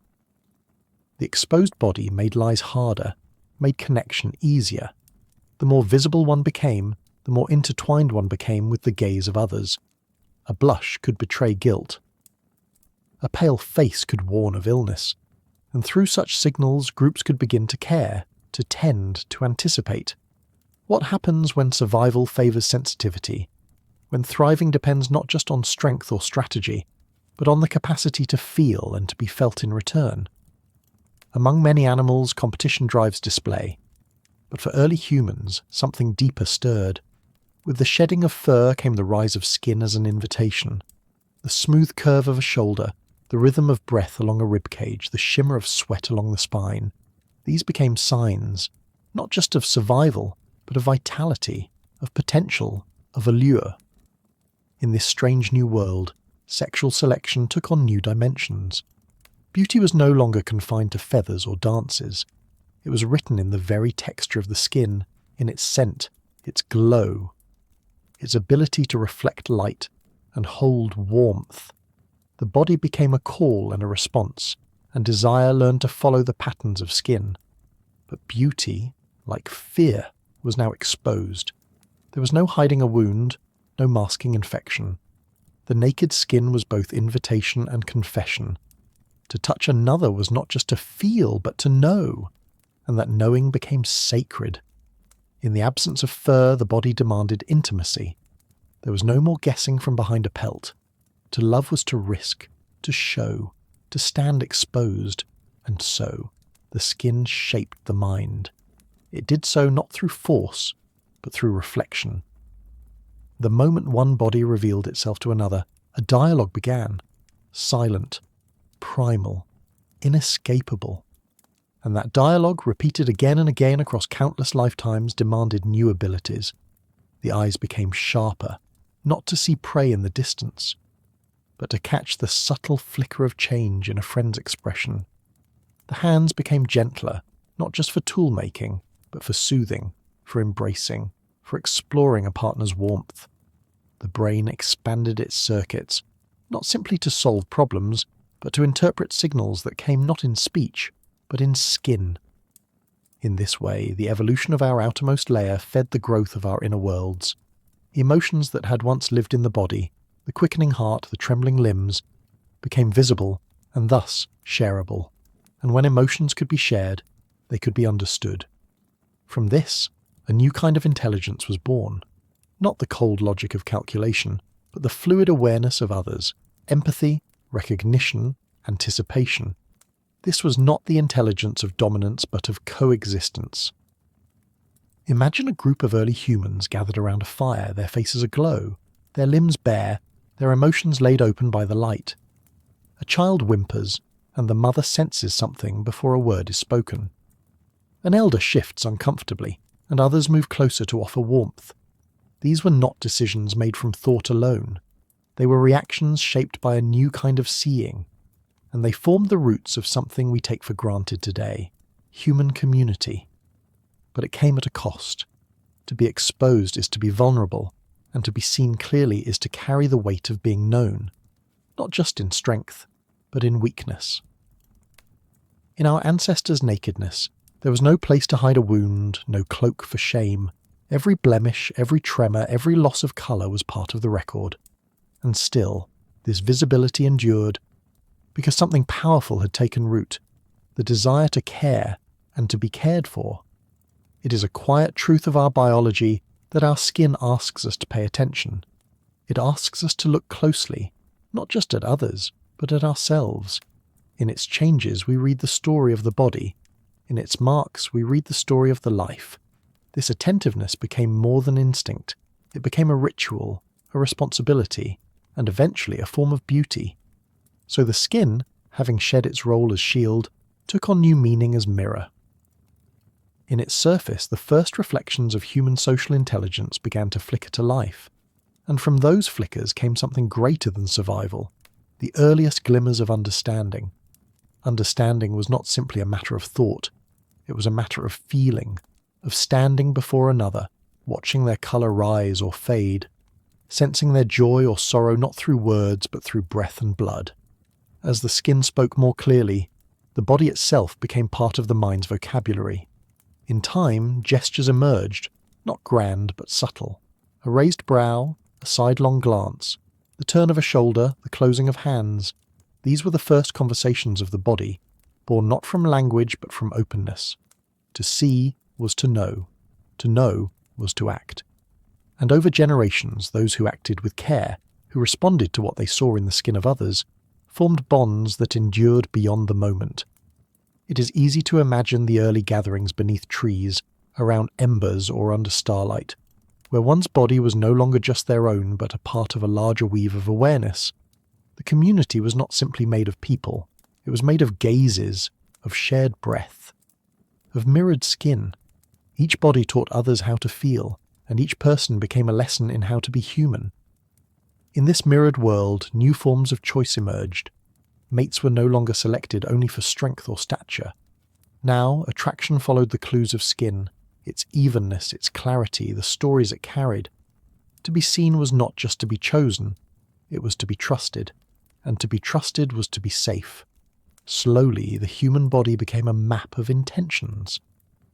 The exposed body made lies harder, made connection easier. The more visible one became, the more intertwined one became with the gaze of others. A blush could betray guilt. A pale face could warn of illness. And through such signals, groups could begin to care, to tend, to anticipate. What happens when survival favours sensitivity, when thriving depends not just on strength or strategy, but on the capacity to feel and to be felt in return? Among many animals, competition drives display, but for early humans, something deeper stirred. With the shedding of fur came the rise of skin as an invitation. The smooth curve of a shoulder, the rhythm of breath along a rib cage, the shimmer of sweat along the spine. These became signs, not just of survival, but of vitality, of potential, of allure. In this strange new world, sexual selection took on new dimensions. Beauty was no longer confined to feathers or dances. It was written in the very texture of the skin, in its scent, its glow, its ability to reflect light and hold warmth. The body became a call and a response, and desire learned to follow the patterns of skin. But beauty, like fear, was now exposed. There was no hiding a wound, no masking infection. The naked skin was both invitation and confession. To touch another was not just to feel, but to know, and that knowing became sacred. In the absence of fur, the body demanded intimacy. There was no more guessing from behind a pelt. To love was to risk, to show, to stand exposed, and so the skin shaped the mind. It did so not through force, but through reflection. The moment one body revealed itself to another, a dialogue began, silent, primal, inescapable. And that dialogue, repeated again and again across countless lifetimes, demanded new abilities. The eyes became sharper, not to see prey in the distance, but to catch the subtle flicker of change in a friend's expression. The hands became gentler, not just for tool-making, but for soothing, for embracing, for exploring a partner's warmth. The brain expanded its circuits, not simply to solve problems, but to interpret signals that came not in speech, but in skin. In this way, the evolution of our outermost layer fed the growth of our inner worlds. Emotions that had once lived in the body, the quickening heart, the trembling limbs, became visible and thus shareable. And when emotions could be shared, they could be understood. From this, a new kind of intelligence was born. Not the cold logic of calculation, but the fluid awareness of others, empathy, recognition, anticipation. This was not the intelligence of dominance, but of coexistence. Imagine a group of early humans gathered around a fire, their faces aglow, their limbs bare, their emotions laid open by the light. A child whimpers, and the mother senses something before a word is spoken. An elder shifts uncomfortably, and others move closer to offer warmth. These were not decisions made from thought alone. They were reactions shaped by a new kind of seeing, and they formed the roots of something we take for granted today, human community. But it came at a cost. To be exposed is to be vulnerable, and to be seen clearly is to carry the weight of being known, not just in strength, but in weakness. In our ancestors' nakedness, there was no place to hide a wound, no cloak for shame. Every blemish, every tremor, every loss of colour was part of the record. And still, this visibility endured, because something powerful had taken root, the desire to care and to be cared for. It is a quiet truth of our biology that our skin asks us to pay attention. It asks us to look closely, not just at others, but at ourselves. In its changes we read the story of the body. In its marks we read the story of the life. This attentiveness became more than instinct. It became a ritual, a responsibility, and eventually a form of beauty. So the skin, having shed its role as shield, took on new meaning as mirror. In its surface, the first reflections of human social intelligence began to flicker to life, and from those flickers came something greater than survival, the earliest glimmers of understanding. Understanding was not simply a matter of thought, it was a matter of feeling, of standing before another, watching their colour rise or fade, sensing their joy or sorrow not through words but through breath and blood. As the skin spoke more clearly, the body itself became part of the mind's vocabulary. In time, gestures emerged, not grand but subtle. A raised brow, a sidelong glance, the turn of a shoulder, the closing of hands. These were the first conversations of the body, born not from language but from openness. To see was to know was to act. And over generations, those who acted with care, who responded to what they saw in the skin of others, formed bonds that endured beyond the moment. It is easy to imagine the early gatherings beneath trees, around embers or under starlight, where one's body was no longer just their own but a part of a larger weave of awareness. The community was not simply made of people, it was made of gazes, of shared breath, of mirrored skin. Each body taught others how to feel, and each person became a lesson in how to be human. In this mirrored world, new forms of choice emerged. Mates were no longer selected only for strength or stature. Now, attraction followed the clues of skin, its evenness, its clarity, the stories it carried. To be seen was not just to be chosen, it was to be trusted, and to be trusted was to be safe. Slowly, the human body became a map of intentions,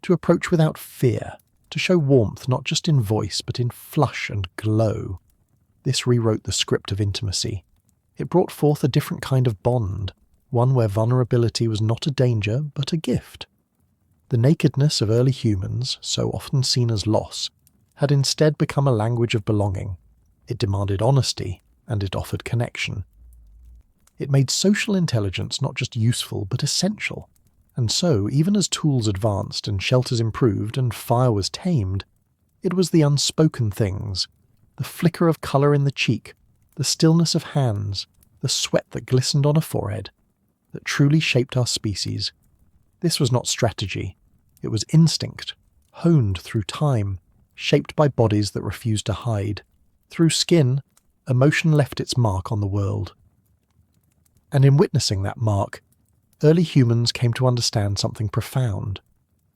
to approach without fear, to show warmth not just in voice but in flush and glow. This rewrote the script of intimacy. It brought forth a different kind of bond, one where vulnerability was not a danger but a gift. The nakedness of early humans, so often seen as loss, had instead become a language of belonging. It demanded honesty, and it offered connection. It made social intelligence not just useful but essential. And so, even as tools advanced and shelters improved and fire was tamed, it was the unspoken things, the flicker of colour in the cheek, the stillness of hands, the sweat that glistened on a forehead, that truly shaped our species. This was not strategy. It was instinct, honed through time, shaped by bodies that refused to hide. Through skin, emotion left its mark on the world. And in witnessing that mark, early humans came to understand something profound,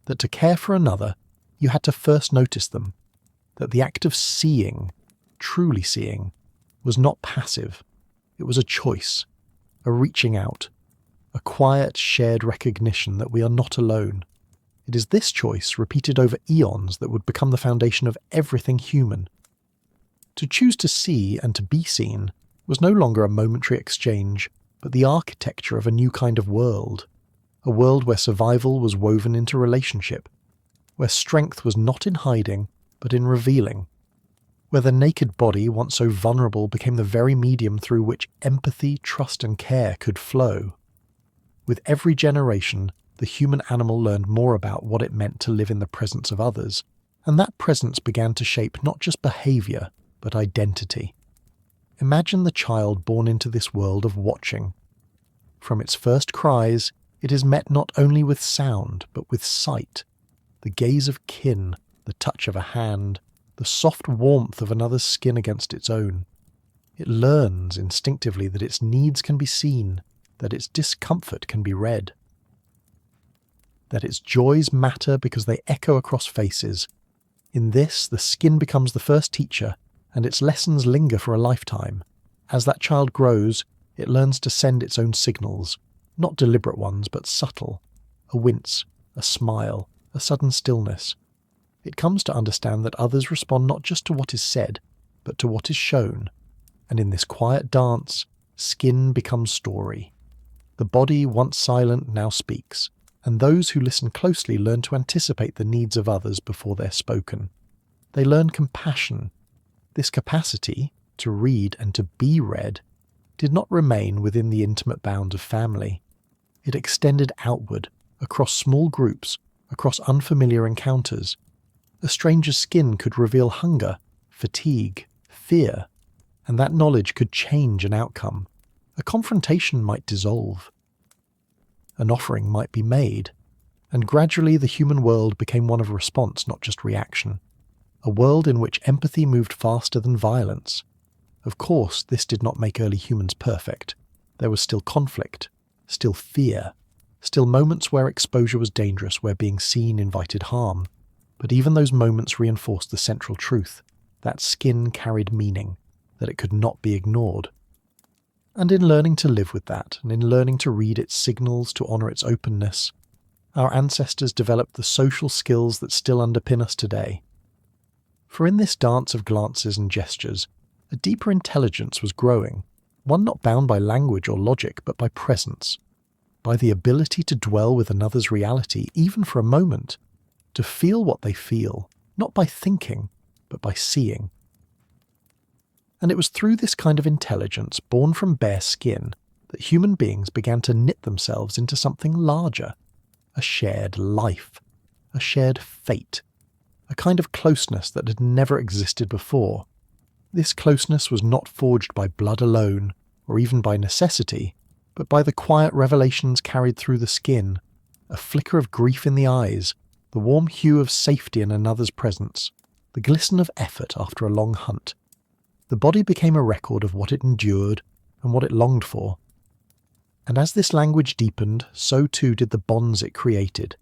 that to care for another, you had to first notice them, that the act of seeing, truly seeing, was not passive. It was a choice, a reaching out, a quiet shared recognition that we are not alone. It is this choice, repeated over eons, that would become the foundation of everything human. To choose to see and to be seen was no longer a momentary exchange, but the architecture of a new kind of world, a world where survival was woven into relationship, where strength was not in hiding, but in revealing, where the naked body, once so vulnerable, became the very medium through which empathy, trust and care could flow. With every generation, the human animal learned more about what it meant to live in the presence of others, and that presence began to shape not just behaviour, but identity. Imagine the child born into this world of watching. From its first cries, it is met not only with sound, but with sight, the gaze of kin, the touch of a hand, the soft warmth of another's skin against its own. It learns instinctively that its needs can be seen, that its discomfort can be read, that its joys matter because they echo across faces. In this, the skin becomes the first teacher, and its lessons linger for a lifetime. As that child grows, it learns to send its own signals, not deliberate ones, but subtle. A wince, a smile, a sudden stillness. It comes to understand that others respond not just to what is said, but to what is shown. And in this quiet dance, skin becomes story. The body, once silent, now speaks, and those who listen closely learn to anticipate the needs of others before they're spoken. They learn compassion. This capacity, to read and to be read, did not remain within the intimate bounds of family. It extended outward, across small groups, across unfamiliar encounters. A stranger's skin could reveal hunger, fatigue, fear, and that knowledge could change an outcome. A confrontation might dissolve. An offering might be made, and gradually the human world became one of response, not just reaction. A world in which empathy moved faster than violence. Of course, this did not make early humans perfect. There was still conflict, still fear, still moments where exposure was dangerous, where being seen invited harm. But even those moments reinforced the central truth, that skin carried meaning, that it could not be ignored. And in learning to live with that, and in learning to read its signals, to honour its openness, our ancestors developed the social skills that still underpin us today. For in this dance of glances and gestures, a deeper intelligence was growing, one not bound by language or logic, but by presence, by the ability to dwell with another's reality, even for a moment, to feel what they feel, not by thinking, but by seeing. And it was through this kind of intelligence born from bare skin that human beings began to knit themselves into something larger, a shared life, a shared fate, a kind of closeness that had never existed before. This closeness was not forged by blood alone, or even by necessity, but by the quiet revelations carried through the skin, a flicker of grief in the eyes, the warm hue of safety in another's presence, the glisten of effort after a long hunt. The body became a record of what it endured and what it longed for. And as this language deepened, so too did the bonds it created.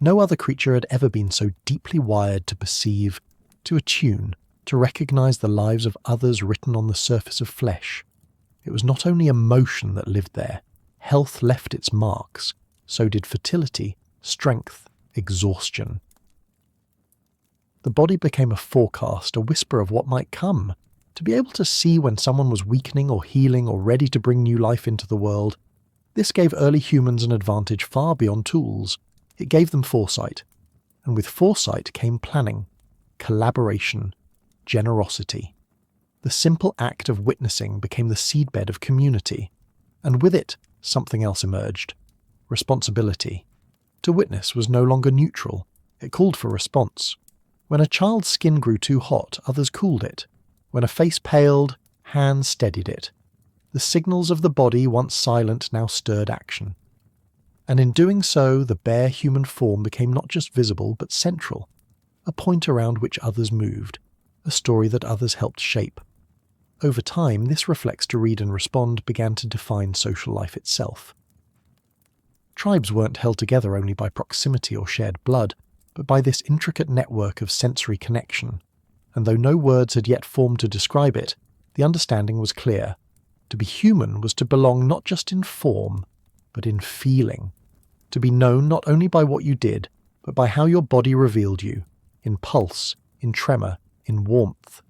No other creature had ever been so deeply wired to perceive, to attune, to recognize the lives of others written on the surface of flesh. It was not only emotion that lived there. Health left its marks. So did fertility, strength, exhaustion. The body became a forecast, a whisper of what might come. To be able to see when someone was weakening or healing or ready to bring new life into the world, this gave early humans an advantage far beyond tools. It gave them foresight. And with foresight came planning, collaboration, generosity. The simple act of witnessing became the seedbed of community. And with it, something else emerged. Responsibility. To witness was no longer neutral. It called for response. When a child's skin grew too hot, others cooled it. When a face paled, hands steadied it. The signals of the body, once silent, now stirred action. And in doing so, the bare human form became not just visible, but central. A point around which others moved. A story that others helped shape. Over time, this reflex to read and respond began to define social life itself. Tribes weren't held together only by proximity or shared blood, but by this intricate network of sensory connection. And though no words had yet formed to describe it, the understanding was clear. To be human was to belong not just in form, but in feeling. To be known not only by what you did, but by how your body revealed you, in pulse, in tremor, in warmth.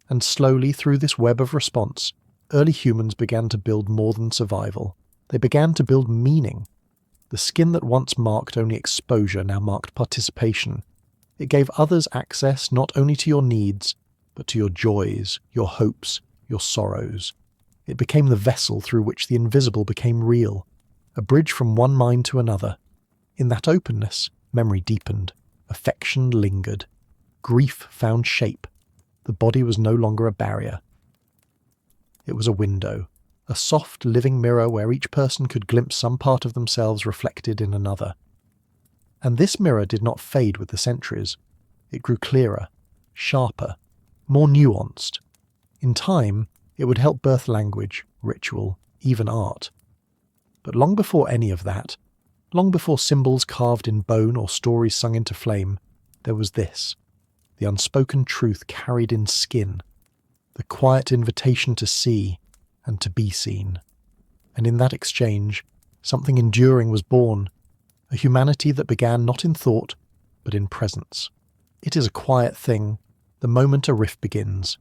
And slowly, through this web of response, early humans began to build more than survival. They began to build meaning. The skin that once marked only exposure now marked participation. It gave others access not only to your needs, but to your joys, your hopes, your sorrows. It became the vessel through which the invisible became real, a bridge from one mind to another. In that openness, memory deepened, affection lingered, grief found shape. The body was no longer a barrier. It was a window, a soft living mirror where each person could glimpse some part of themselves reflected in another. And this mirror did not fade with the centuries. It grew clearer, sharper, more nuanced. In time, it would help birth language, ritual, even art. But long before any of that, long before symbols carved in bone or stories sung into flame, there was this, the unspoken truth carried in skin, the quiet invitation to see and to be seen. And in that exchange, something enduring was born, a humanity that began not in thought, but in presence. It is a quiet thing, the moment a rift begins.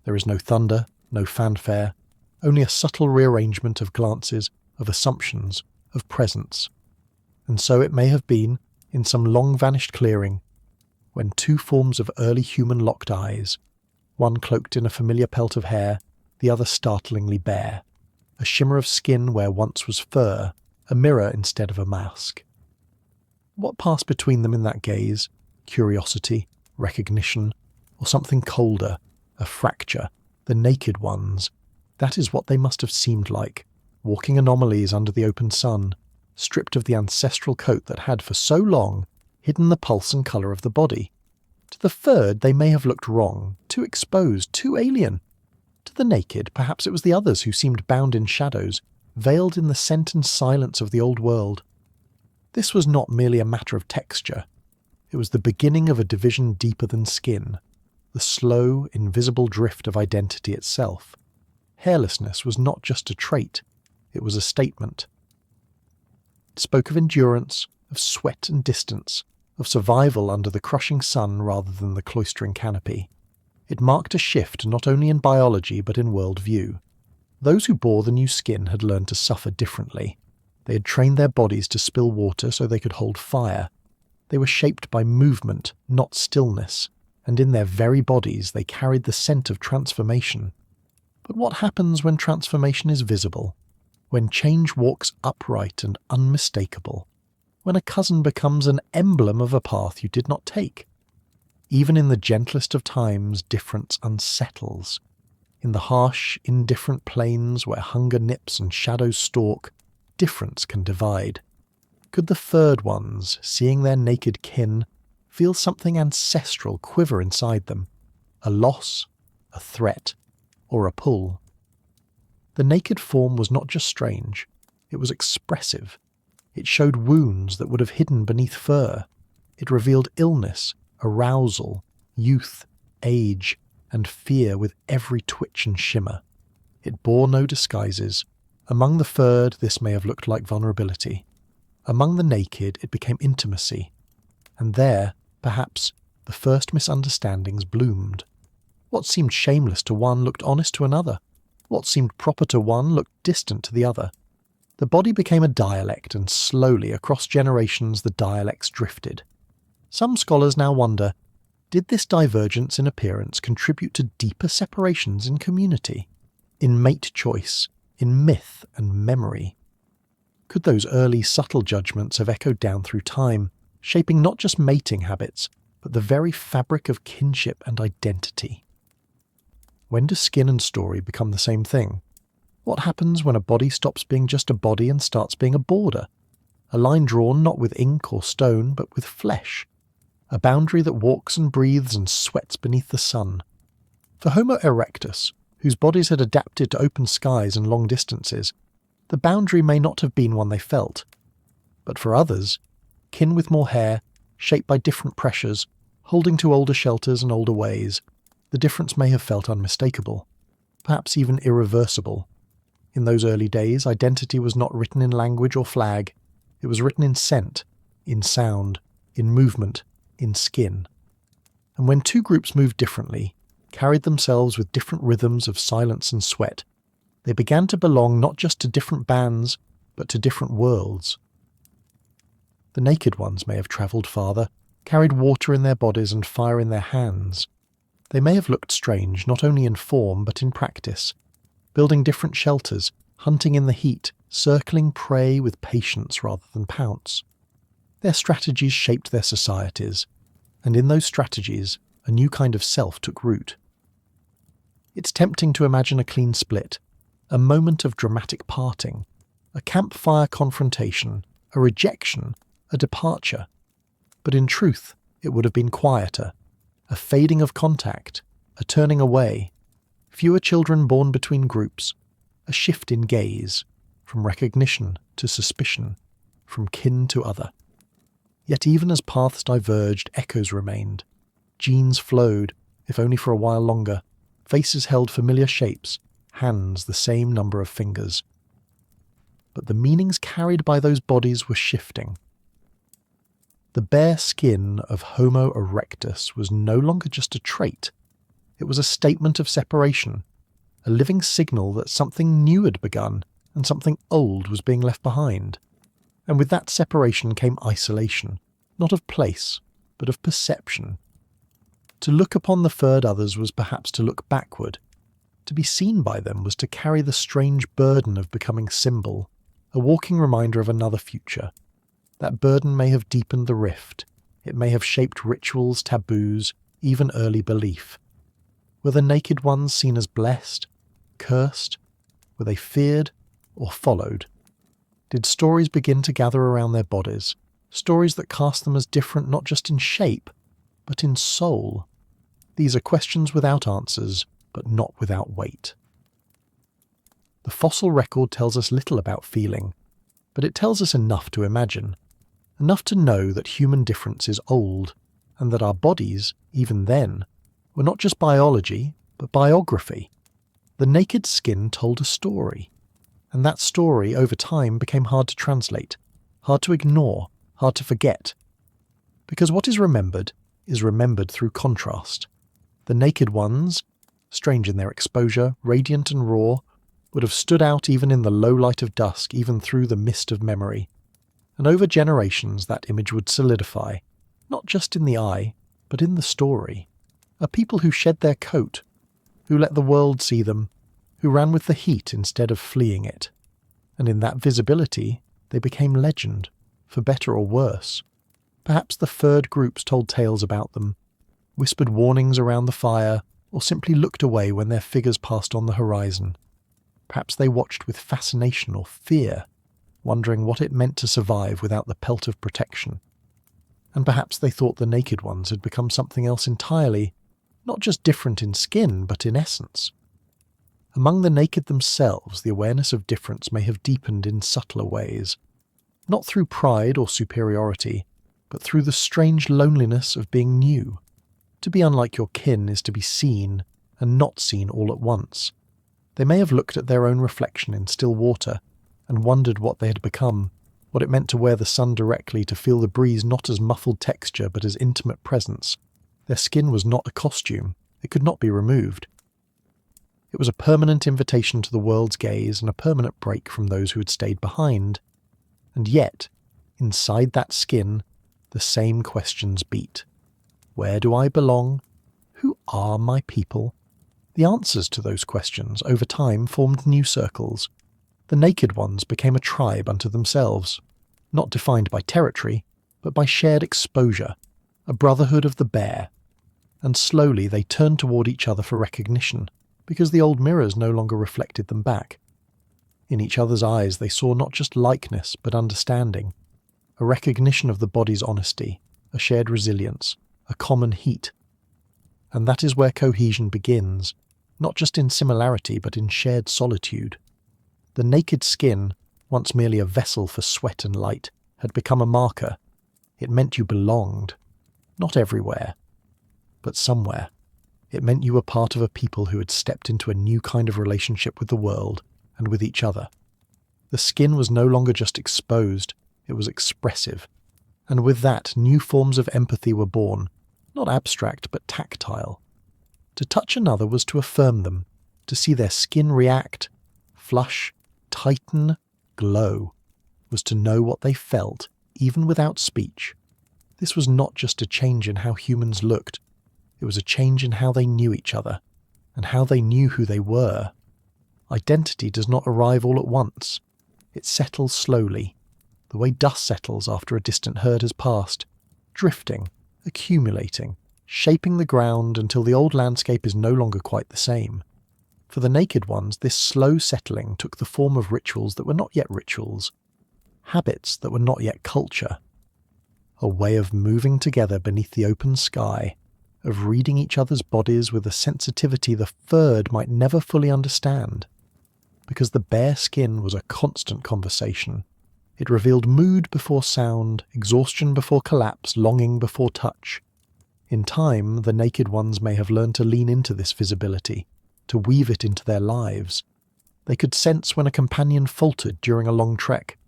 There is no thunder, no fanfare, only a subtle rearrangement of glances, of assumptions, of presence. And so it may have been, in some long-vanished clearing, when two forms of early human locked eyes, one cloaked in a familiar pelt of hair, the other startlingly bare, a shimmer of skin where once was fur, a mirror instead of a mask. What passed between them in that gaze? Curiosity, recognition, or something colder, a fracture, the naked ones? That is what they must have seemed like, walking anomalies under the open sun, stripped of the ancestral coat that had for so long hidden the pulse and colour of the body. To the furred they may have looked wrong, too exposed, too alien. To the naked, perhaps it was the others who seemed bound in shadows, veiled in the scent and silence of the old world. This was not merely a matter of texture. It was the beginning of a division deeper than skin, the slow, invisible drift of identity itself. Hairlessness was not just a trait, it was a statement. It spoke of endurance, of sweat and distance, of survival under the crushing sun rather than the cloistering canopy. It marked a shift not only in biology but in worldview. Those who bore the new skin had learned to suffer differently. They had trained their bodies to spill water so they could hold fire. They were shaped by movement, not stillness, and in their very bodies they carried the scent of transformation. But what happens when transformation is visible? When change walks upright and unmistakable? When a cousin becomes an emblem of a path you did not take? Even in the gentlest of times, difference unsettles. In the harsh, indifferent plains where hunger nips and shadows stalk, difference can divide. Could the furred ones, seeing their naked kin, feel something ancestral quiver inside them? A loss, a threat, or a pull? The naked form was not just strange, it was expressive. It showed wounds that would have hidden beneath fur. It revealed illness, arousal, youth, age, and fear with every twitch and shimmer. It bore no disguises. Among the furred, this may have looked like vulnerability. Among the naked, it became intimacy. And there, perhaps, the first misunderstandings bloomed. What seemed shameless to one looked honest to another. What seemed proper to one looked distant to the other. The body became a dialect, and slowly, across generations, the dialects drifted. Some scholars now wonder, did this divergence in appearance contribute to deeper separations in community, in mate choice, in myth and memory? Could those early subtle judgments have echoed down through time, shaping not just mating habits, but the very fabric of kinship and identity? When do skin and story become the same thing? What happens when a body stops being just a body and starts being a border? A line drawn not with ink or stone, but with flesh. A boundary that walks and breathes and sweats beneath the sun. For Homo erectus, whose bodies had adapted to open skies and long distances, the boundary may not have been one they felt. But for others, kin with more hair, shaped by different pressures, holding to older shelters and older ways, the difference may have felt unmistakable, perhaps even irreversible. In those early days, identity was not written in language or flag. It was written in scent, in sound, in movement, in skin. And when two groups moved differently, carried themselves with different rhythms of silence and sweat, they began to belong not just to different bands, but to different worlds. The naked ones may have travelled farther, carried water in their bodies and fire in their hands. They may have looked strange not only in form but in practice, building different shelters, hunting in the heat, circling prey with patience rather than pounce. Their strategies shaped their societies, and in those strategies, a new kind of self took root. It's tempting to imagine a clean split, a moment of dramatic parting, a campfire confrontation, a rejection, a departure. But in truth, it would have been quieter, a fading of contact, a turning away, fewer children born between groups, a shift in gaze, from recognition to suspicion, from kin to other. Yet even as paths diverged, echoes remained. Genes flowed, if only for a while longer. Faces held familiar shapes, hands the same number of fingers. But the meanings carried by those bodies were shifting. The bare skin of Homo erectus was no longer just a trait. It was a statement of separation, a living signal that something new had begun and something old was being left behind. And with that separation came isolation, not of place, but of perception. To look upon the furred others was perhaps to look backward. To be seen by them was to carry the strange burden of becoming symbol, a walking reminder of another future. That burden may have deepened the rift. It may have shaped rituals, taboos, even early belief. Were the naked ones seen as blessed, cursed? Were they feared or followed? Did stories begin to gather around their bodies, stories that cast them as different not just in shape, but in soul? These are questions without answers, but not without weight. The fossil record tells us little about feeling, but it tells us enough to imagine, enough to know that human difference is old, and that our bodies, even then, were not just biology, but biography. The naked skin told a story, and that story over time became hard to translate, hard to ignore, hard to forget. Because what is remembered through contrast. The naked ones, strange in their exposure, radiant and raw, would have stood out even in the low light of dusk, even through the mist of memory. And over generations that image would solidify, not just in the eye, but in the story, are people who shed their coat, who let the world see them, who ran with the heat instead of fleeing it. And in that visibility, they became legend, for better or worse. Perhaps the furred groups told tales about them, whispered warnings around the fire, or simply looked away when their figures passed on the horizon. Perhaps they watched with fascination or fear, wondering what it meant to survive without the pelt of protection. And perhaps they thought the naked ones had become something else entirely, not just different in skin, but in essence. Among the naked themselves, the awareness of difference may have deepened in subtler ways, not through pride or superiority, but through the strange loneliness of being new. To be unlike your kin is to be seen and not seen all at once. They may have looked at their own reflection in still water and wondered what they had become, what it meant to wear the sun directly, to feel the breeze not as muffled texture but as intimate presence. Their skin was not a costume. It could not be removed. It was a permanent invitation to the world's gaze and a permanent break from those who had stayed behind. And yet, inside that skin, the same questions beat. Where do I belong? Who are my people? The answers to those questions over time formed new circles. The naked ones became a tribe unto themselves, not defined by territory, but by shared exposure, a brotherhood of the bear. And slowly they turned toward each other for recognition, because the old mirrors no longer reflected them back. In each other's eyes they saw not just likeness, but understanding, a recognition of the body's honesty, a shared resilience, a common heat. And that is where cohesion begins, not just in similarity, but in shared solitude. The naked skin, once merely a vessel for sweat and light, had become a marker. It meant you belonged, not everywhere, but somewhere. It meant you were part of a people who had stepped into a new kind of relationship with the world and with each other. The skin was no longer just exposed, it was expressive. And with that, new forms of empathy were born, not abstract but tactile. To touch another was to affirm them, to see their skin react, flush, tighten, glow, was to know what they felt, even without speech. This was not just a change in how humans looked, it was a change in how they knew each other, and how they knew who they were. Identity does not arrive all at once. It settles slowly, the way dust settles after a distant herd has passed, drifting, accumulating, shaping the ground until the old landscape is no longer quite the same. For the naked ones, this slow settling took the form of rituals that were not yet rituals, habits that were not yet culture, a way of moving together beneath the open sky, of reading each other's bodies with a sensitivity the furred might never fully understand. Because the bare skin was a constant conversation. It revealed mood before sound, exhaustion before collapse, longing before touch. In time, the naked ones may have learned to lean into this visibility, to weave it into their lives. They could sense when a companion faltered during a long trek.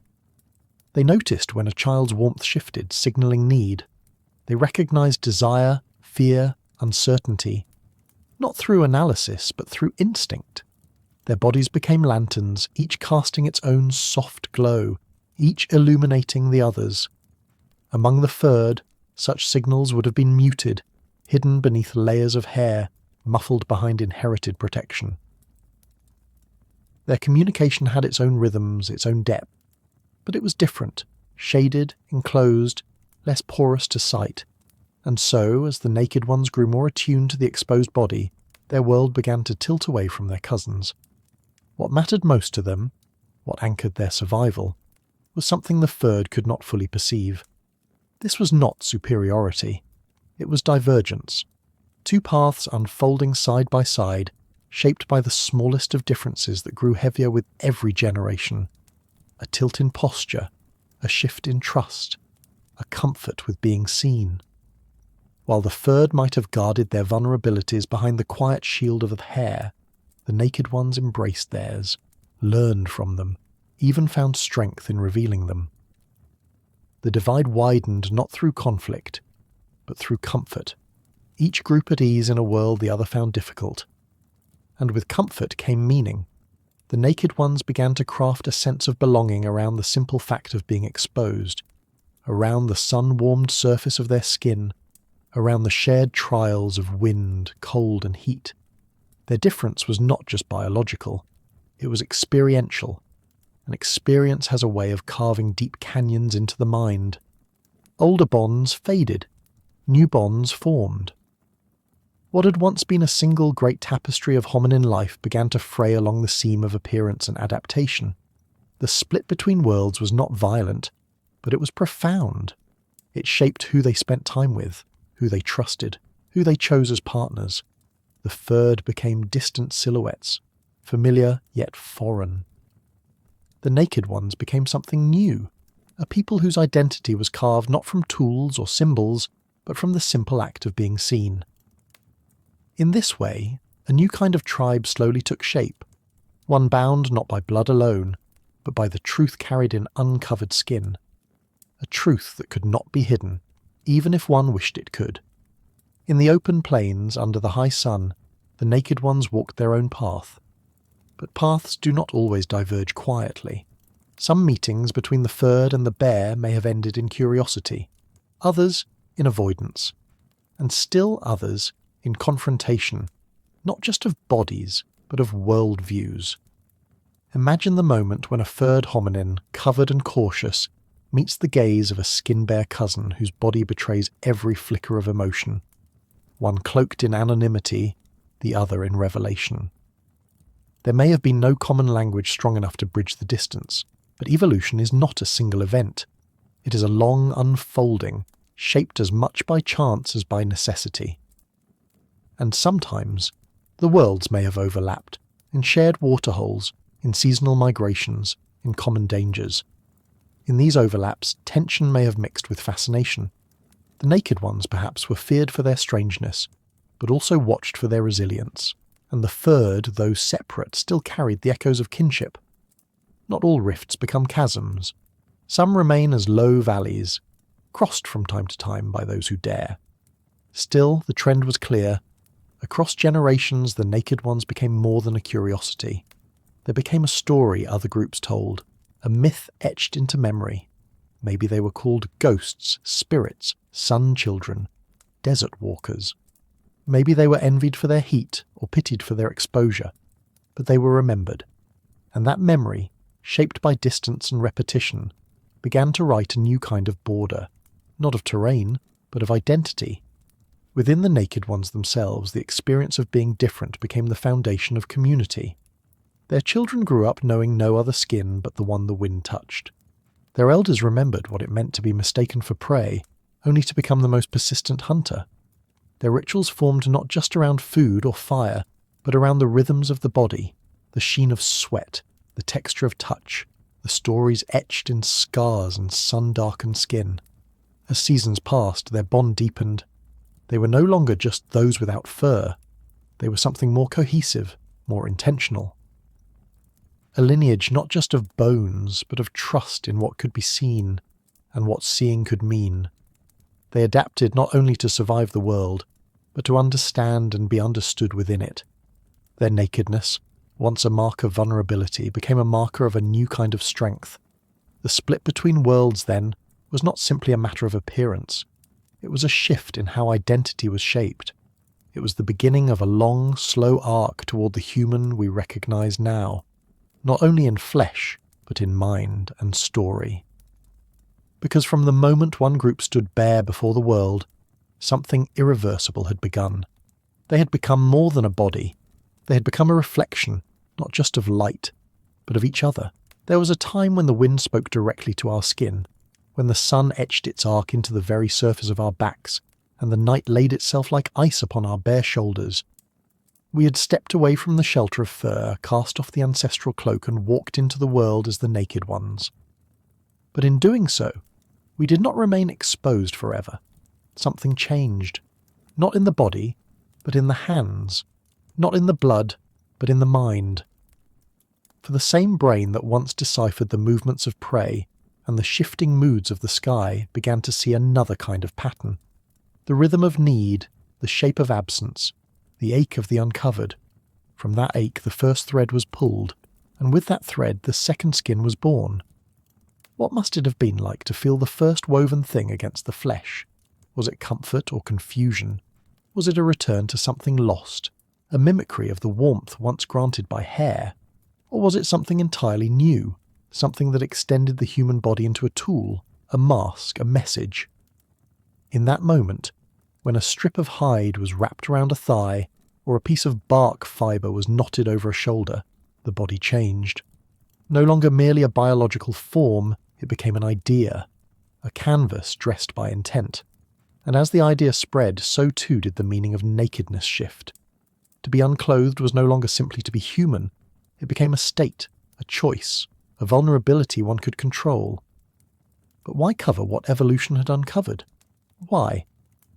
They noticed when a child's warmth shifted, signalling need. They recognized desire, fear, uncertainty, not through analysis, but through instinct. Their bodies became lanterns, each casting its own soft glow, each illuminating the others. Among the furred, such signals would have been muted, hidden beneath layers of hair, muffled behind inherited protection. Their communication had its own rhythms, its own depth, but it was different, shaded, enclosed, less porous to sight. And so, as the naked ones grew more attuned to the exposed body, their world began to tilt away from their cousins. What mattered most to them, what anchored their survival, was something the furred could not fully perceive. This was not superiority. It was divergence. Two paths unfolding side by side, shaped by the smallest of differences that grew heavier with every generation. A tilt in posture, a shift in trust, a comfort with being seen. While the furred might have guarded their vulnerabilities behind the quiet shield of hair, the naked ones embraced theirs, learned from them, even found strength in revealing them. The divide widened not through conflict, but through comfort, each group at ease in a world the other found difficult. And with comfort came meaning. The naked ones began to craft a sense of belonging around the simple fact of being exposed, around the sun-warmed surface of their skin, around the shared trials of wind, cold and heat. Their difference was not just biological, it was experiential, and experience has a way of carving deep canyons into the mind. Older bonds faded, new bonds formed. What had once been a single great tapestry of hominin life began to fray along the seam of appearance and adaptation. The split between worlds was not violent, but it was profound. It shaped who they spent time with, who they trusted, who they chose as partners. The furred became distant silhouettes, familiar yet foreign. The naked ones became something new, a people whose identity was carved not from tools or symbols, but from the simple act of being seen. In this way, a new kind of tribe slowly took shape, one bound not by blood alone, but by the truth carried in uncovered skin. A truth that could not be hidden, even if one wished it could. In the open plains under the high sun, the naked ones walked their own path. But paths do not always diverge quietly. Some meetings between the furred and the bare may have ended in curiosity, others in avoidance, and still others in confrontation, not just of bodies, but of worldviews. Imagine the moment when a furred hominin, covered and cautious, meets the gaze of a skin-bare cousin whose body betrays every flicker of emotion, one cloaked in anonymity, the other in revelation. There may have been no common language strong enough to bridge the distance, but evolution is not a single event. It is a long unfolding, shaped as much by chance as by necessity. And sometimes, the worlds may have overlapped, in shared waterholes, in seasonal migrations, in common dangers. In these overlaps, tension may have mixed with fascination. The naked ones, perhaps, were feared for their strangeness, but also watched for their resilience, and the furred, though separate, still carried the echoes of kinship. Not all rifts become chasms. Some remain as low valleys, crossed from time to time by those who dare. Still, the trend was clear. Across generations, the naked ones became more than a curiosity. They became a story other groups told, a myth etched into memory. Maybe they were called ghosts, spirits, sun children, desert walkers. Maybe they were envied for their heat or pitied for their exposure, but they were remembered. And that memory, shaped by distance and repetition, began to write a new kind of border, not of terrain, but of identity. Within the naked ones themselves, the experience of being different became the foundation of community. Their children grew up knowing no other skin but the one the wind touched. Their elders remembered what it meant to be mistaken for prey, only to become the most persistent hunter. Their rituals formed not just around food or fire, but around the rhythms of the body, the sheen of sweat, the texture of touch, the stories etched in scars and sun-darkened skin. As seasons passed, their bond deepened. They were no longer just those without fur. They were something more cohesive, more intentional. A lineage not just of bones, but of trust in what could be seen, and what seeing could mean. They adapted not only to survive the world, but to understand and be understood within it. Their nakedness, once a mark of vulnerability, became a marker of a new kind of strength. The split between worlds, then, was not simply a matter of appearance. It was a shift in how identity was shaped. It was the beginning of a long, slow arc toward the human we recognize now, not only in flesh, but in mind and story. Because from the moment one group stood bare before the world, something irreversible had begun. They had become more than a body. They had become a reflection, not just of light, but of each other. There was a time when the wind spoke directly to our skin, when the sun etched its arc into the very surface of our backs, and the night laid itself like ice upon our bare shoulders. We had stepped away from the shelter of fur, cast off the ancestral cloak, and walked into the world as the naked ones. But in doing so, we did not remain exposed forever. Something changed. Not in the body, but in the hands. Not in the blood, but in the mind. For the same brain that once deciphered the movements of prey and the shifting moods of the sky began to see another kind of pattern. The rhythm of need, the shape of absence, the ache of the uncovered. From that ache the first thread was pulled, and with that thread the second skin was born. What must it have been like to feel the first woven thing against the flesh? Was it comfort or confusion? Was it a return to something lost, a mimicry of the warmth once granted by hair? Or was it something entirely new, something that extended the human body into a tool, a mask, a message? In that moment, when a strip of hide was wrapped around a thigh, or a piece of bark fibre was knotted over a shoulder, the body changed. No longer merely a biological form, it became an idea, a canvas dressed by intent. And as the idea spread, so too did the meaning of nakedness shift. To be unclothed was no longer simply to be human. It became a state, a choice, a vulnerability one could control. But why cover what evolution had uncovered? Why,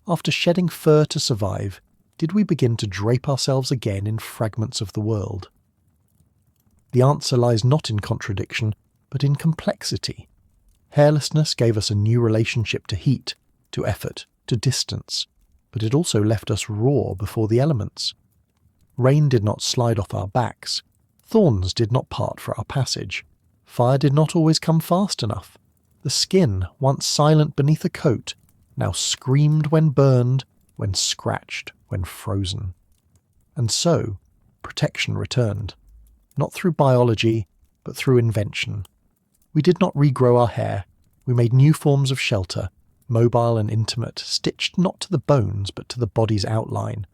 after shedding fur to survive, did we begin to drape ourselves again in fragments of the world? The answer lies not in contradiction, but in complexity. Hairlessness gave us a new relationship to heat, to effort, to distance, but it also left us raw before the elements. Rain did not slide off our backs, thorns did not part for our passage, fire did not always come fast enough. The skin, once silent beneath a coat, now screamed when burned, when scratched, when frozen. And so, protection returned, not through biology, but through invention. We did not regrow our hair, we made new forms of shelter, mobile and intimate, stitched not to the bones but to the body's outline.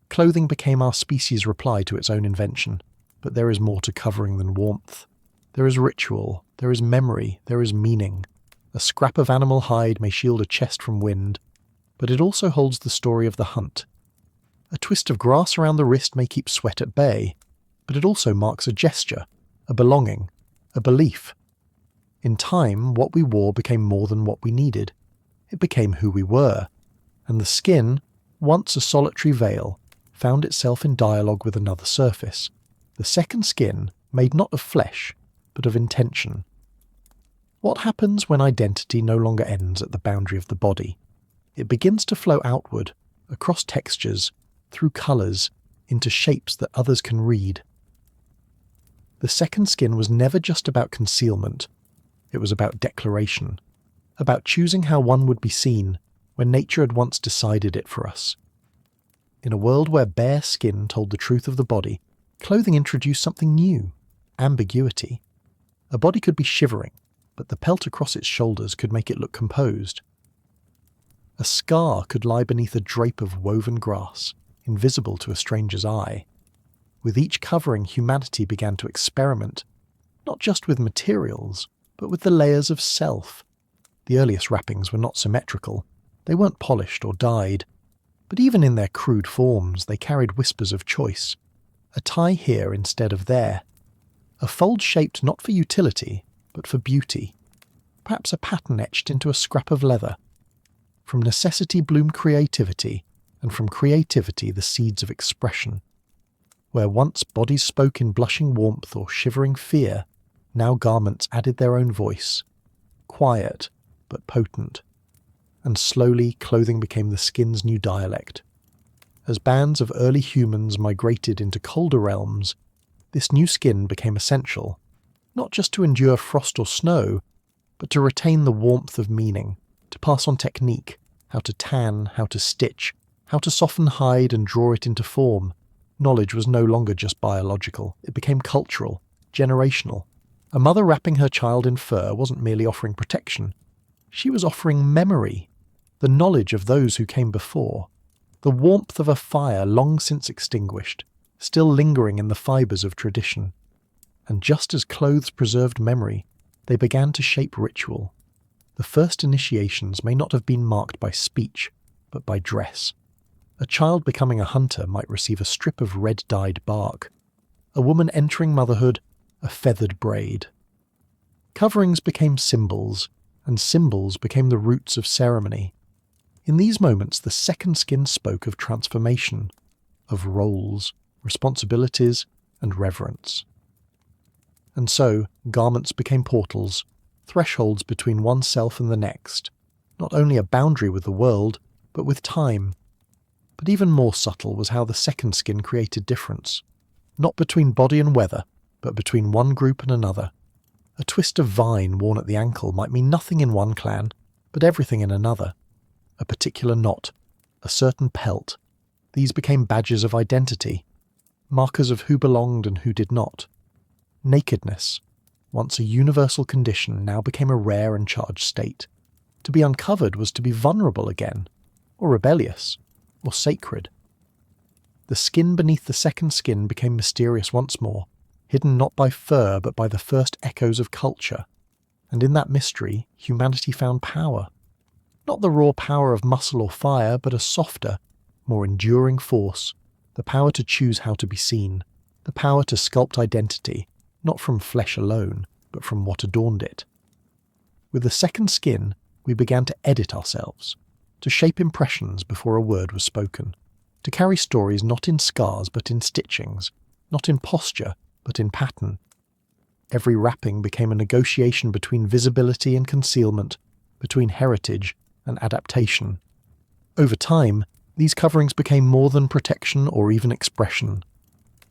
Clothing became our species' reply to its own invention, but there is more to covering than warmth. There is ritual, there is memory, there is meaning. A scrap of animal hide may shield a chest from wind, but it also holds the story of the hunt. A twist of grass around the wrist may keep sweat at bay, but it also marks a gesture, a belonging, a belief. In time, what we wore became more than what we needed. It became who we were, and the skin, once a solitary veil, found itself in dialogue with another surface, the second skin made not of flesh, but of intention. What happens when identity no longer ends at the boundary of the body? It begins to flow outward, across textures, through colours, into shapes that others can read. The second skin was never just about concealment, it was about declaration, about choosing how one would be seen when nature had once decided it for us. In a world where bare skin told the truth of the body, clothing introduced something new, ambiguity. A body could be shivering, but the pelt across its shoulders could make it look composed. A scar could lie beneath a drape of woven grass, invisible to a stranger's eye. With each covering, humanity began to experiment, not just with materials, but with the layers of self. The earliest wrappings were not symmetrical, they weren't polished or dyed, but even in their crude forms they carried whispers of choice. A tie here instead of there. A fold shaped not for utility, but for beauty. Perhaps a pattern etched into a scrap of leather. From necessity bloomed creativity, and from creativity the seeds of expression. Where once bodies spoke in blushing warmth or shivering fear, now garments added their own voice, quiet but potent. And slowly clothing became the skin's new dialect. As bands of early humans migrated into colder realms, this new skin became essential, not just to endure frost or snow, but to retain the warmth of meaning, to pass on technique, how to tan, how to stitch, how to soften hide and draw it into form. Knowledge was no longer just biological, it became cultural, generational. A mother wrapping her child in fur wasn't merely offering protection, she was offering memory, the knowledge of those who came before, the warmth of a fire long since extinguished, still lingering in the fibres of tradition. And just as clothes preserved memory, they began to shape ritual. The first initiations may not have been marked by speech, but by dress. A child becoming a hunter might receive a strip of red-dyed bark. A woman entering motherhood, a feathered braid. Coverings became symbols, and symbols became the roots of ceremony. In these moments, the second skin spoke of transformation, of roles, responsibilities, and reverence. And so, garments became portals, thresholds between oneself and the next, not only a boundary with the world, but with time. But even more subtle was how the second skin created difference, not between body and weather, but between one group and another. A twist of vine worn at the ankle might mean nothing in one clan, but everything in another. A particular knot, a certain pelt, these became badges of identity, markers of who belonged and who did not. Nakedness, once a universal condition, now became a rare and charged state. To be uncovered was to be vulnerable again, or rebellious, or sacred. The skin beneath the second skin became mysterious once more, hidden not by fur but by the first echoes of culture, and in that mystery humanity found power. Not the raw power of muscle or fire, but a softer, more enduring force, the power to choose how to be seen, the power to sculpt identity, not from flesh alone, but from what adorned it. With the second skin, we began to edit ourselves, to shape impressions before a word was spoken, to carry stories not in scars but in stitchings, not in posture but in pattern. Every wrapping became a negotiation between visibility and concealment, between heritage and adaptation. Over time, these coverings became more than protection or even expression.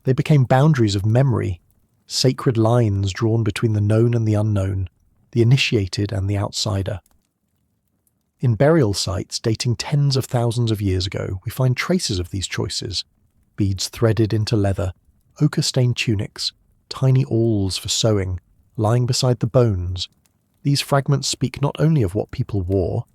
They became boundaries of memory, sacred lines drawn between the known and the unknown, the initiated and the outsider. In burial sites dating tens of thousands of years ago, we find traces of these choices: beads threaded into leather, ochre-stained tunics, tiny awls for sewing, lying beside the bones. These fragments speak not only of what people wore,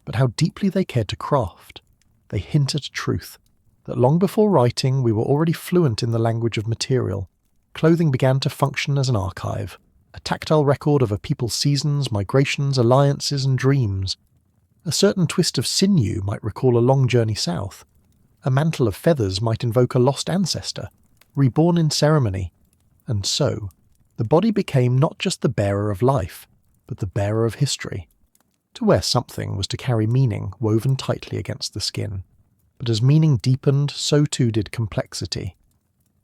but how deeply they cared to craft. They hint at a truth, that long before writing we were already fluent in the language of material. Clothing began to function as an archive, a tactile record of a people's seasons, migrations, alliances and dreams. A certain twist of sinew might recall a long journey south. A mantle of feathers might invoke a lost ancestor, reborn in ceremony. And so, the body became not just the bearer of life, but the bearer of history. To wear something was to carry meaning woven tightly against the skin. But as meaning deepened, so too did complexity.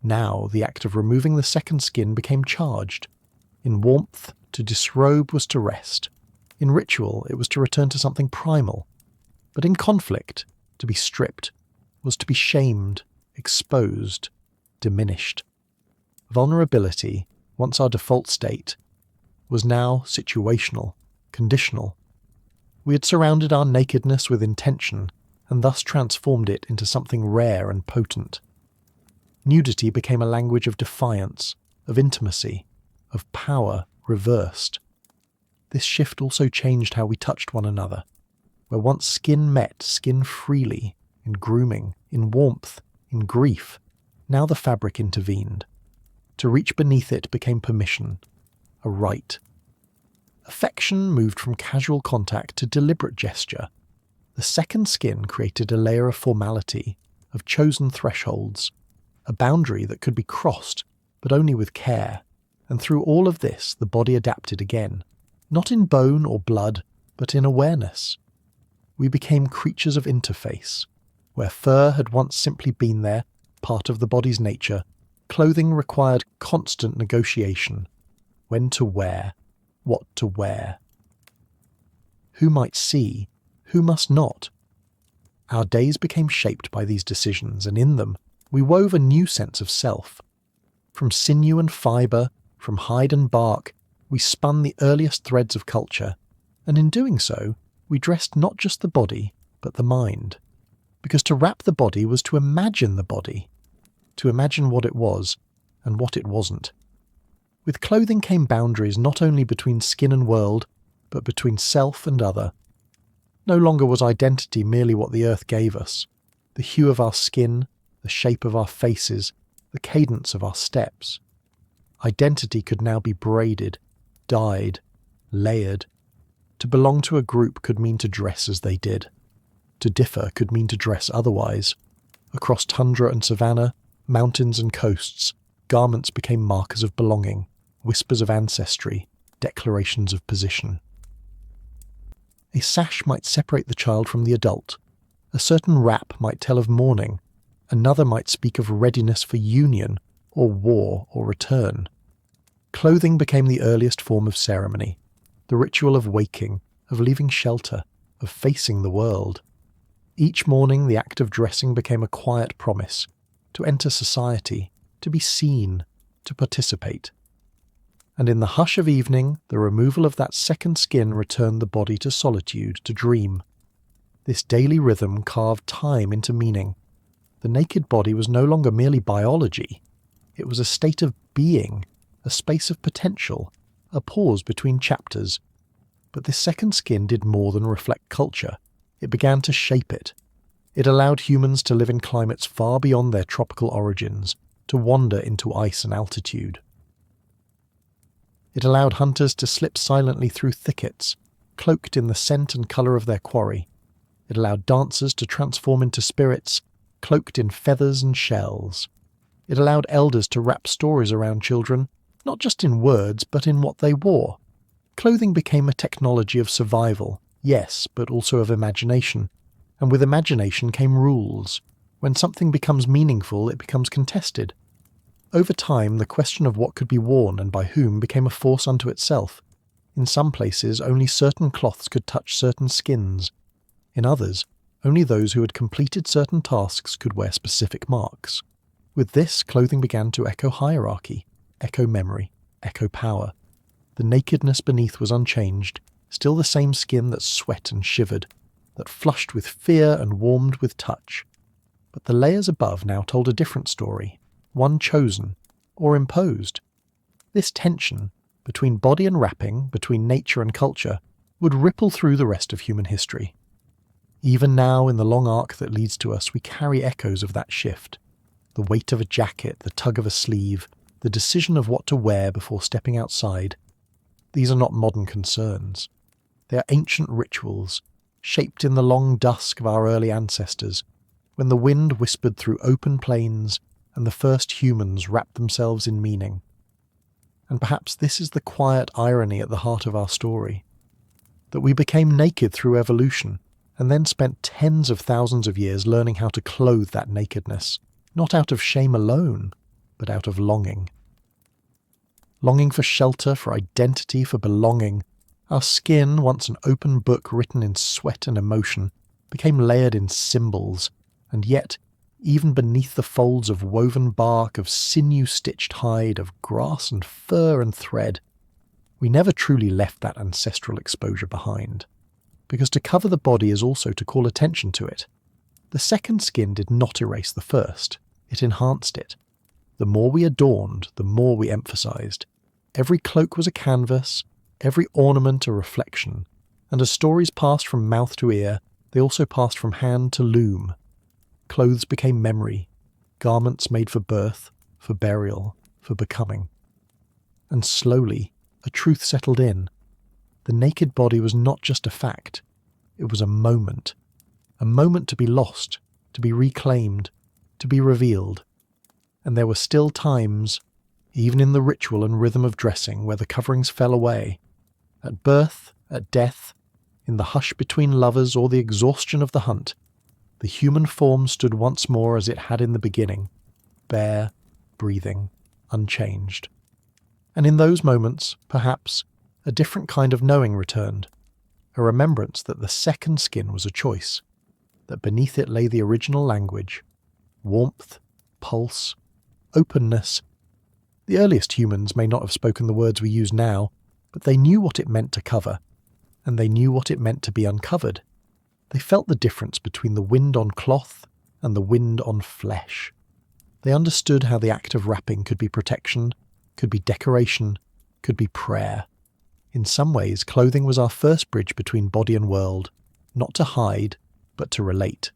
Now the act of removing the second skin became charged. In warmth, to disrobe was to rest. In ritual, it was to return to something primal. But in conflict, to be stripped was to be shamed, exposed, diminished. Vulnerability, once our default state, was now situational, conditional. We had surrounded our nakedness with intention, and thus transformed it into something rare and potent. Nudity became a language of defiance, of intimacy, of power reversed. This shift also changed how we touched one another. Where once skin met skin freely, in grooming, in warmth, in grief, now the fabric intervened. To reach beneath it became permission, a right. Affection moved from casual contact to deliberate gesture. The second skin created a layer of formality, of chosen thresholds, a boundary that could be crossed, but only with care. And through all of this, the body adapted again, not in bone or blood, but in awareness. We became creatures of interface. Where fur had once simply been there, part of the body's nature, clothing required constant negotiation. When to wear, what to wear. Who might see, who must not? Our days became shaped by these decisions, and in them we wove a new sense of self. From sinew and fibre, from hide and bark, we spun the earliest threads of culture, and in doing so, we dressed not just the body, but the mind. Because to wrap the body was to imagine the body, to imagine what it was and what it wasn't. With clothing came boundaries not only between skin and world, but between self and other. No longer was identity merely what the earth gave us. The hue of our skin, the shape of our faces, the cadence of our steps. Identity could now be braided, dyed, layered. To belong to a group could mean to dress as they did. To differ could mean to dress otherwise. Across tundra and savanna, mountains and coasts, garments became markers of belonging, whispers of ancestry, declarations of position. A sash might separate the child from the adult. A certain wrap might tell of mourning. Another might speak of readiness for union, or war, or return. Clothing became the earliest form of ceremony, the ritual of waking, of leaving shelter, of facing the world. Each morning the act of dressing became a quiet promise, to enter society, to be seen, to participate. And in the hush of evening, the removal of that second skin returned the body to solitude, to dream. This daily rhythm carved time into meaning. The naked body was no longer merely biology. It was a state of being, a space of potential, a pause between chapters. But this second skin did more than reflect culture. It began to shape it. It allowed humans to live in climates far beyond their tropical origins, to wander into ice and altitude. It allowed hunters to slip silently through thickets, cloaked in the scent and colour of their quarry. It allowed dancers to transform into spirits, cloaked in feathers and shells. It allowed elders to wrap stories around children, not just in words, but in what they wore. Clothing became a technology of survival, yes, but also of imagination. And with imagination came rules. When something becomes meaningful, it becomes contested. Over time, the question of what could be worn and by whom became a force unto itself. In some places, only certain cloths could touch certain skins. In others, only those who had completed certain tasks could wear specific marks. With this, clothing began to echo hierarchy, echo memory, echo power. The nakedness beneath was unchanged, still the same skin that sweat and shivered, that flushed with fear and warmed with touch. But the layers above now told a different story, one chosen, or imposed. This tension, between body and wrapping, between nature and culture, would ripple through the rest of human history. Even now, in the long arc that leads to us, we carry echoes of that shift. The weight of a jacket, the tug of a sleeve, the decision of what to wear before stepping outside. These are not modern concerns. They are ancient rituals, shaped in the long dusk of our early ancestors, when the wind whispered through open plains and the first humans wrapped themselves in meaning. And perhaps this is the quiet irony at the heart of our story, that we became naked through evolution, and then spent tens of thousands of years learning how to clothe that nakedness, not out of shame alone, but out of longing. Longing for shelter, for identity, for belonging. Our skin, once an open book written in sweat and emotion, became layered in symbols, and yet, even beneath the folds of woven bark, of sinew-stitched hide, of grass and fur and thread, we never truly left that ancestral exposure behind. Because to cover the body is also to call attention to it. The second skin did not erase the first, it enhanced it. The more we adorned, the more we emphasized. Every cloak was a canvas, every ornament a reflection, and as stories passed from mouth to ear, they also passed from hand to loom. Clothes became memory, garments made for birth, for burial, for becoming. And slowly, a truth settled in. The naked body was not just a fact, it was a moment to be lost, to be reclaimed, to be revealed. And there were still times, even in the ritual and rhythm of dressing, where the coverings fell away. At birth, at death, in the hush between lovers or the exhaustion of the hunt, the human form stood once more as it had in the beginning, bare, breathing, unchanged. And in those moments, perhaps, a different kind of knowing returned, a remembrance that the second skin was a choice, that beneath it lay the original language, warmth, pulse, openness. The earliest humans may not have spoken the words we use now, but they knew what it meant to cover, and they knew what it meant to be uncovered. They felt the difference between the wind on cloth and the wind on flesh. They understood how the act of wrapping could be protection, could be decoration, could be prayer. In some ways, clothing was our first bridge between body and world, not to hide, but to relate.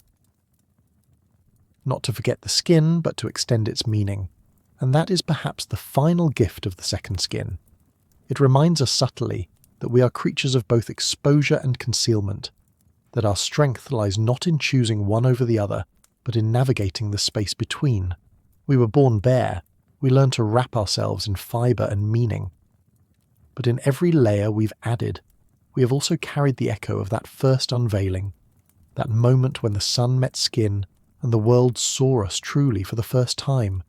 Not to forget the skin, but to extend its meaning. And that is perhaps the final gift of the second skin. It reminds us subtly that we are creatures of both exposure and concealment, that our strength lies not in choosing one over the other, but in navigating the space between. We were born bare, we learn to wrap ourselves in fibre and meaning. But in every layer we've added, we have also carried the echo of that first unveiling, that moment when the sun met skin and the world saw us truly for the first time.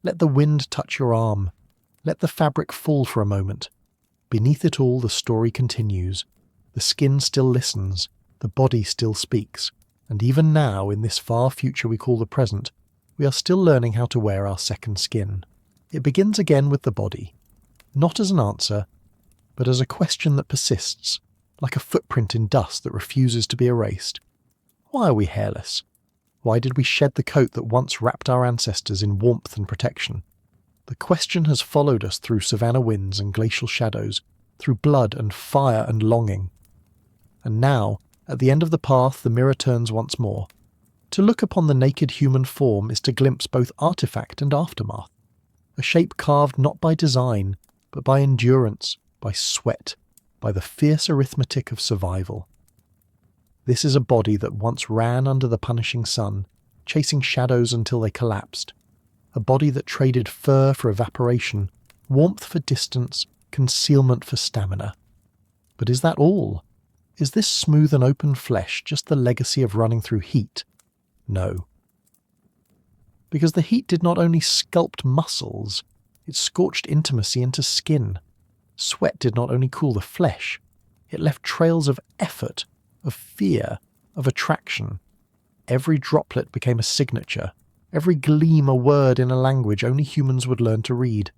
Let the wind touch your arm. Let the fabric fall for a moment. Beneath it all, the story continues. The skin still listens. The body still speaks. And even now, in this far future we call the present, we are still learning how to wear our second skin. It begins again with the body. not as an answer, but as a question that persists, like a footprint in dust that refuses to be erased. Why are we hairless? Why did we shed the coat that once wrapped our ancestors in warmth and protection? The question has followed us through savanna winds and glacial shadows, through blood and fire and longing. And now, at the end of the path, the mirror turns once more. To look upon the naked human form is to glimpse both artifact and aftermath. A shape carved not by design, but by endurance, by sweat, by the fierce arithmetic of survival. This is a body that once ran under the punishing sun, chasing shadows until they collapsed. A body that traded fur for evaporation, warmth for distance, concealment for stamina. But is that all? Is this smooth and open flesh just the legacy of running through heat? No. Because the heat did not only sculpt muscles, it scorched intimacy into skin. Sweat did not only cool the flesh, it left trails of effort, of fear, of attraction. Every droplet became a signature, every gleam a word in a language only humans would learn to read.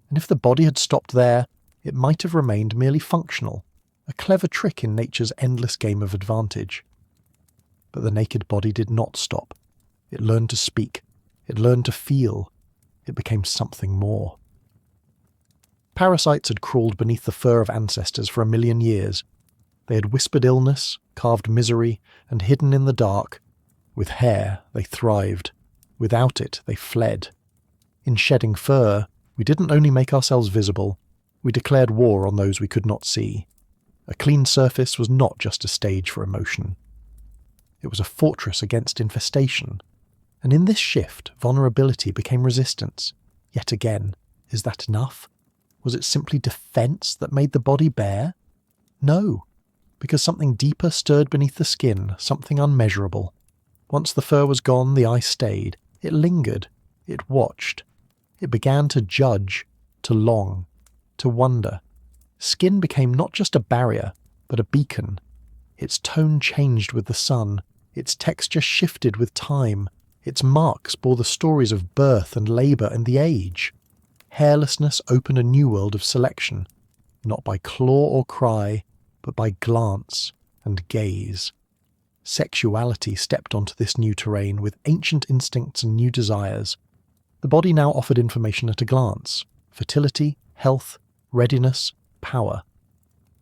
And if the body had stopped there, it might have remained merely functional, a clever trick in nature's endless game of advantage. But the naked body did not stop. It learned to speak, it learned to feel, it became something more. Parasites had crawled beneath the fur of ancestors for 1 million years. They had whispered illness, carved misery, and hidden in the dark. With hair, they thrived. Without it, they fled. In shedding fur, we didn't only make ourselves visible, we declared war on those we could not see. A clean surface was not just a stage for emotion. It was a fortress against infestation. And in this shift, vulnerability became resistance. Yet again, is that enough? Was it simply defense that made the body bare? No, because something deeper stirred beneath the skin, something unmeasurable. Once the fur was gone, the eye stayed. It lingered. It watched. It began to judge, to long, to wonder. Skin became not just a barrier, but a beacon. Its tone changed with the sun. Its texture shifted with time. Its marks bore the stories of birth and labour and the age. Hairlessness opened a new world of selection, not by claw or cry, but by glance and gaze. Sexuality stepped onto this new terrain with ancient instincts and new desires. The body now offered information at a glance: fertility, health, readiness, power.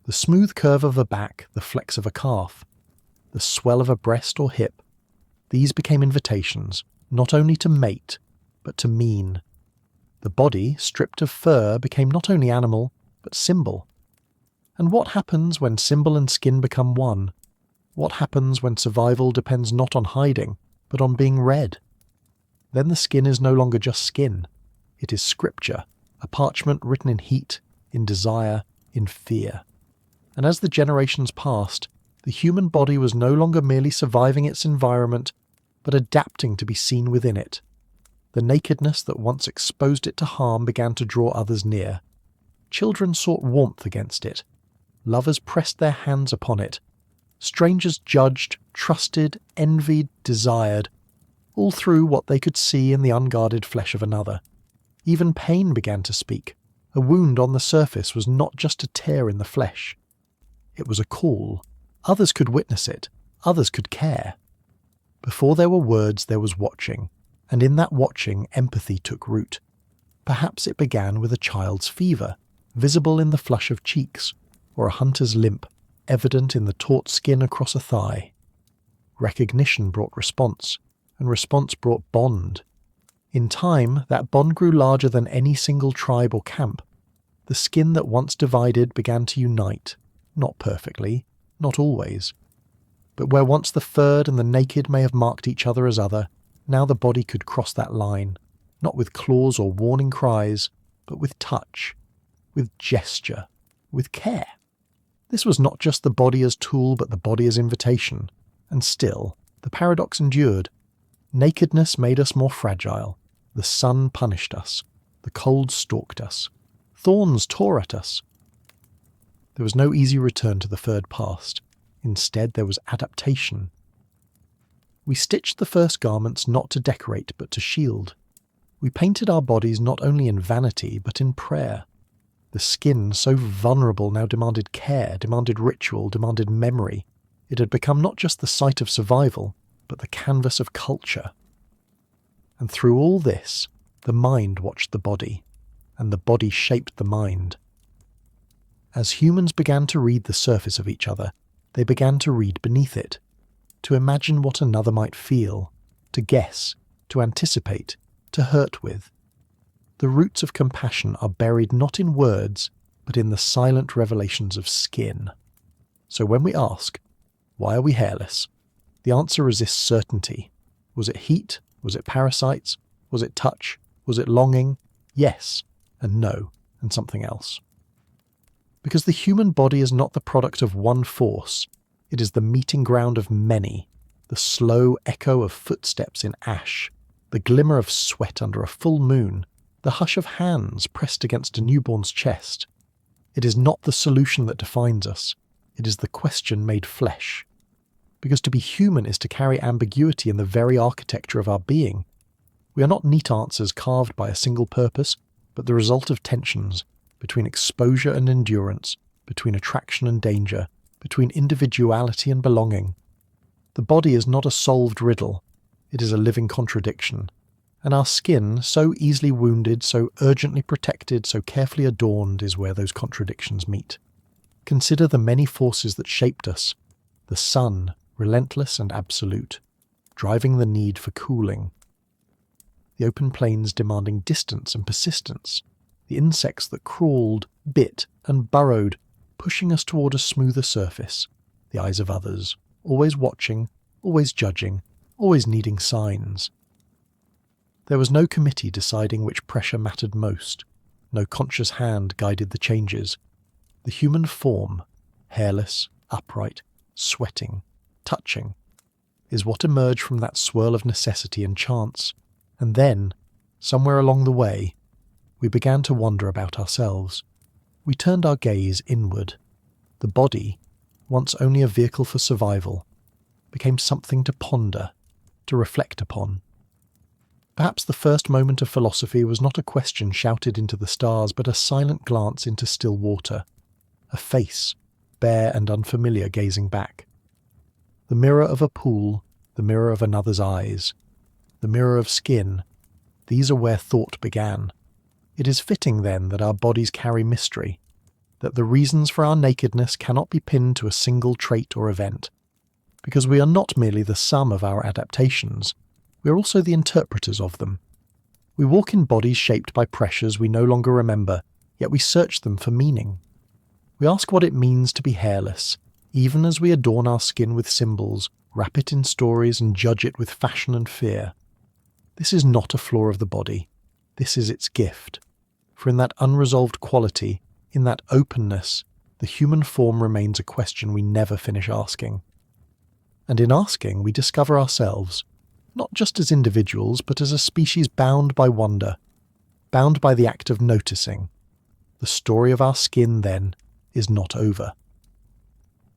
The smooth curve of a back, the flex of a calf, the swell of a breast or hip. These became invitations, not only to mate, but to mean. The body, stripped of fur, became not only animal, but symbol. And what happens when symbol and skin become one? What happens when survival depends not on hiding, but on being read? Then the skin is no longer just skin. It is scripture, a parchment written in heat, in desire, in fear. And as the generations passed, the human body was no longer merely surviving its environment, but adapting to be seen within it. The nakedness that once exposed it to harm began to draw others near. Children sought warmth against it. Lovers pressed their hands upon it. Strangers judged, trusted, envied, desired, all through what they could see in the unguarded flesh of another. Even pain began to speak. A wound on the surface was not just a tear in the flesh. It was a call. Others could witness it. Others could care. Before there were words, there was watching. And in that watching, empathy took root. Perhaps it began with a child's fever, visible in the flush of cheeks, or a hunter's limp, evident in the taut skin across a thigh. Recognition brought response, and response brought bond. In time, that bond grew larger than any single tribe or camp. The skin that once divided began to unite, not perfectly, not always. But where once the furred and the naked may have marked each other as other, now the body could cross that line, not with claws or warning cries, but with touch, with gesture, with care. This was not just the body as tool, but the body as invitation. And still, the paradox endured. Nakedness made us more fragile. The sun punished us. The cold stalked us. Thorns tore at us. There was no easy return to the furred past. Instead, there was adaptation. We stitched the first garments not to decorate, but to shield. We painted our bodies not only in vanity, but in prayer. The skin, so vulnerable, now demanded care, demanded ritual, demanded memory. It had become not just the site of survival, but the canvas of culture. And through all this, the mind watched the body, and the body shaped the mind. As humans began to read the surface of each other, they began to read beneath it, to imagine what another might feel, to guess, to anticipate, to hurt with. The roots of compassion are buried not in words, but in the silent revelations of skin. So when we ask, why are we hairless? The answer resists certainty. Was it heat? Was it parasites? Was it touch? Was it longing? Yes, and no, and something else. Because the human body is not the product of one force, it is the meeting ground of many, the slow echo of footsteps in ash, the glimmer of sweat under a full moon, the hush of hands pressed against a newborn's chest. It is not the solution that defines us, it is the question made flesh. Because to be human is to carry ambiguity in the very architecture of our being. We are not neat answers carved by a single purpose, but the result of tensions between exposure and endurance, between attraction and danger, between individuality and belonging. The body is not a solved riddle, it is a living contradiction. And our skin, so easily wounded, so urgently protected, so carefully adorned, is where those contradictions meet. Consider the many forces that shaped us. The sun, relentless and absolute, driving the need for cooling. The open plains demanding distance and persistence. The insects that crawled, bit, and burrowed, pushing us toward a smoother surface. The eyes of others, always watching, always judging, always needing signs. There was no committee deciding which pressure mattered most. No conscious hand guided the changes. The human form, hairless, upright, sweating, touching, is what emerged from that swirl of necessity and chance. And then, somewhere along the way, we began to wonder about ourselves. We turned our gaze inward. The body, once only a vehicle for survival, became something to ponder, to reflect upon. Perhaps the first moment of philosophy was not a question shouted into the stars, but a silent glance into still water, a face, bare and unfamiliar, gazing back. The mirror of a pool, the mirror of another's eyes, the mirror of skin, these are where thought began. It is fitting, then, that our bodies carry mystery, that the reasons for our nakedness cannot be pinned to a single trait or event, because we are not merely the sum of our adaptations, we are also the interpreters of them. We walk in bodies shaped by pressures we no longer remember, yet we search them for meaning. We ask what it means to be hairless, even as we adorn our skin with symbols, wrap it in stories and judge it with fashion and fear. This is not a flaw of the body, this is its gift. For in that unresolved quality, in that openness, the human form remains a question we never finish asking. And in asking, we discover ourselves, not just as individuals, but as a species bound by wonder, bound by the act of noticing. The story of our skin, then, is not over.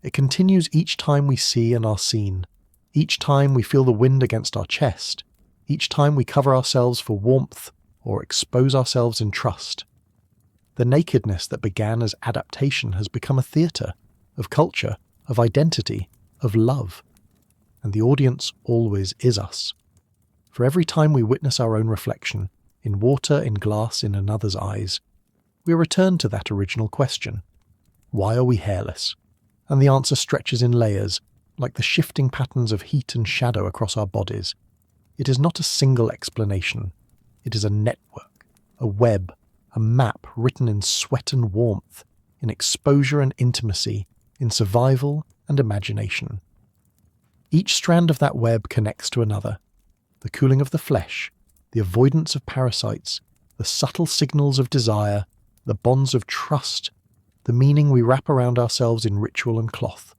It continues each time we see and are seen, each time we feel the wind against our chest, each time we cover ourselves for warmth or expose ourselves in trust. The nakedness that began as adaptation has become a theatre of culture, of identity, of love. And the audience always is us. For every time we witness our own reflection, in water, in glass, in another's eyes, we return to that original question. Why are we hairless? And the answer stretches in layers, like the shifting patterns of heat and shadow across our bodies. It is not a single explanation. It is a network, a web, a map written in sweat and warmth, in exposure and intimacy, in survival and imagination. Each strand of that web connects to another. The cooling of the flesh, the avoidance of parasites, the subtle signals of desire, the bonds of trust, the meaning we wrap around ourselves in ritual and cloth.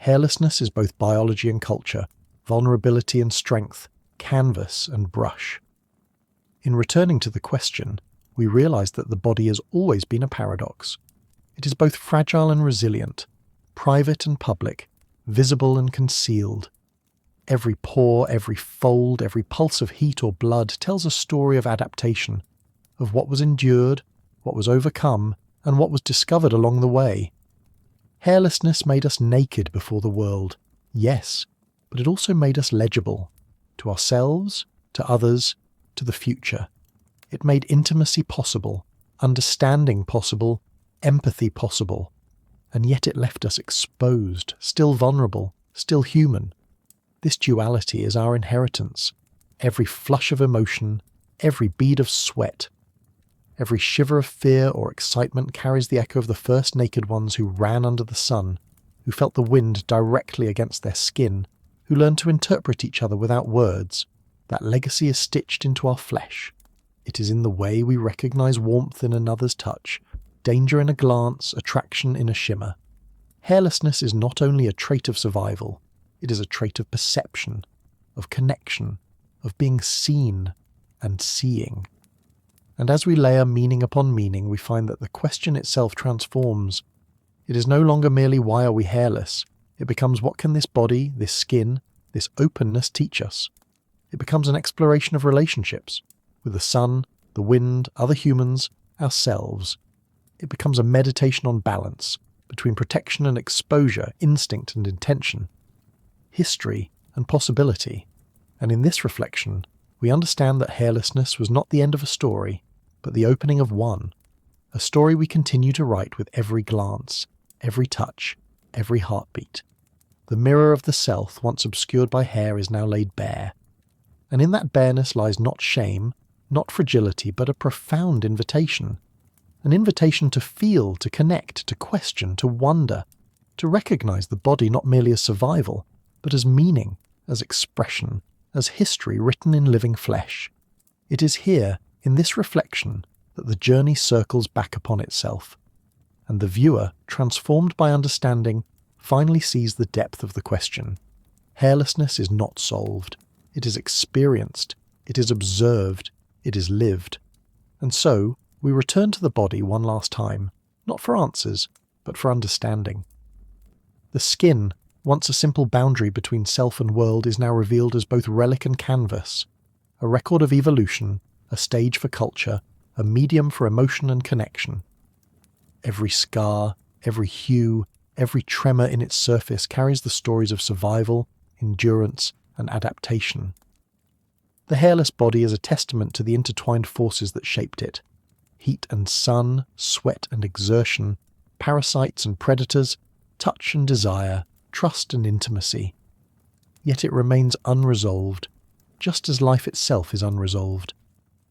Hairlessness is both biology and culture, vulnerability and strength, canvas and brush. In returning to the question, we realize that the body has always been a paradox. It is both fragile and resilient, private and public, visible and concealed. Every pore, every fold, every pulse of heat or blood tells a story of adaptation, of what was endured, what was overcome, and what was discovered along the way. Hairlessness made us naked before the world, yes, but it also made us legible, to ourselves, to others, to the future. It made intimacy possible, understanding possible, empathy possible, and yet it left us exposed, still vulnerable, still human. This duality is our inheritance. Every flush of emotion, every bead of sweat, every shiver of fear or excitement carries the echo of the first naked ones who ran under the sun, who felt the wind directly against their skin, who learned to interpret each other without words. That legacy is stitched into our flesh. It is in the way we recognize warmth in another's touch, danger in a glance, attraction in a shimmer. Hairlessness is not only a trait of survival, it is a trait of perception, of connection, of being seen and seeing. And as we layer meaning upon meaning, we find that the question itself transforms. It is no longer merely why are we hairless? It becomes what can this body, this skin, this openness teach us? It becomes an exploration of relationships, with the sun, the wind, other humans, ourselves. It becomes a meditation on balance, between protection and exposure, instinct and intention, history and possibility. And in this reflection, we understand that hairlessness was not the end of a story, but the opening of one, a story we continue to write with every glance, every touch, every heartbeat. The mirror of the self, once obscured by hair, is now laid bare. And in that bareness lies not shame, not fragility, but a profound invitation. An invitation to feel, to connect, to question, to wonder, to recognize the body not merely as survival, but as meaning, as expression, as history written in living flesh. It is here, in this reflection, that the journey circles back upon itself, and the viewer, transformed by understanding, finally sees the depth of the question. Hairlessness is not solved. It is experienced. It is observed. It is lived. And so, we return to the body one last time, not for answers, but for understanding. The skin, once a simple boundary between self and world, is now revealed as both relic and canvas, a record of evolution, a stage for culture, a medium for emotion and connection. Every scar, every hue, every tremor in its surface carries the stories of survival, endurance, and adaptation. The hairless body is a testament to the intertwined forces that shaped it. Heat and sun, sweat and exertion, parasites and predators, touch and desire, trust and intimacy. Yet it remains unresolved, just as life itself is unresolved.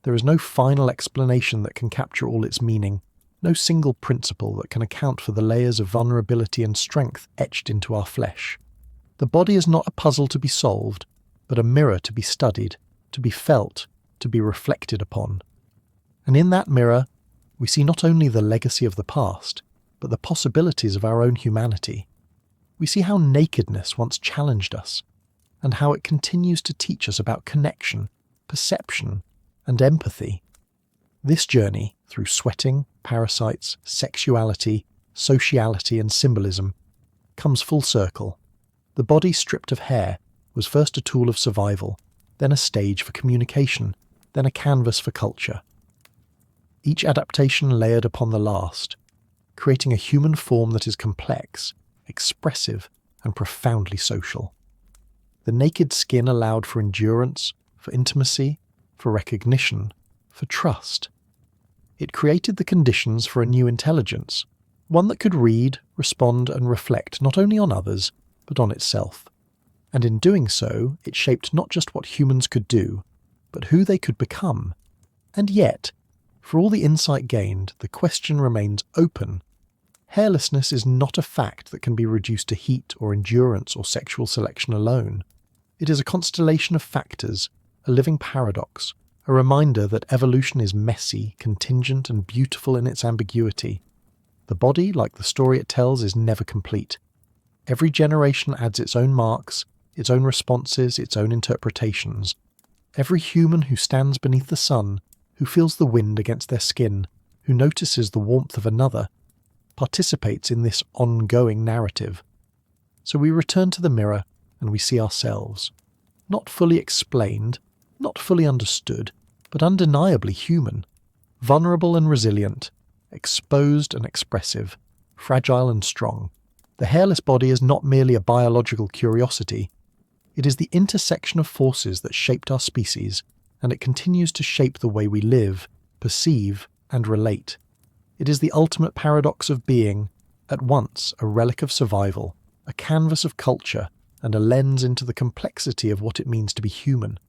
There is no final explanation that can capture all its meaning, no single principle that can account for the layers of vulnerability and strength etched into our flesh. The body is not a puzzle to be solved, but a mirror to be studied, to be felt, to be reflected upon. And in that mirror, we see not only the legacy of the past, but the possibilities of our own humanity. We see how nakedness once challenged us, and how it continues to teach us about connection, perception, and empathy. This journey, through sweating, parasites, sexuality, sociality, and symbolism, comes full circle. The body stripped of hair was first a tool of survival, then a stage for communication, then a canvas for culture. Each adaptation layered upon the last, creating a human form that is complex, expressive, and profoundly social. The naked skin allowed for endurance, for intimacy, for recognition, for trust. It created the conditions for a new intelligence, one that could read, respond, and reflect not only on others, but on itself. And in doing so, it shaped not just what humans could do, but who they could become. And yet, for all the insight gained, the question remains open. Hairlessness is not a fact that can be reduced to heat or endurance or sexual selection alone. It is a constellation of factors, a living paradox, a reminder that evolution is messy, contingent, and beautiful in its ambiguity. The body, like the story it tells, is never complete. Every generation adds its own marks, its own responses, its own interpretations. Every human who stands beneath the sun, who feels the wind against their skin, who notices the warmth of another, participates in this ongoing narrative. So we return to the mirror and we see ourselves, not fully explained, not fully understood, but undeniably human, vulnerable and resilient, exposed and expressive, fragile and strong. The hairless body is not merely a biological curiosity. It is the intersection of forces that shaped our species, and it continues to shape the way we live, perceive, and relate. It is the ultimate paradox of being, at once a relic of survival, a canvas of culture, and a lens into the complexity of what it means to be human.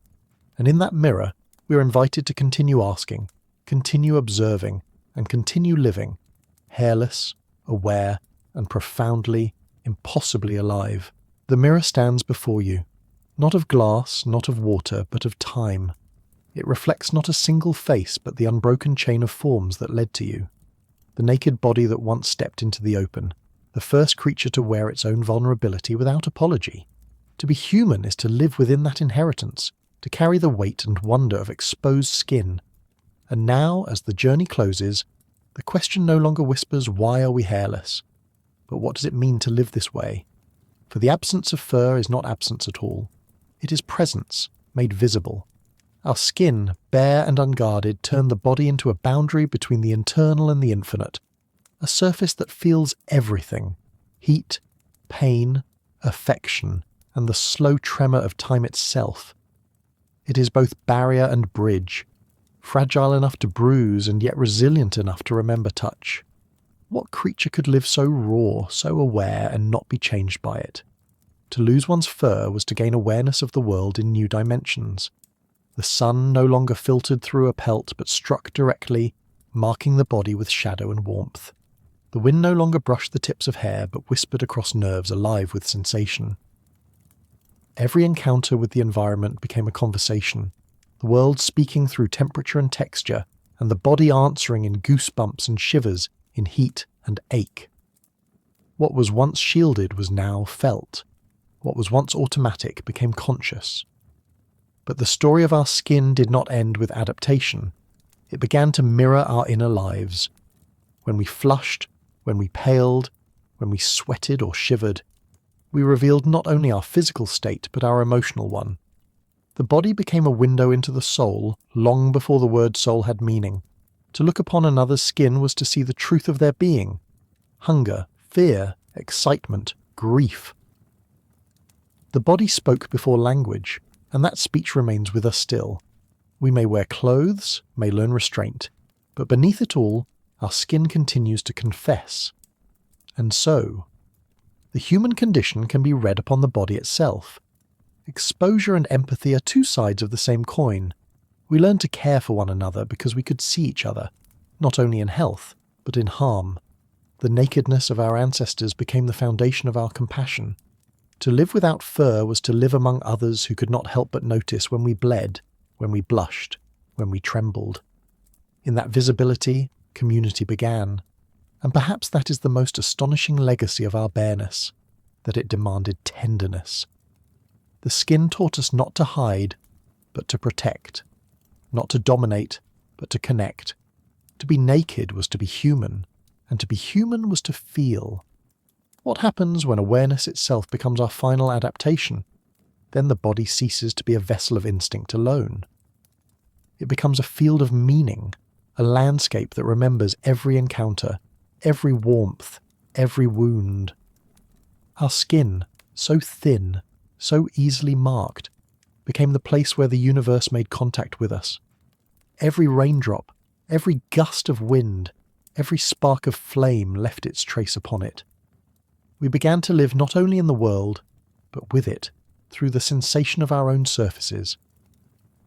And in that mirror, we are invited to continue asking, continue observing, and continue living, hairless, aware, and profoundly, impossibly alive. The mirror stands before you, not of glass, not of water, but of time. It reflects not a single face, but the unbroken chain of forms that led to you. The naked body that once stepped into the open, the first creature to wear its own vulnerability without apology. To be human is to live within that inheritance, to carry the weight and wonder of exposed skin. And now, as the journey closes, the question no longer whispers, why are we hairless? But what does it mean to live this way? For the absence of fur is not absence at all. It is presence, made visible. Our skin, bare and unguarded, turned the body into a boundary between the internal and the infinite, a surface that feels everything: heat, pain, affection, and the slow tremor of time itself. It is both barrier and bridge, fragile enough to bruise and yet resilient enough to remember touch. What creature could live so raw, so aware, and not be changed by it? To lose one's fur was to gain awareness of the world in new dimensions. The sun no longer filtered through a pelt but struck directly, marking the body with shadow and warmth. The wind no longer brushed the tips of hair but whispered across nerves alive with sensation. Every encounter with the environment became a conversation, the world speaking through temperature and texture, and the body answering in goosebumps and shivers, in heat and ache. What was once shielded was now felt. What was once automatic became conscious. But the story of our skin did not end with adaptation. It began to mirror our inner lives. When we flushed, when we paled, when we sweated or shivered, we revealed not only our physical state but our emotional one. The body became a window into the soul long before the word soul had meaning. To look upon another's skin was to see the truth of their being: hunger, fear, excitement, grief. The body spoke before language, and that speech remains with us still. We may wear clothes, may learn restraint, but beneath it all, our skin continues to confess. And so, the human condition can be read upon the body itself. Exposure and empathy are two sides of the same coin. We learned to care for one another because we could see each other, not only in health, but in harm. The nakedness of our ancestors became the foundation of our compassion. To live without fur was to live among others who could not help but notice when we bled, when we blushed, when we trembled. In that visibility, community began. And perhaps that is the most astonishing legacy of our bareness, that it demanded tenderness. The skin taught us not to hide, but to protect. Not to dominate, but to connect. To be naked was to be human, and to be human was to feel. What happens when awareness itself becomes our final adaptation? Then the body ceases to be a vessel of instinct alone. It becomes a field of meaning, a landscape that remembers every encounter, every warmth, every wound. Our skin, so thin, so easily marked, became the place where the universe made contact with us. Every raindrop, every gust of wind, every spark of flame left its trace upon it. We began to live not only in the world, but with it, through the sensation of our own surfaces.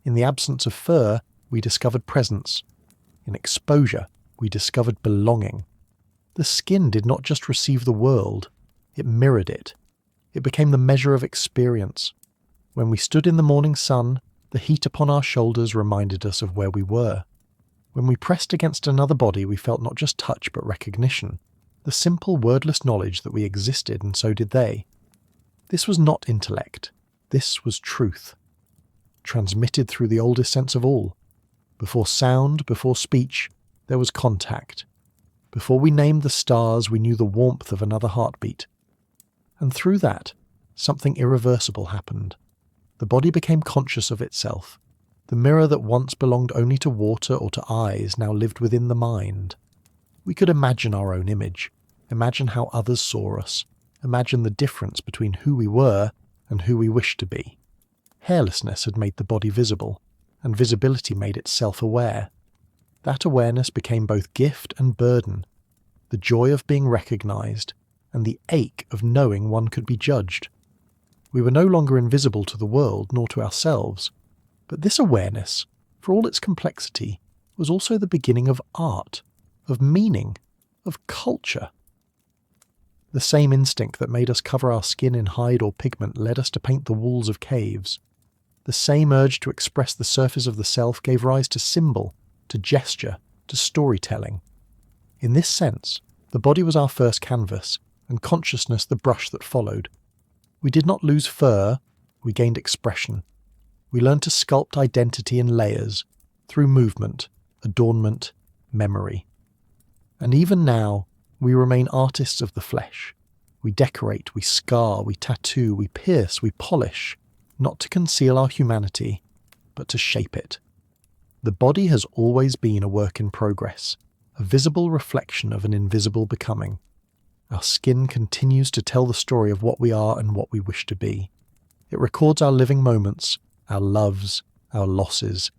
In the absence of fur, we discovered presence. In exposure, we discovered belonging. The skin did not just receive the world, it mirrored it. It became the measure of experience. When we stood in the morning sun, the heat upon our shoulders reminded us of where we were. When we pressed against another body, we felt not just touch but recognition, the simple wordless knowledge that we existed and so did they. This was not intellect, this was truth, transmitted through the oldest sense of all. Before sound, before speech, there was contact. Before we named the stars, we knew the warmth of another heartbeat. And through that, something irreversible happened. The body became conscious of itself. The mirror that once belonged only to water or to eyes now lived within the mind. We could imagine our own image, imagine how others saw us, imagine the difference between who we were and who we wished to be. Hairlessness had made the body visible, and visibility made it self-aware. That awareness became both gift and burden, the joy of being recognised, and the ache of knowing one could be judged. We were no longer invisible to the world nor to ourselves, but this awareness, for all its complexity, was also the beginning of art, of meaning, of culture. The same instinct that made us cover our skin in hide or pigment led us to paint the walls of caves. The same urge to express the surface of the self gave rise to symbol, to gesture, to storytelling. In this sense, the body was our first canvas, and consciousness the brush that followed. We did not lose fur, we gained expression. We learned to sculpt identity in layers, through movement, adornment, memory. And even now, we remain artists of the flesh. We decorate, we scar, we tattoo, we pierce, we polish, not to conceal our humanity, but to shape it. The body has always been a work in progress, a visible reflection of an invisible becoming. Our skin continues to tell the story of what we are and what we wish to be. It records our living moments, our loves, our losses.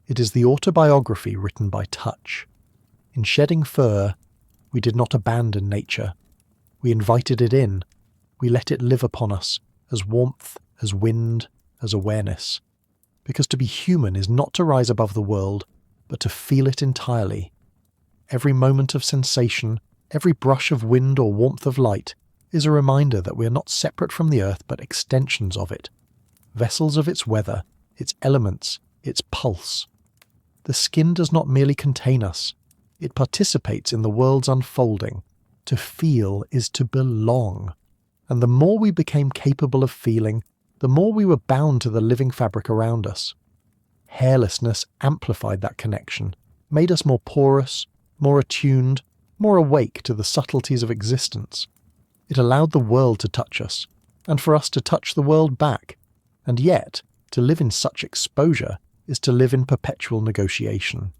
It is the autobiography written by touch. In shedding fur, we did not abandon nature. We invited it in. We let it live upon us, as warmth, as wind, as awareness. Because to be human is not to rise above the world, but to feel it entirely. Every moment of sensation, every brush of wind or warmth of light, is a reminder that we are not separate from the earth but extensions of it, vessels of its weather, its elements, its pulse. The skin does not merely contain us, it participates in the world's unfolding. To feel is to belong, and the more we became capable of feeling, the more we were bound to the living fabric around us. Hairlessness amplified that connection, made us more porous, more attuned, more awake to the subtleties of existence. It allowed the world to touch us, and for us to touch the world back. And yet, to live in such exposure is to live in perpetual negotiation.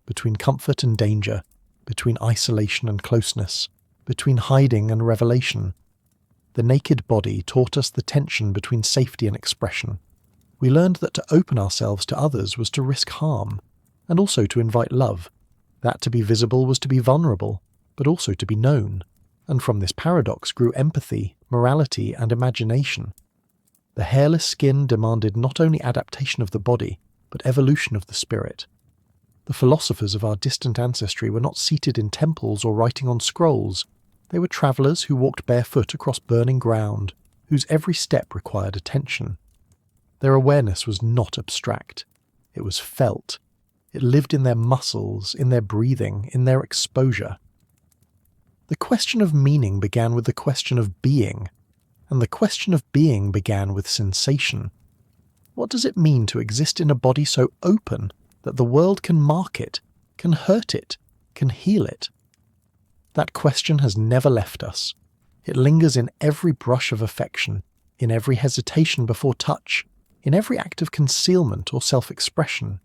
Between comfort and danger, between isolation and closeness, between hiding and revelation, the naked body taught us the tension between safety and expression. We learned that to open ourselves to others was to risk harm, and also to invite love. That to be visible was to be vulnerable, but also to be known. And from this paradox grew empathy, morality, and imagination. The hairless skin demanded not only adaptation of the body, but evolution of the spirit. The philosophers of our distant ancestry were not seated in temples or writing on scrolls. They were travellers who walked barefoot across burning ground, whose every step required attention. Their awareness was not abstract. It was felt. It lived in their muscles, in their breathing, in their exposure. The question of meaning began with the question of being, and the question of being began with sensation. What does it mean to exist in a body so open that the world can mark it, can hurt it, can heal it? That question has never left us. It lingers in every brush of affection, in every hesitation before touch, in every act of concealment or self-expression.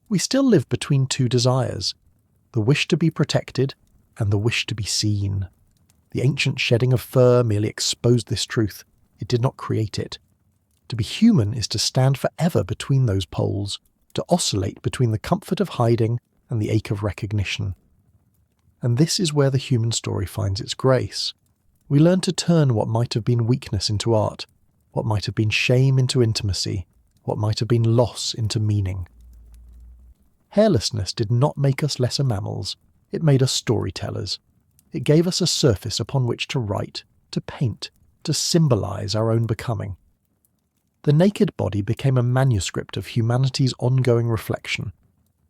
We still live between two desires, the wish to be protected and the wish to be seen. The ancient shedding of fur merely exposed this truth. It did not create it. To be human is to stand forever between those poles, to oscillate between the comfort of hiding and the ache of recognition. And this is where the human story finds its grace. We learn to turn what might have been weakness into art, what might have been shame into intimacy, what might have been loss into meaning. Hairlessness did not make us lesser mammals, it made us storytellers. It gave us a surface upon which to write, to paint, to symbolize our own becoming. The naked body became a manuscript of humanity's ongoing reflection.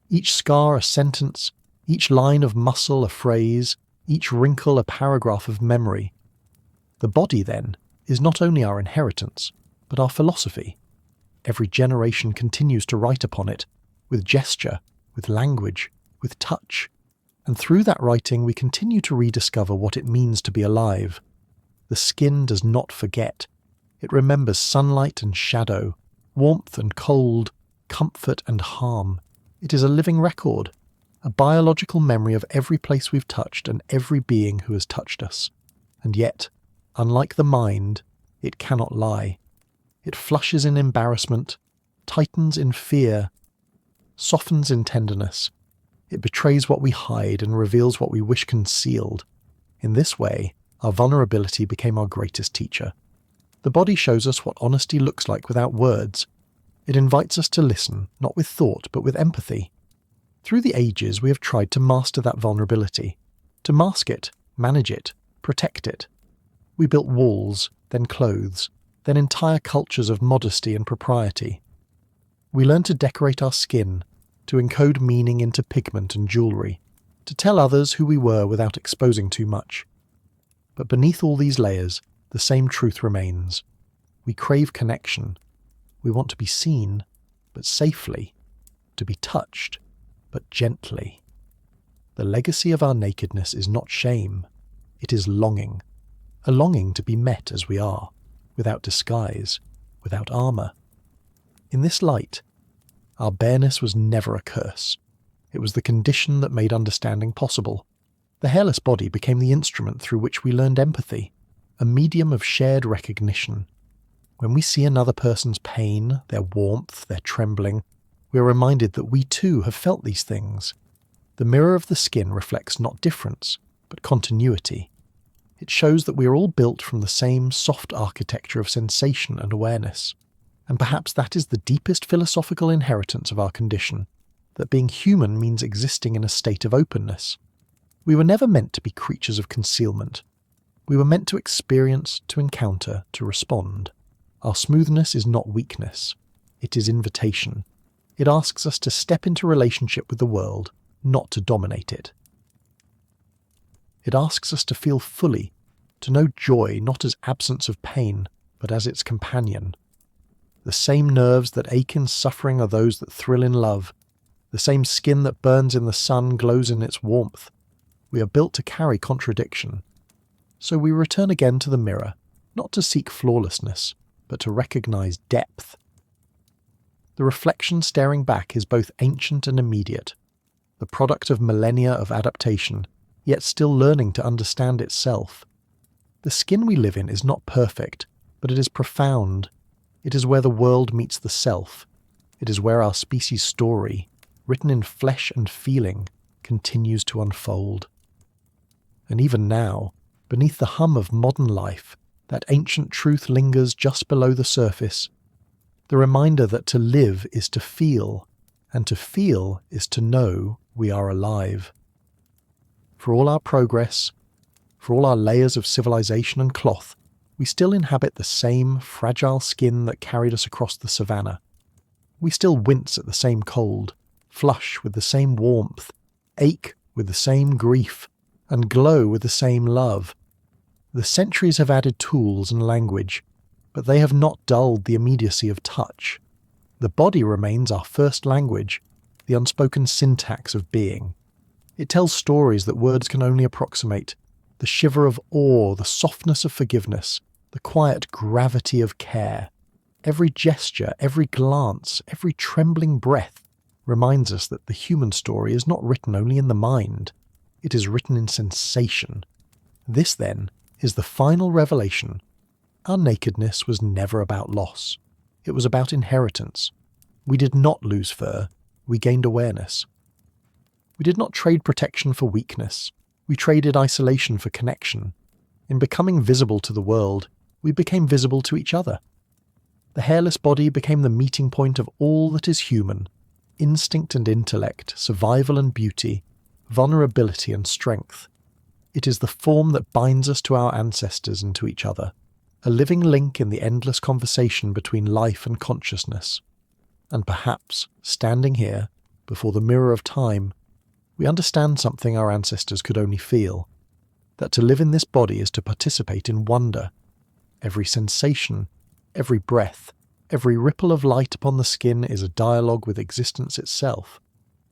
Each scar a sentence, each line of muscle a phrase, each wrinkle a paragraph of memory. The body, then, is not only our inheritance, but our philosophy. Every generation continues to write upon it, with gesture, with language, with touch, and through that writing we continue to rediscover what it means to be alive. The skin does not forget. It remembers sunlight and shadow, warmth and cold, comfort and harm. It is a living record, a biological memory of every place we've touched and every being who has touched us. And yet, unlike the mind, it cannot lie. It flushes in embarrassment, tightens in fear, softens in tenderness. It betrays what we hide and reveals what we wish concealed. In this way, our vulnerability became our greatest teacher. The body shows us what honesty looks like without words. It invites us to listen, not with thought, but with empathy. Through the ages, we have tried to master that vulnerability, to mask it, manage it, protect it. We built walls, then clothes, then entire cultures of modesty and propriety. We learned to decorate our skin, to encode meaning into pigment and jewellery, to tell others who we were without exposing too much. But beneath all these layers, the same truth remains. We crave connection. We want to be seen, but safely, to be touched, but gently. The legacy of our nakedness is not shame, it is longing. A longing to be met as we are, without disguise, without armour. In this light, our bareness was never a curse. It was the condition that made understanding possible. The hairless body became the instrument through which we learned empathy, a medium of shared recognition. When we see another person's pain, their warmth, their trembling, we are reminded that we too have felt these things. The mirror of the skin reflects not difference, but continuity. It shows that we are all built from the same soft architecture of sensation and awareness. And perhaps that is the deepest philosophical inheritance of our condition, that being human means existing in a state of openness. We were never meant to be creatures of concealment. We were meant to experience, to encounter, to respond. Our smoothness is not weakness. It is invitation. It asks us to step into relationship with the world, not to dominate it. It asks us to feel fully, to know joy not as absence of pain, but as its companion. The same nerves that ache in suffering are those that thrill in love. The same skin that burns in the sun glows in its warmth. We are built to carry contradiction. So we return again to the mirror, not to seek flawlessness, but to recognize depth. The reflection staring back is both ancient and immediate, the product of millennia of adaptation, yet still learning to understand itself. The skin we live in is not perfect, but it is profound. It is where the world meets the self. It is where our species' story, written in flesh and feeling, continues to unfold. And even now, beneath the hum of modern life, that ancient truth lingers just below the surface, the reminder that to live is to feel, and to feel is to know we are alive. For all our progress, for all our layers of civilization and cloth, we still inhabit the same fragile skin that carried us across the savannah. We still wince at the same cold, flush with the same warmth, ache with the same grief, and glow with the same love. The centuries have added tools and language, but they have not dulled the immediacy of touch. The body remains our first language, the unspoken syntax of being. It tells stories that words can only approximate, the shiver of awe, the softness of forgiveness, the quiet gravity of care. Every gesture, every glance, every trembling breath reminds us that the human story is not written only in the mind. It is written in sensation. This, then, is the final revelation. Our nakedness was never about loss. It was about inheritance. We did not lose fur. We gained awareness. We did not trade protection for weakness. We traded isolation for connection. In becoming visible to the world, we became visible to each other. The hairless body became the meeting point of all that is human: instinct and intellect, survival and beauty, vulnerability and strength. It is the form that binds us to our ancestors and to each other, a living link in the endless conversation between life and consciousness. And perhaps, standing here, before the mirror of time, we understand something our ancestors could only feel, that to live in this body is to participate in wonder. Every sensation, every breath, every ripple of light upon the skin is a dialogue with existence itself.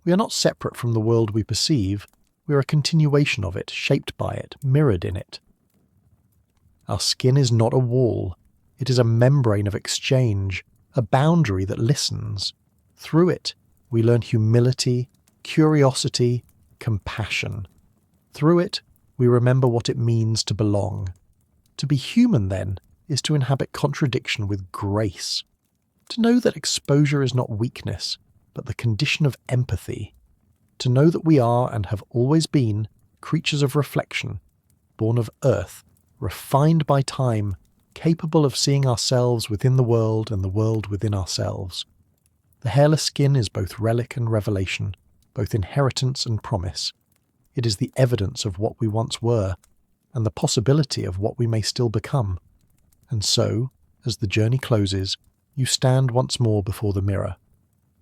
We are not separate from the world we perceive, we are a continuation of it, shaped by it, mirrored in it. Our skin is not a wall, it is a membrane of exchange, a boundary that listens. Through it, we learn humility, curiosity, compassion. Through it, we remember what it means to belong. To be human, then, is to inhabit contradiction with grace. To know that exposure is not weakness, but the condition of empathy. To know that we are, and have always been, creatures of reflection, born of earth, refined by time, capable of seeing ourselves within the world and the world within ourselves. The hairless skin is both relic and revelation, both inheritance and promise. It is the evidence of what we once were, and the possibility of what we may still become. And so, as the journey closes, you stand once more before the mirror.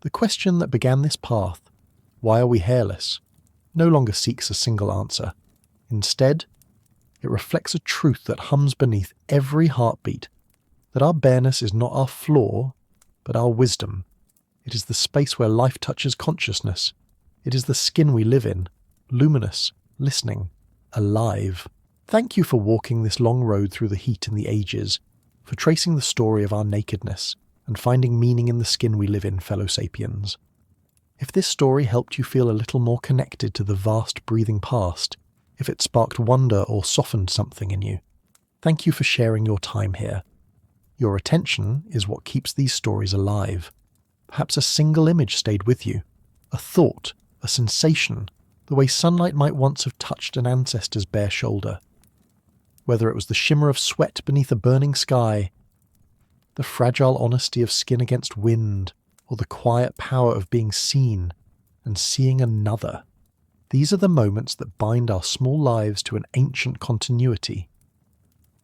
The question that began this path, why are we hairless, no longer seeks a single answer. Instead, it reflects a truth that hums beneath every heartbeat, that our bareness is not our flaw, but our wisdom. It is the space where life touches consciousness. It is the skin we live in, luminous, listening, alive. Thank you for walking this long road through the heat and the ages, for tracing the story of our nakedness and finding meaning in the skin we live in, fellow sapiens. If this story helped you feel a little more connected to the vast breathing past, if it sparked wonder or softened something in you, thank you for sharing your time here. Your attention is what keeps these stories alive. Perhaps a single image stayed with you, a thought, a sensation, the way sunlight might once have touched an ancestor's bare shoulder. Whether it was the shimmer of sweat beneath a burning sky, the fragile honesty of skin against wind, or the quiet power of being seen and seeing another. These are the moments that bind our small lives to an ancient continuity.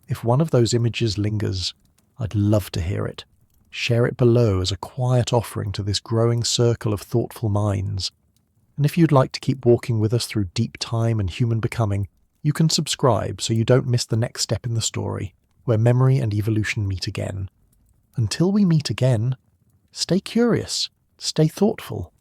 If one of those images lingers, I'd love to hear it. Share it below as a quiet offering to this growing circle of thoughtful minds. And if you'd like to keep walking with us through deep time and human becoming, you can subscribe so you don't miss the next step in the story, where memory and evolution meet again. Until we meet again, stay curious, stay thoughtful,